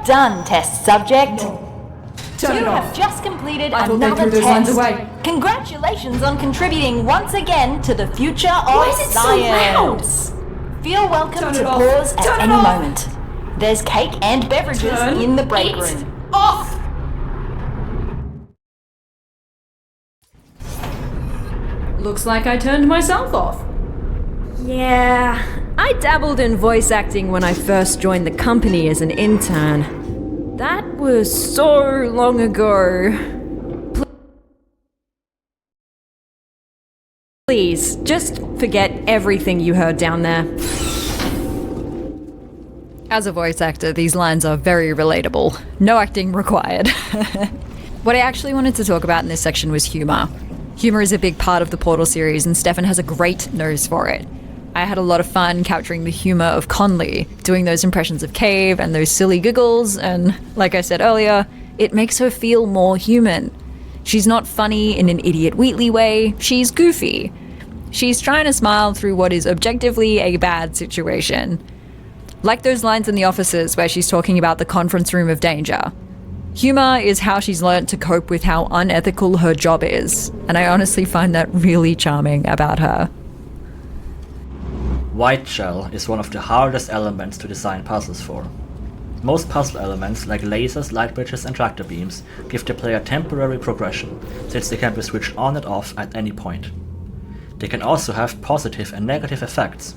Done, test subject. Turn You it off. have just completed I thought they another threw those lines test. away. Congratulations on contributing once again to the future Why of is it so loud? science. Feel welcome Turn to it off. pause Turn at it any off. moment. There's cake and beverages Turn in the break it room. off! Looks like I turned myself off. Yeah, I dabbled in voice acting when I first joined the company as an intern. That was so long ago. Please, just forget everything you heard down there. As a voice actor, these lines are very relatable. No acting required. What I actually wanted to talk about in this section was humor. Humor is a big part of the Portal series, and Stefan has a great nose for it. I had a lot of fun capturing the humor of Conley, doing those impressions of Cave and those silly giggles, and like I said earlier, it makes her feel more human. She's not funny in an idiot Wheatley way, she's goofy. She's trying to smile through what is objectively a bad situation. Like those lines in The Offices where she's talking about the conference room of danger. Humor is how she's learnt to cope with how unethical her job is, and I honestly find that really charming about her. White shell is one of the hardest elements to design puzzles for. Most puzzle elements like lasers, light bridges and tractor beams give the player temporary progression, since they can be switched on and off at any point. They can also have positive and negative effects.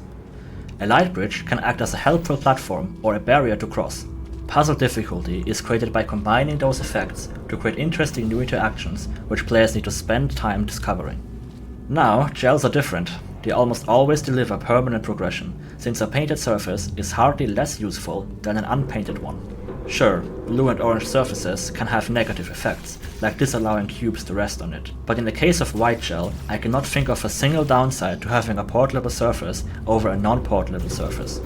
A light bridge can act as a helpful platform or a barrier to cross. Puzzle difficulty is created by combining those effects to create interesting new interactions which players need to spend time discovering. Now, gels are different. They almost always deliver permanent progression, since a painted surface is hardly less useful than an unpainted one. Sure, blue and orange surfaces can have negative effects, like disallowing cubes to rest on it, but in the case of white shell, I cannot think of a single downside to having a portable surface over a non-portable surface.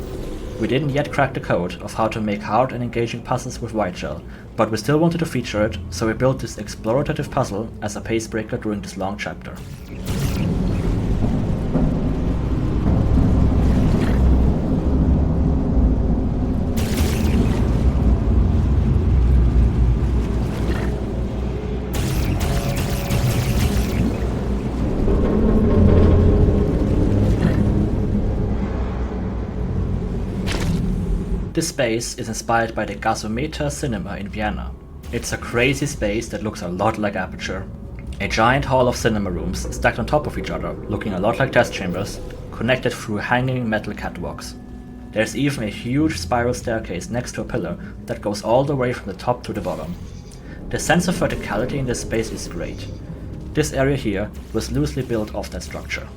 We didn't yet crack the code of how to make hard and engaging puzzles with white shell, but we still wanted to feature it, so we built this explorative puzzle as a pacebreaker during this long chapter. This space is inspired by the Gasometer Cinema in Vienna. It's a crazy space that looks a lot like Aperture. A giant hall of cinema rooms stacked on top of each other, looking a lot like test chambers, connected through hanging metal catwalks. There's even a huge spiral staircase next to a pillar that goes all the way from the top to the bottom. The sense of verticality in this space is great. This area here was loosely built off that structure.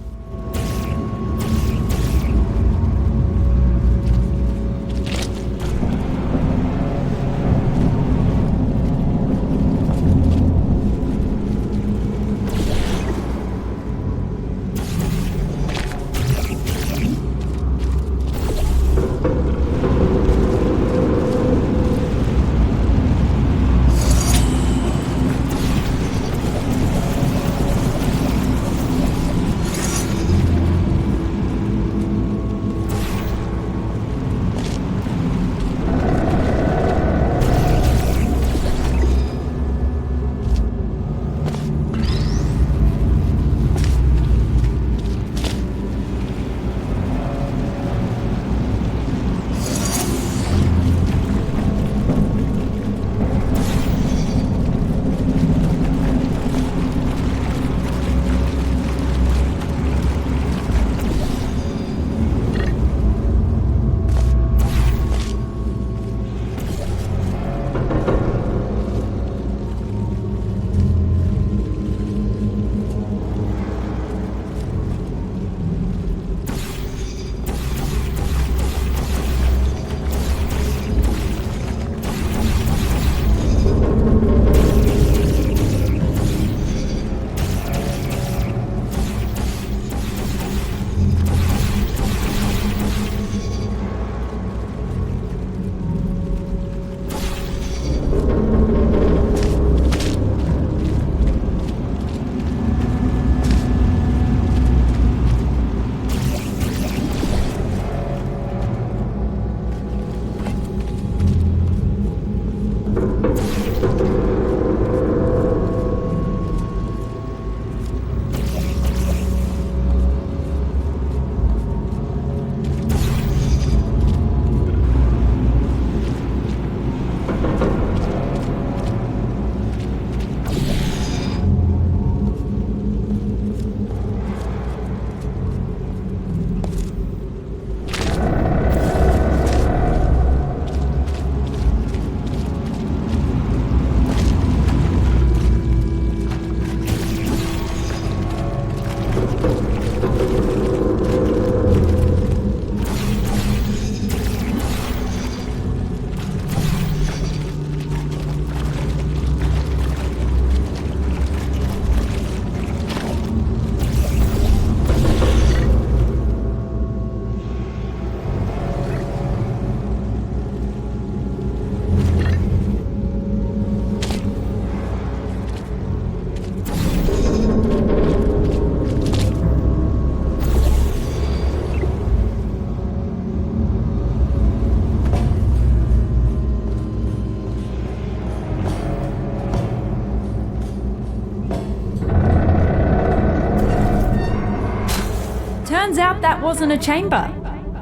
Turns out that wasn't a chamber.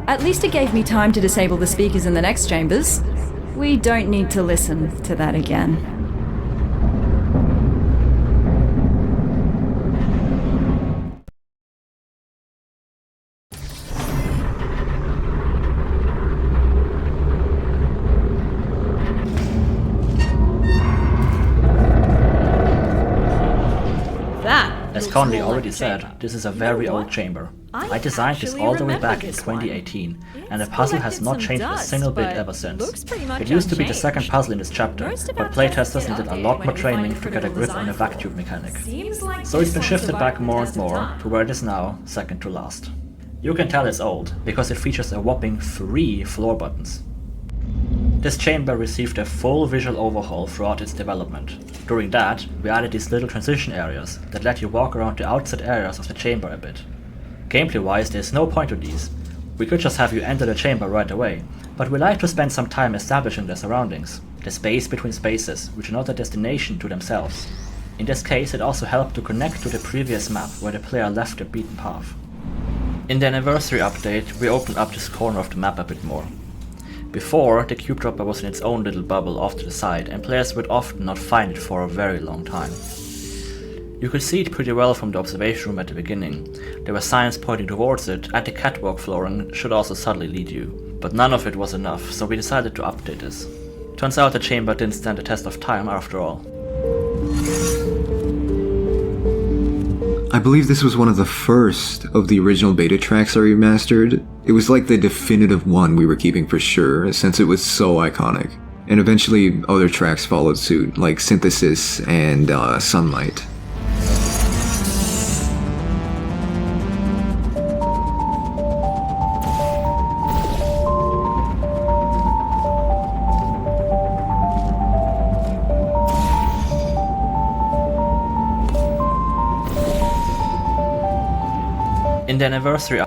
At least it gave me time to disable the speakers in the next chambers. We don't need to listen to that again. As Conley already said, this is a very old chamber. I designed this all the way back in 2018, and the puzzle has not changed a single bit ever since. It used to be the second puzzle in this chapter, but playtesters needed a lot more training to get a grip on the vacuum mechanic. So it's been shifted back more and more to where it is now, second to last. You can tell it's old, because it features a whopping 3 floor buttons. This chamber received a full visual overhaul throughout its development. During that, we added these little transition areas that let you walk around the outside areas of the chamber a bit. Gameplay wise, there's no point to these. We could just have you enter the chamber right away, but we like to spend some time establishing the surroundings, the space between spaces, which are not a destination to themselves. In this case, it also helped to connect to the previous map where the player left the beaten path. In the anniversary update, we opened up this corner of the map a bit more. Before, the cube dropper was in its own little bubble off to the side, and players would often not find it for a very long time. You could see it pretty well from the observation room at the beginning. There were signs pointing towards it, and the catwalk flooring should also subtly lead you. But none of it was enough, so we decided to update this. Turns out the chamber didn't stand the test of time after all. I believe this was one of the first of the original beta tracks I remastered. It was like the definitive one we were keeping for sure, since it was so iconic. And eventually other tracks followed suit, like Synthesis and Sunlight. In the anniversary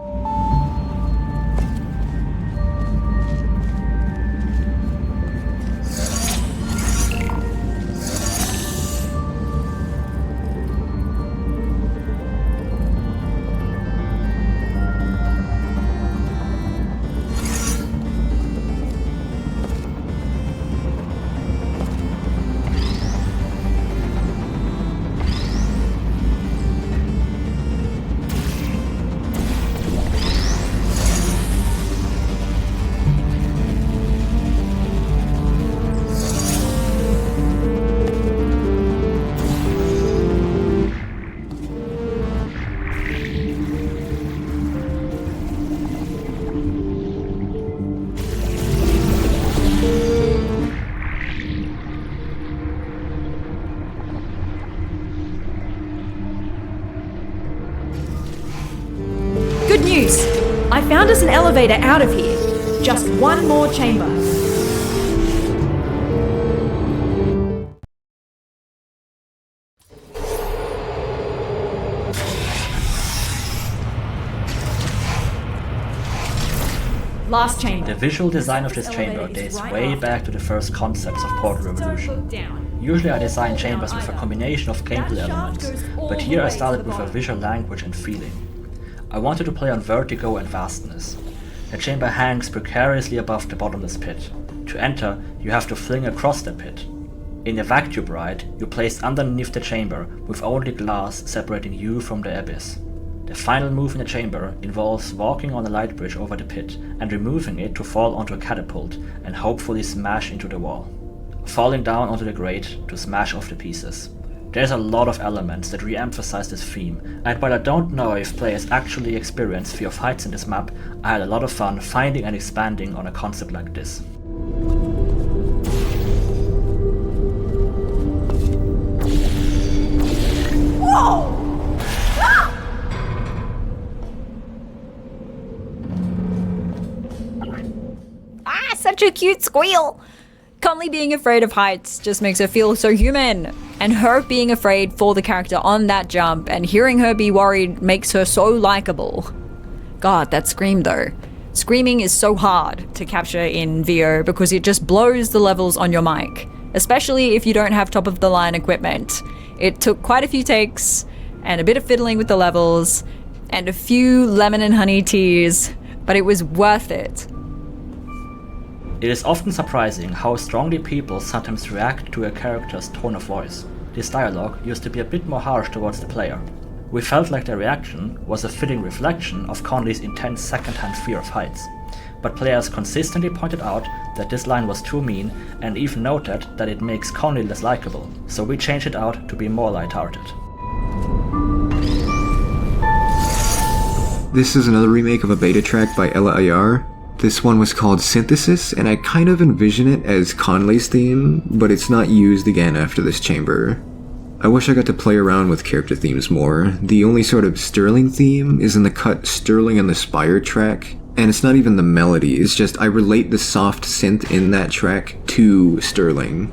Good news! I found us an elevator out of here. Just one more chamber. Last chamber. The visual design of this chamber dates way back to the first concepts of Portal Revolution. Usually I design chambers with a combination of gameplay elements, but here I started with a visual language and feeling. I wanted to play on vertigo and vastness. The chamber hangs precariously above the bottomless pit. To enter, you have to fling across the pit. In the vacuum ride, you're placed underneath the chamber with only glass separating you from the abyss. The final move in the chamber involves walking on a light bridge over the pit and removing it to fall onto a catapult and hopefully smash into the wall. Falling down onto the grate to smash off the pieces. There's a lot of elements that re-emphasize this theme, and while I don't know if players actually experience fear of heights in this map, I had a lot of fun finding and expanding on a concept like this. Whoa! Ah, such a cute squeal! Conley being afraid of heights just makes her feel so human. And her being afraid for the character on that jump and hearing her be worried makes her so likable. God, that scream though. Screaming is so hard to capture in VO because it just blows the levels on your mic, especially if you don't have top of the line equipment. It took quite a few takes and a bit of fiddling with the levels and a few lemon and honey teas, but it was worth it. It is often surprising how strongly people sometimes react to a character's tone of voice. This dialogue used to be a bit more harsh towards the player. We felt like their reaction was a fitting reflection of Conley's intense second-hand fear of heights. But players consistently pointed out that this line was too mean and even noted that it makes Conley less likable, so we changed it out to be more lighthearted. This is another remake of a beta track by Ella Ayar. This one was called Synthesis, and I kind of envision it as Conley's theme, but it's not used again after this chamber. I wish I got to play around with character themes more. The only sort of Sterling theme is in the cut Sterling and the Spire track, and it's not even the melody, it's just I relate the soft synth in that track to Sterling.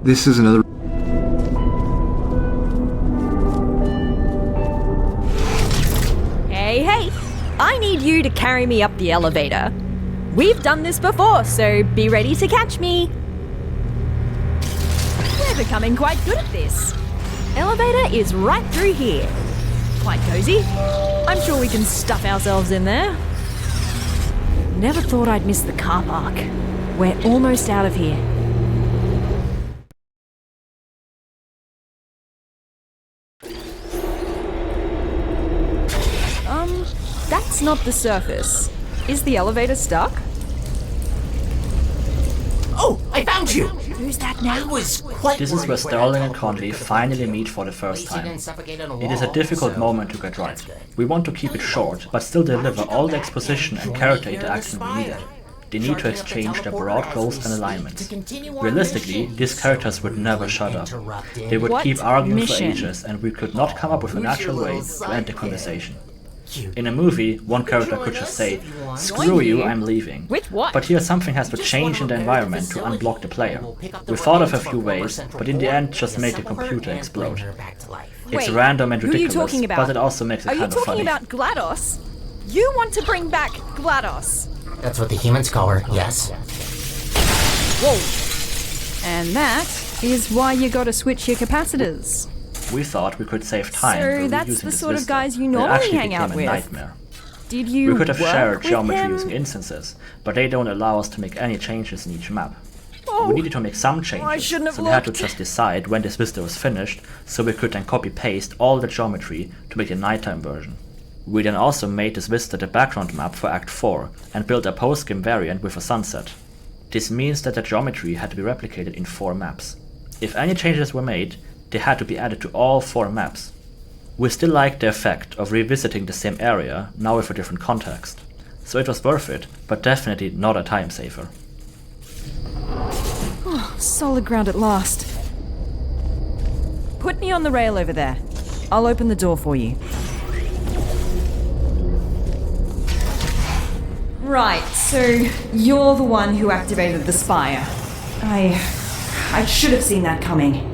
This is another... Hey, I need you to carry me up the elevator. We've done this before, so be ready to catch me. We're becoming quite good at this. Elevator is right through here. quite cozy. I'm sure we can stuff ourselves in there. Never thought I'd miss the car park. We're almost out of here. That's not the surface. Is the elevator stuck? Oh, I found you! Who's that now? This is where Sterling and Conley finally meet for the first time. It is a difficult moment to get right. We want to keep it short, but still deliver all the exposition and character interaction we needed. They need to exchange their broad goals and alignments. Realistically, these characters would never shut up. They would keep arguing for ages, and we could not come up with an actual way to end the conversation. In a movie, one character could just say, "Screw you, I'm leaving." With what? But here something has to change in the environment to unblock the player. We thought of a few ways, but in the end just made the computer explode. It's random and ridiculous, but it also makes it kind of funny. Are you talking about GLaDOS? You want to bring back GLaDOS? That's what the humans call her, yes. Whoa. And that is why you gotta switch your capacitors. We thought we could save time by So that's reusing the this sort of vista. guys you It normally actually hang out became a with. nightmare. Did you We could have work shared with geometry him? using instances, but they don't allow us to make any changes in each map. Oh, We needed to make some changes, I shouldn't have so we had to looked. just decide when this vista was finished, so we could then copy-paste all the geometry to make the nighttime version. We then also made this vista the background map for Act 4, and built a post-game variant with a sunset. This means that the geometry had to be replicated in 4 maps. If any changes were made, they had to be added to all 4 maps. We still liked the effect of revisiting the same area, now with a different context. So it was worth it, but definitely not a time saver. solid ground at last. Put me on the rail over there. I'll open the door for you. Right, so you're the one who activated the spire. I should have seen that coming.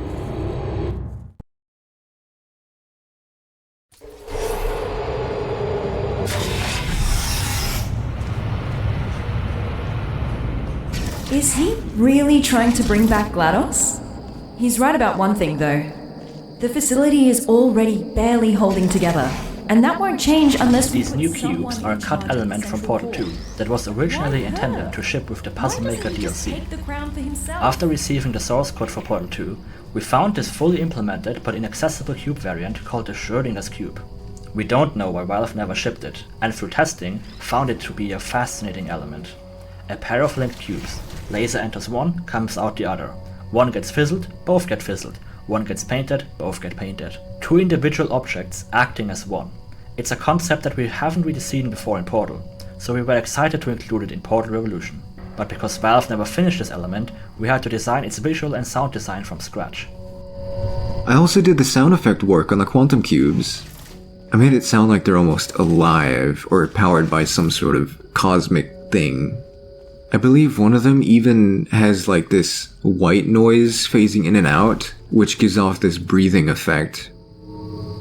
Is he really trying to bring back GLaDOS? He's right about one thing, though. The facility is already barely holding together, and that won't change unless These new cubes are a cut element from Portal 2 that was originally intended to ship with the Puzzle Maker DLC. After receiving the source code for Portal 2, we found this fully implemented but inaccessible cube variant called the Schrodinger's Cube. We don't know why Valve never shipped it, and through testing, found it to be a fascinating element. A pair of linked cubes. Laser enters one, comes out the other. One gets fizzled, both get fizzled. One gets painted, both get painted. Two individual objects acting as one. It's a concept that we haven't really seen before in Portal, so we were excited to include it in Portal Revolution. But because Valve never finished this element, we had to design its visual and sound design from scratch. I also did the sound effect work on the quantum cubes. I made it sound like they're almost alive, or powered by some sort of cosmic thing. I believe one of them even has like this white noise phasing in and out, which gives off this breathing effect.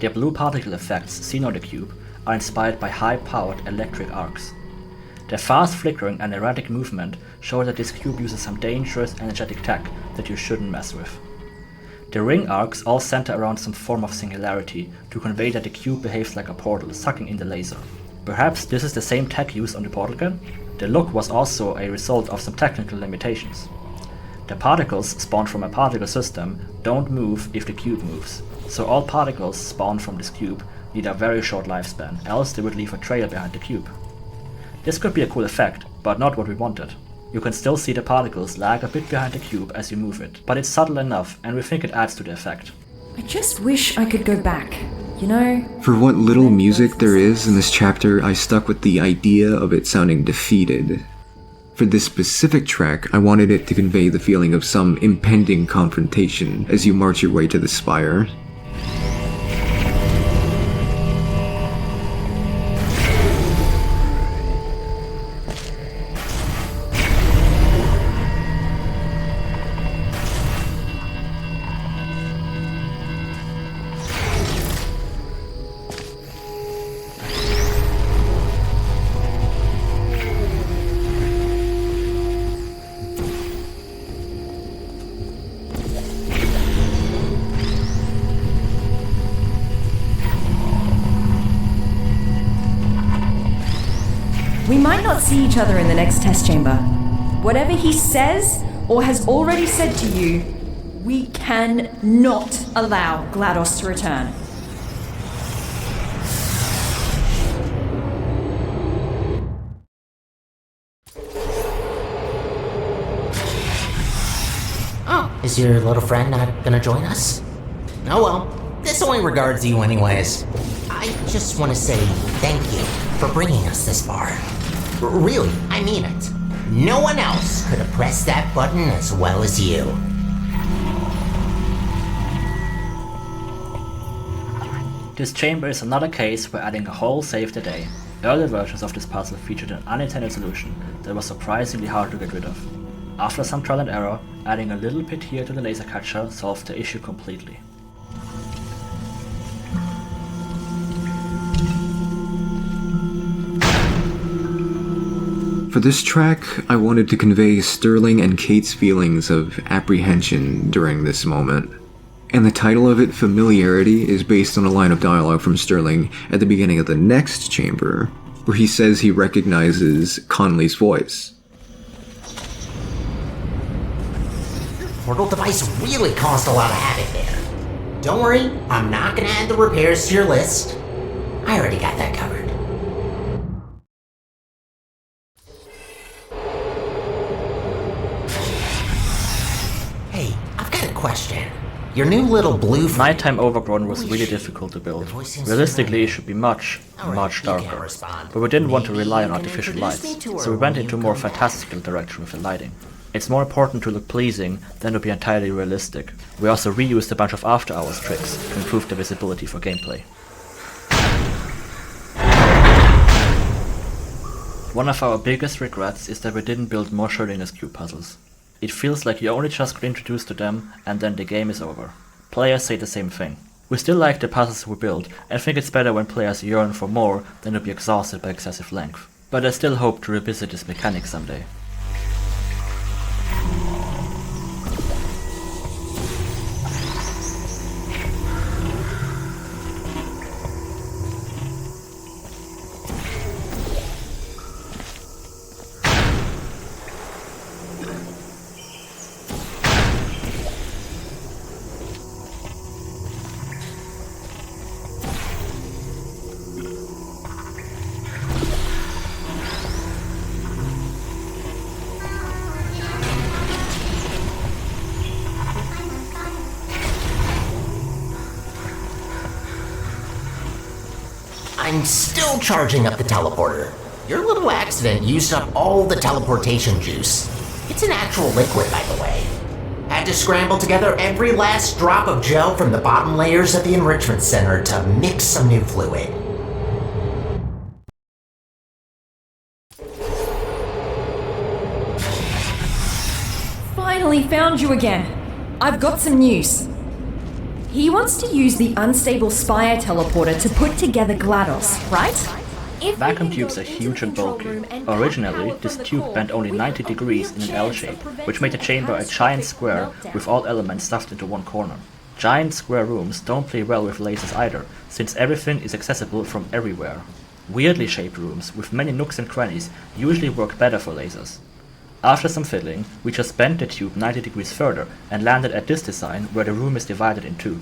The blue particle effects seen on the cube are inspired by high-powered electric arcs. Their fast flickering and erratic movement show that this cube uses some dangerous energetic tech that you shouldn't mess with. The ring arcs all center around some form of singularity to convey that the cube behaves like a portal sucking in the laser. Perhaps this is the same tech used on the portal gun? The look was also a result of some technical limitations. The particles spawned from a particle system don't move if the cube moves, so all particles spawned from this cube need a very short lifespan, else they would leave a trail behind the cube. This could be a cool effect, but not what we wanted. You can still see the particles lag a bit behind the cube as you move it, but it's subtle enough and we think it adds to the effect. I just wish I could go back, you know? For what little music there is in this chapter, I stuck with the idea of it sounding defeated. For this specific track, I wanted it to convey the feeling of some impending confrontation as you march your way to the spire. We might not see each other in the next test chamber. Whatever he says or has already said to you, we cannot allow GLaDOS to return. Oh, is your little friend not gonna join us? Oh well, this only regards you anyways. I just want to say thank you for bringing us this far. Really, I mean it. No one else could have pressed that button as well as you. This chamber is another case where adding a hole saved the day. Earlier versions of this puzzle featured an unintended solution that was surprisingly hard to get rid of. After some trial and error, adding a little pit here to the laser catcher solved the issue completely. For this track, I wanted to convey Sterling and Kate's feelings of apprehension during this moment. And the title of it, Familiarity, is based on a line of dialogue from Sterling at the beginning of the next chamber, where he says he recognizes Conley's voice. Your portal device really caused a lot of havoc there. Don't worry, I'm not gonna add the repairs to your list. I already got that covered. Hey, I've got a question. Your new little blue... Nighttime Overgrown was really difficult to build. Realistically, it should be much darker. But we didn't want to rely on artificial lights, so we went into a more fantastical direction with the lighting. It's more important to look pleasing than to be entirely realistic. We also reused a bunch of after-hours tricks to improve the visibility for gameplay. One of our biggest regrets is that we didn't build more Schrödinger's cube puzzles. It feels like you only just got introduced to them and then the game is over. Players say the same thing. We still like the puzzles we build and think it's better when players yearn for more than to be exhausted by excessive length. But I still hope to revisit this mechanic someday. I'm still charging up the teleporter. Your little accident used up all the teleportation juice. It's an actual liquid, by the way. Had to scramble together every last drop of gel from the bottom layers of the enrichment center to mix some new fluid. Finally found you again. I've got some news. He wants to use the unstable Spire teleporter to put together GLaDOS, right? Vacuum tubes are huge and bulky. Originally, this tube bent only 90 degrees in an L shape, which made the chamber a giant square with all elements stuffed into one corner. Giant square rooms don't play well with lasers either, since everything is accessible from everywhere. Weirdly shaped rooms with many nooks and crannies usually work better for lasers. After some fiddling, we just bent the tube 90 degrees further and landed at this design where the room is divided in two.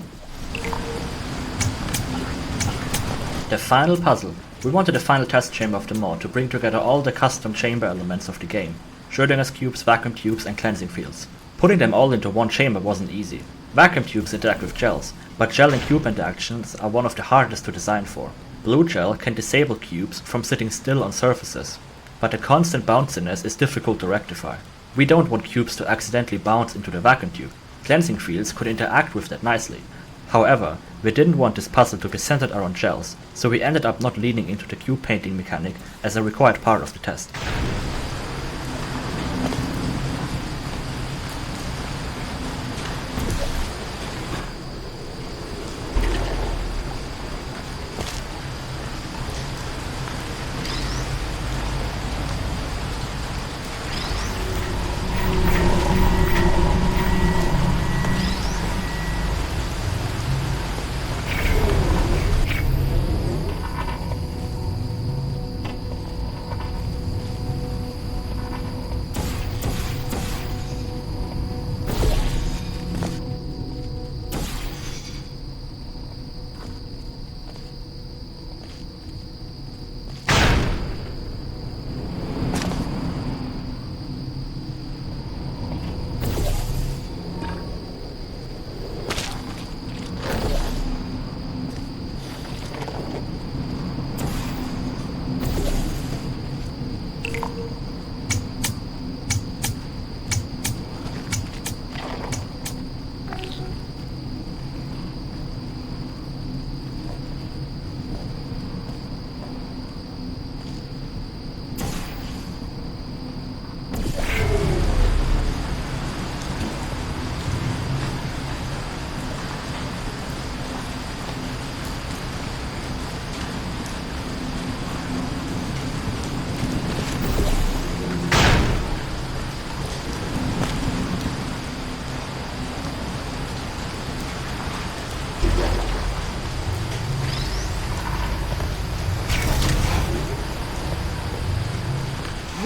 The final puzzle. We wanted the final test chamber of the mod to bring together all the custom chamber elements of the game. Schrödinger's cubes, vacuum tubes and cleansing fields. Putting them all into one chamber wasn't easy. Vacuum tubes interact with gels, but gel and cube interactions are one of the hardest to design for. Blue gel can disable cubes from sitting still on surfaces, but the constant bounciness is difficult to rectify. We don't want cubes to accidentally bounce into the vacuum tube. Cleansing fields could interact with that nicely. However, we didn't want this puzzle to be centered around gels, so we ended up not leaning into the cube painting mechanic as a required part of the test.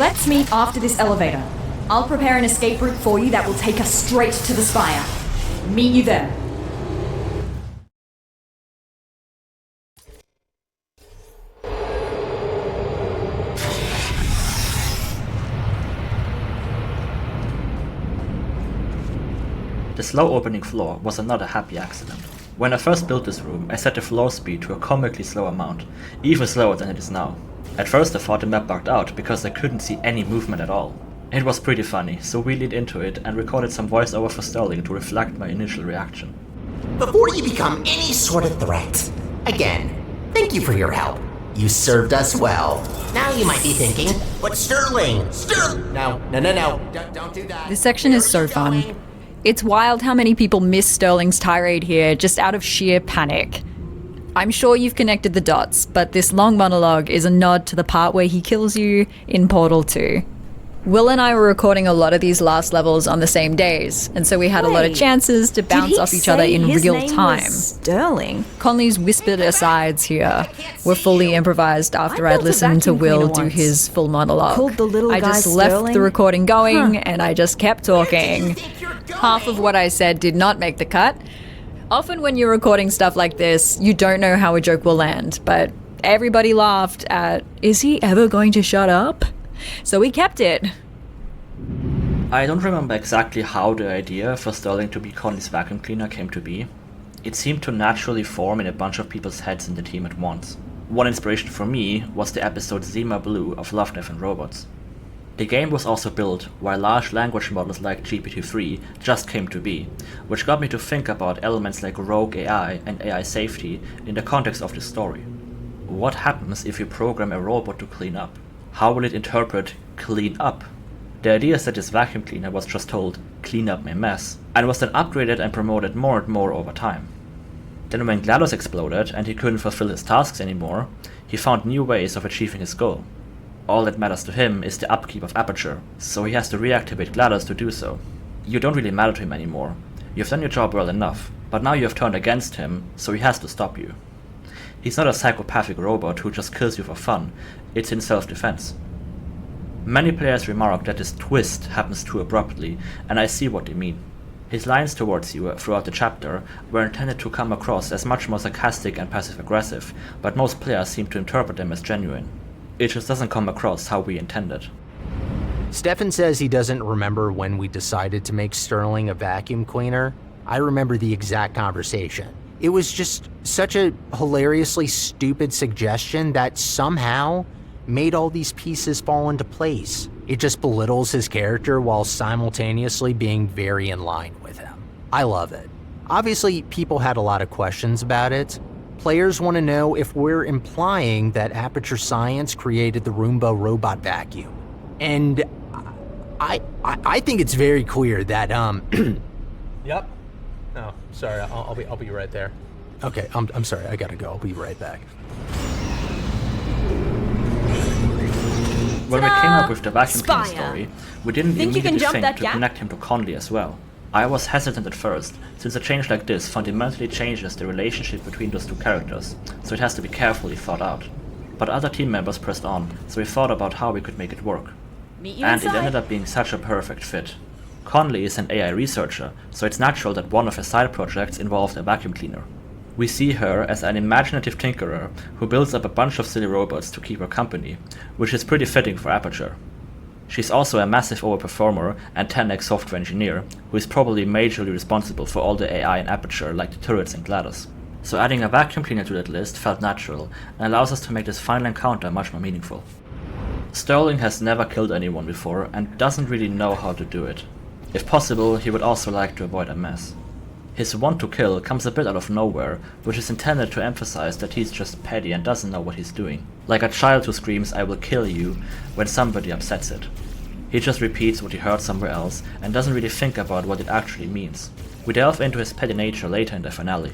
Let's meet after this elevator. I'll prepare an escape route for you that will take us straight to the spire. Meet you there. The slow opening floor was another happy accident. When I first built this room, I set the floor speed to a comically slow amount, even slower than it is now. At first I thought the map bugged out because I couldn't see any movement at all. It was pretty funny, so we leaned into it and recorded some voiceover for Sterling to reflect my initial reaction. Before you become any sort of threat, again, thank you for your help. You served us well. Now you might be thinking, but Sterling! No, don't do that. This section is so fun. It's wild how many people miss Sterling's tirade here just out of sheer panic. I'm sure you've connected the dots, but this long monologue is a nod to the part where he kills you in Portal 2. Will and I were recording a lot of these last levels on the same days, and so we had a lot of chances to bounce off each other in real time. Sterling. Conley's whispered asides here were fully improvised after I'd listened to Will do his full monologue. Called the little I guy just left Sterling? the recording going and I just kept talking. Half of what I said did not make the cut. Often when you're recording stuff like this, you don't know how a joke will land, but everybody laughed at, is he ever going to shut up? So we kept it. I don't remember exactly how the idea for Sterling to be Conley's vacuum cleaner came to be. It seemed to naturally form in a bunch of people's heads in the team at once. One inspiration for me was the episode Zima Blue of Love, Death and Robots. The game was also built while large language models like GPT-3 just came to be, which got me to think about elements like rogue AI and AI safety in the context of the story. What happens if you program a robot to clean up? How will it interpret clean up? The idea is that this vacuum cleaner was just told, clean up my mess, and was then upgraded and promoted more and more over time. Then when GLaDOS exploded and he couldn't fulfill his tasks anymore, he found new ways of achieving his goal. All that matters to him is the upkeep of Aperture, so he has to reactivate GLaDOS to do so. You don't really matter to him anymore. You've done your job well enough, but now you have turned against him, so he has to stop you. He's not a psychopathic robot who just kills you for fun, it's in self-defense. Many players remark that this twist happens too abruptly, and I see what they mean. His lines towards you throughout the chapter were intended to come across as much more sarcastic and passive-aggressive, but most players seem to interpret them as genuine. It just doesn't come across how we intended. Stefan says he doesn't remember when we decided to make Sterling a vacuum cleaner. I remember the exact conversation. It was just such a hilariously stupid suggestion that somehow made all these pieces fall into place. It just belittles his character while simultaneously being very in line with him. I love it. Obviously, people had a lot of questions about it. Players want to know if we're implying that Aperture Science created the Roomba robot vacuum. And I think it's very clear that, Yep. No, sorry, I'll be right there. Okay, I'm sorry, I gotta go. I'll be right back. When we came up with the vacuum cleaner Spire. story, we didn't Think you can immediately jump think that to gap? connect him to Conley as well. I was hesitant at first, since a change like this fundamentally changes the relationship between those two characters, so it has to be carefully thought out. But other team members pressed on, so we thought about how we could make it work. And it ended up being such a perfect fit. Conley is an AI researcher, so it's natural that one of her side projects involved a vacuum cleaner. We see her as an imaginative tinkerer who builds up a bunch of silly robots to keep her company, which is pretty fitting for Aperture. She's also a massive overperformer and 10x software engineer, who is probably majorly responsible for all the AI in Aperture like the turrets and GLaDOS. So adding a vacuum cleaner to that list felt natural, and allows us to make this final encounter much more meaningful. Sterling has never killed anyone before, and doesn't really know how to do it. If possible, he would also like to avoid a mess. His want to kill comes a bit out of nowhere, which is intended to emphasize that he's just petty and doesn't know what he's doing. Like a child who screams, "I will kill you," when somebody upsets it. He just repeats what he heard somewhere else, and doesn't really think about what it actually means. We delve into his petty nature later in the finale.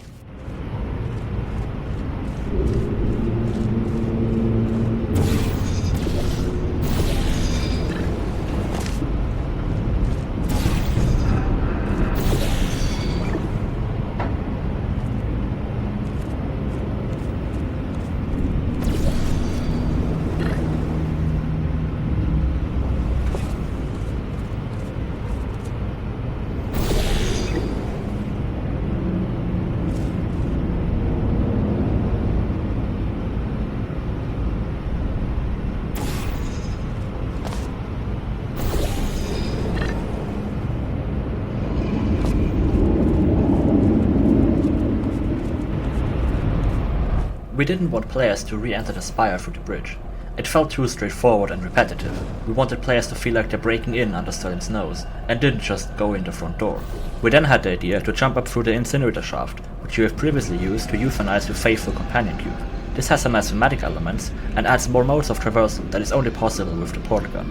didn't want players to re-enter the spire through the bridge. It felt too straightforward and repetitive. We wanted players to feel like they're breaking in under Sterling's nose, and didn't just go in the front door. We then had the idea to jump up through the incinerator shaft, which you have previously used to euthanize your faithful companion cube. This has some nice thematic elements, and adds more modes of traversal that is only possible with the portal gun.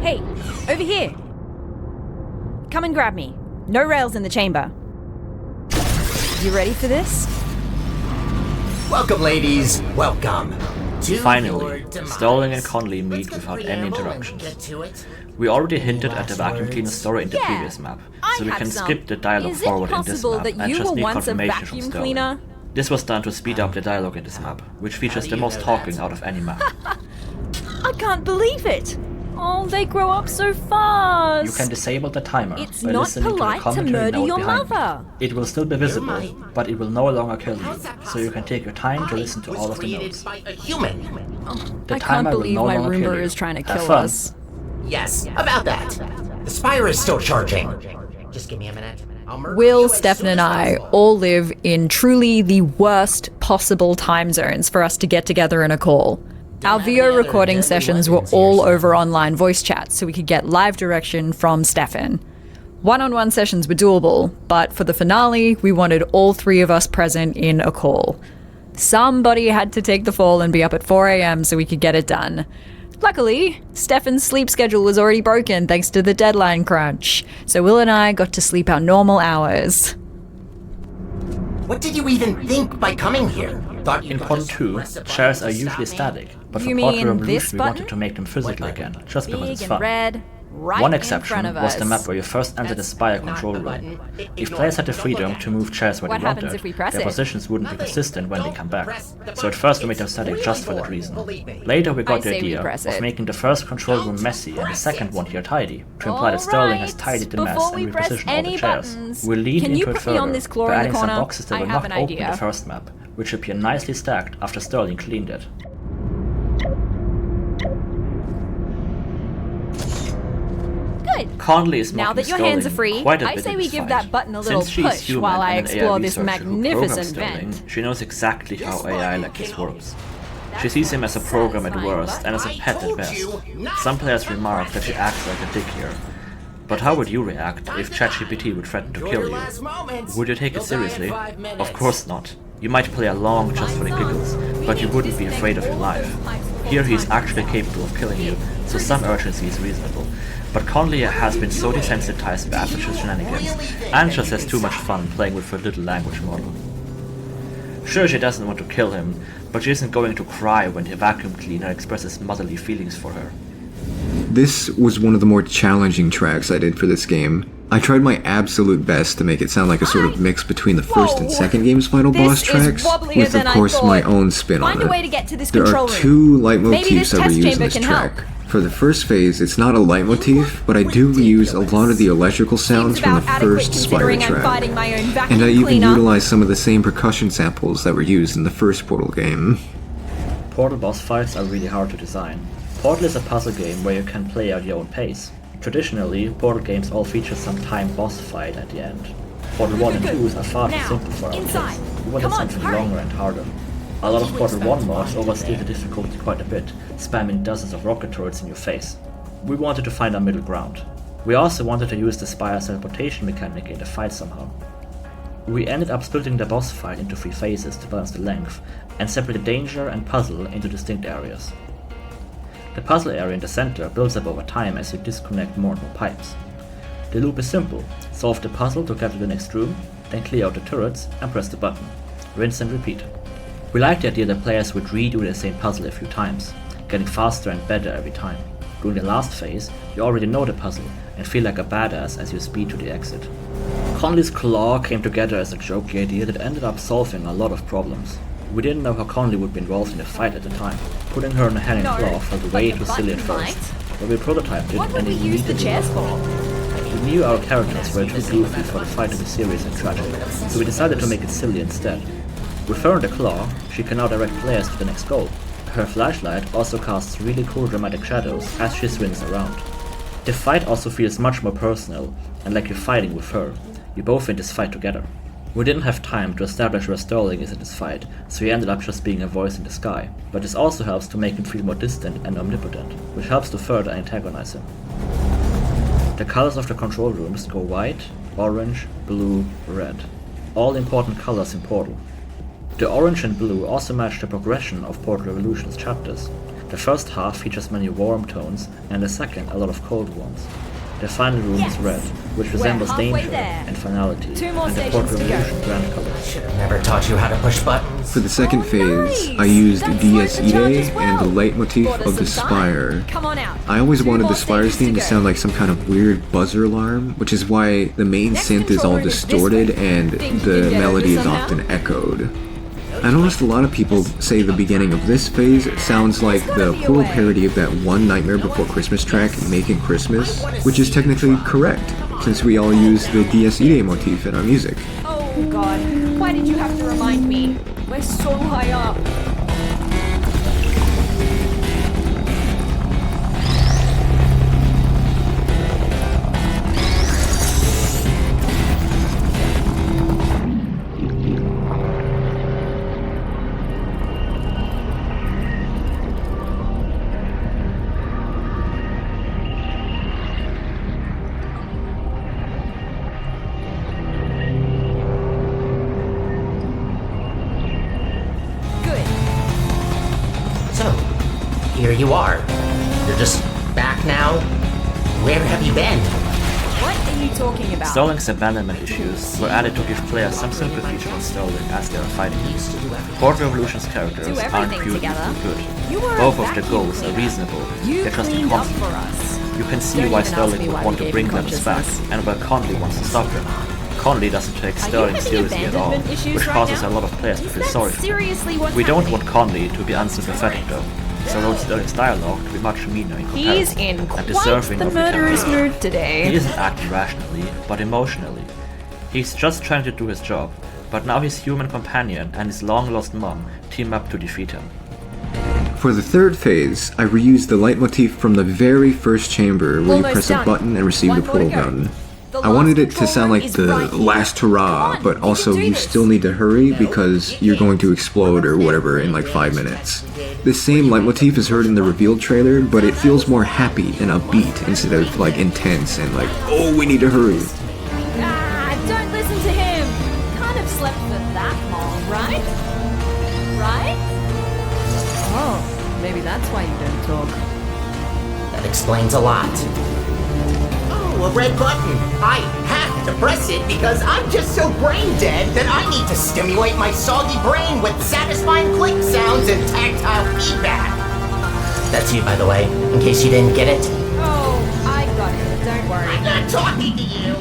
Hey, over here. Come and grab me. No rails in the chamber. You ready for this? Welcome, ladies. Welcome. Finally, Sterling and Conley meet without any interruptions. We already hinted at the vacuum cleaner story in the previous map, so we can skip the dialogue forward in this map and just need confirmation from Sterling. This was done to speed up the dialogue in this map, which features the most talking out of any map. I can't believe it! Oh, they grow up so fast! You can disable the timer It's by not listening to the polite to commentary murder note your behind mother. me. It will still be visible, but it will no longer kill you, so you can take your time to listen to all of the notes. By a human. The I can't timer will believe no my longer kill Roomba you. is trying to Have kill fun. us. Yes, about that. The spire is still charging. Just give me a minute. Will, Stefan and I all live in truly the worst possible time zones for us to get together in a call. Our VO recording sessions were all over online voice chat so we could get live direction from Stefan. One-on-one sessions were doable, but for the finale, we wanted all three of us present in a call. Somebody had to take the fall and be up at 4 a.m. so we could get it done. Luckily, Stefan's sleep schedule was already broken thanks to the deadline crunch, so Will and I got to sleep our normal hours. What did you even think by coming here? In Portal 2, chairs are usually static, but for You Portal mean Revolution this we button? wanted to make them physical again, just because Big it's and fun. red, right One in exception front of was the us. map where you first enter the Spire control room. If players had the freedom to move chairs where What they happens wanted, if we press their it? positions wouldn't be consistent when they come back. So at first we made them static just for that reason. Later we got the say we idea press of it. making the first control room messy and the second one here tidy, to imply that Sterling has tidied the mess Before and we press repositioned all the any chairs. buttons, We'll lean can into you it put me on further this claw by in the adding some corner? boxes that I were have not an open in idea. the first map, which appear nicely stacked after Sterling cleaned it. Good. Conley is Now mocking that your hands are Sterling free, quite a I bit say in we this give fight. that button a little Since she's push human while I and an explore AI this researcher who programmed magnificent Sterling, vent. she knows exactly how AI like this works. She sees him as a program at worst and as a pet at best. Some players remark that she acts like a dick here. But how would you react if ChatGPT would threaten to kill you? Would you take it seriously? Of course not. You might play along just for the giggles, but you wouldn't be afraid of your life. Here he is actually capable of killing you, so some urgency is reasonable. But Conley has been so desensitized by Aperture's shenanigans, and just has too much fun playing with her little language model. Sure, she doesn't want to kill him, but she isn't going to cry when the vacuum cleaner expresses motherly feelings for her. This was one of the more challenging tracks I did for this game. I tried my absolute best to make it sound like a sort of mix between the first and second game's final boss tracks, with of course my own spin on Find a way it. to get to this There control are room. two Maybe leitmotifs this that were test used in chamber this can track. help. For the first phase, it's not a leitmotif, but I do reuse a lot of the electrical sounds from the first Spire track. And I even utilize some of the same percussion samples that were used in the first Portal game. Portal boss fights are really hard to design. Portal is a puzzle game where you can play at your own pace. Traditionally, Portal games all feature some timed boss fight at the end. Portal 1 and 2 are far too simple for our taste. We wanted something longer and harder. A lot of Portal 1 mods overstate the difficulty quite a bit, spamming dozens of rocket turrets in your face. We wanted to find a middle ground. We also wanted to use the Spire's teleportation mechanic in the fight somehow. We ended up splitting the boss fight into 3 phases to balance the length, and separated danger and puzzle into distinct areas. The puzzle area in the center builds up over time as you disconnect more and more pipes. The loop is simple: solve the puzzle to get to the next room, then clear out the turrets and press the button. Rinse and repeat. We liked the idea that players would redo the same puzzle a few times, getting faster and better every time. During the last phase, you already know the puzzle and feel like a badass as you speed to the exit. Conley's claw came together as a jokey idea that ended up solving a lot of problems. We didn't know how Conley would be involved in the fight at the time. Putting her in a hanging claw felt way too silly at first, but we prototyped it and it immediately worked. We knew our characters were too goofy for the fight to be serious and tragic, so we decided to make it silly instead. With her in the claw, she can now direct players to the next goal. Her flashlight also casts really cool dramatic shadows as she swings around. The fight also feels much more personal, and like you're fighting with her. You both in this fight together. We didn't have time to establish where Sterling is in this fight, so he ended up just being a voice in the sky, but this also helps to make him feel more distant and omnipotent, which helps to further antagonize him. The colors of the control rooms go white, orange, blue, red. All important colors in Portal. The orange and blue also match the progression of Portal Revolution's chapters. The first half features many warm tones, and the second a lot of cold ones. The final room is red, which resembles danger and finality, and the Portal Revolution grand colors. Should have never taught you how to push buttons. For the second phase, I used Dies Irae and the leitmotif of the Spire. I always wanted the Spire's theme to sound like some kind of weird buzzer alarm, which is why the main synth is all distorted and the melody is often echoed. I noticed a lot of people say the beginning of this phase sounds like the Portal parody of that one Nightmare Before Christmas track, Making Christmas, which is technically correct, since we all use the Dies Irae motif in our music. Oh god, why did you have to remind me? We're so high up. Here you are. You're just back now? Where have you been? What are you talking about? Sterling's abandonment issues were added to give players some sympathy towards Sterling as they are fighting him. Portal Revolution's characters aren't purely good. Both of the goals are reasonable, they're just inconsistent. You can see why Sterling would want to bring Levels back, and why Conley wants to stop him. Conley doesn't take Sterling seriously at all, which causes a lot of players to feel sorry for him. We don't want Conley to be unsympathetic though, so wrote Sterling's dialogue to be much meaner in comparison, He's in and quite deserving the of murderous retaliation. mood today. He isn't acting rationally, but emotionally. He's just trying to do his job, but now his human companion and his long-lost mom team up to defeat him. For the third phase, I reused the leitmotif from the very first chamber where you press a button and receive the portal gun. I wanted it to sound like the last hurrah, but also you still need to hurry because you're going to explode or whatever in like 5 minutes. This same leitmotif is heard in the reveal trailer, but it feels more happy and upbeat instead of like intense and like, oh, we need to hurry. Don't listen to him. Can't have slept for that long, right? Right? Oh, maybe that's why you don't talk. That explains a lot. Oh, a red button. I have to press it because I'm just so brain dead that I need to stimulate my soggy brain with satisfying click sounds and tactile feedback. That's you, by the way, in case you didn't get it. Oh, I got it. Don't worry. I'm not talking to you.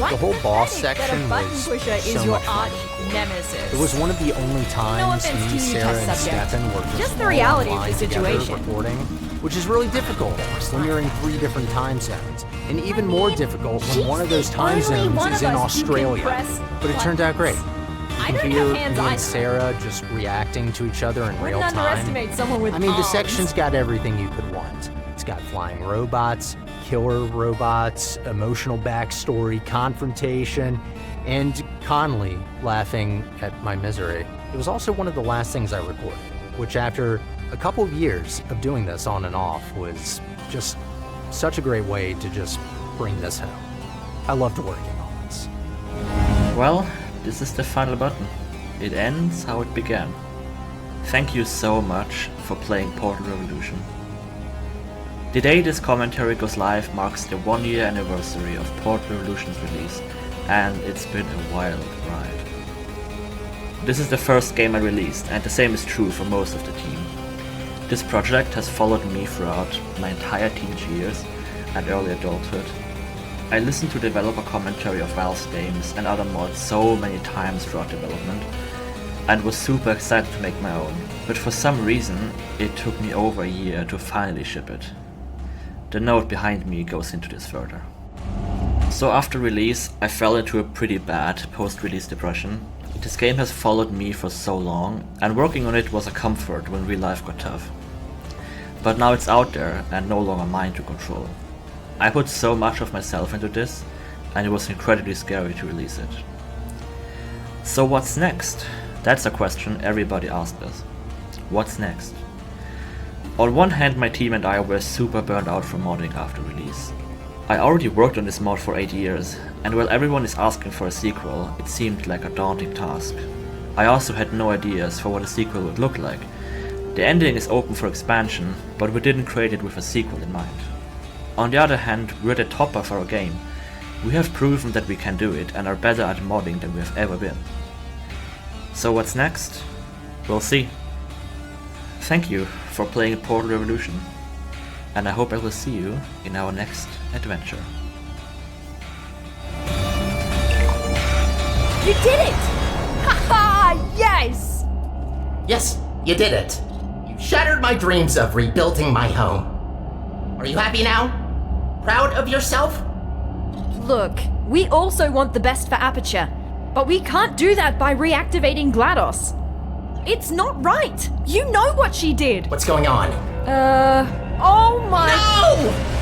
The whole boss section was pusher is so your much fun. arch nemesis. It was one of the only times offense me, to you, Sarah, test and subject. Stefan were Just the all reality of online the together situation. recording, which is really difficult when you're in 3 different time zones, and even more difficult when one of those time zones is in Australia. But it turned out great. You can hear me and Sarah just reacting to each other in real Wouldn't time. underestimate someone with I mean, the arms. section's got everything you could want. It's got flying robots, killer robots, emotional backstory, confrontation, and Conley laughing at my misery. It was also one of the last things I recorded, which after a couple of years of doing this on and off was just such a great way to just bring this home. I loved working on this. Well, this is the final button. it ends how it began. Thank you so much for playing Portal Revolution. The day this commentary goes live marks the 1-year anniversary of Portal Revolution's release, and it's been a wild ride. This is the first game I released, and the same is true for most of the team. This project has followed me throughout my entire teenage years and early adulthood. I listened to developer commentary of Valve's games and other mods so many times throughout development, and was super excited to make my own, but for some reason it took me over a year to finally ship it. The note behind me goes into this further. So after release, I fell into a pretty bad post-release depression. This game has followed me for so long, and working on it was a comfort when real life got tough. But now it's out there and no longer mine to control. I put so much of myself into this, and it was incredibly scary to release it. So what's next? That's a question everybody asks us. What's next? On one hand, my team and I were super burned out from modding after release. I already worked on this mod for 8 years, and while everyone is asking for a sequel, it seemed like a daunting task. I also had no ideas for what a sequel would look like. The ending is open for expansion, but we didn't create it with a sequel in mind. On the other hand, we're the top of our game. We have proven that we can do it and are better at modding than we have ever been. So what's next? We'll see. Thank you for playing Portal Revolution, and I hope I will see you in our next adventure. You did it! Haha! Yes! Yes, you did it. You shattered my dreams of rebuilding my home. Are you happy now? Proud of yourself? Look, we also want the best for Aperture, but we can't do that by reactivating GLaDOS. It's not right! You know what she did! What's going on? Oh my... No!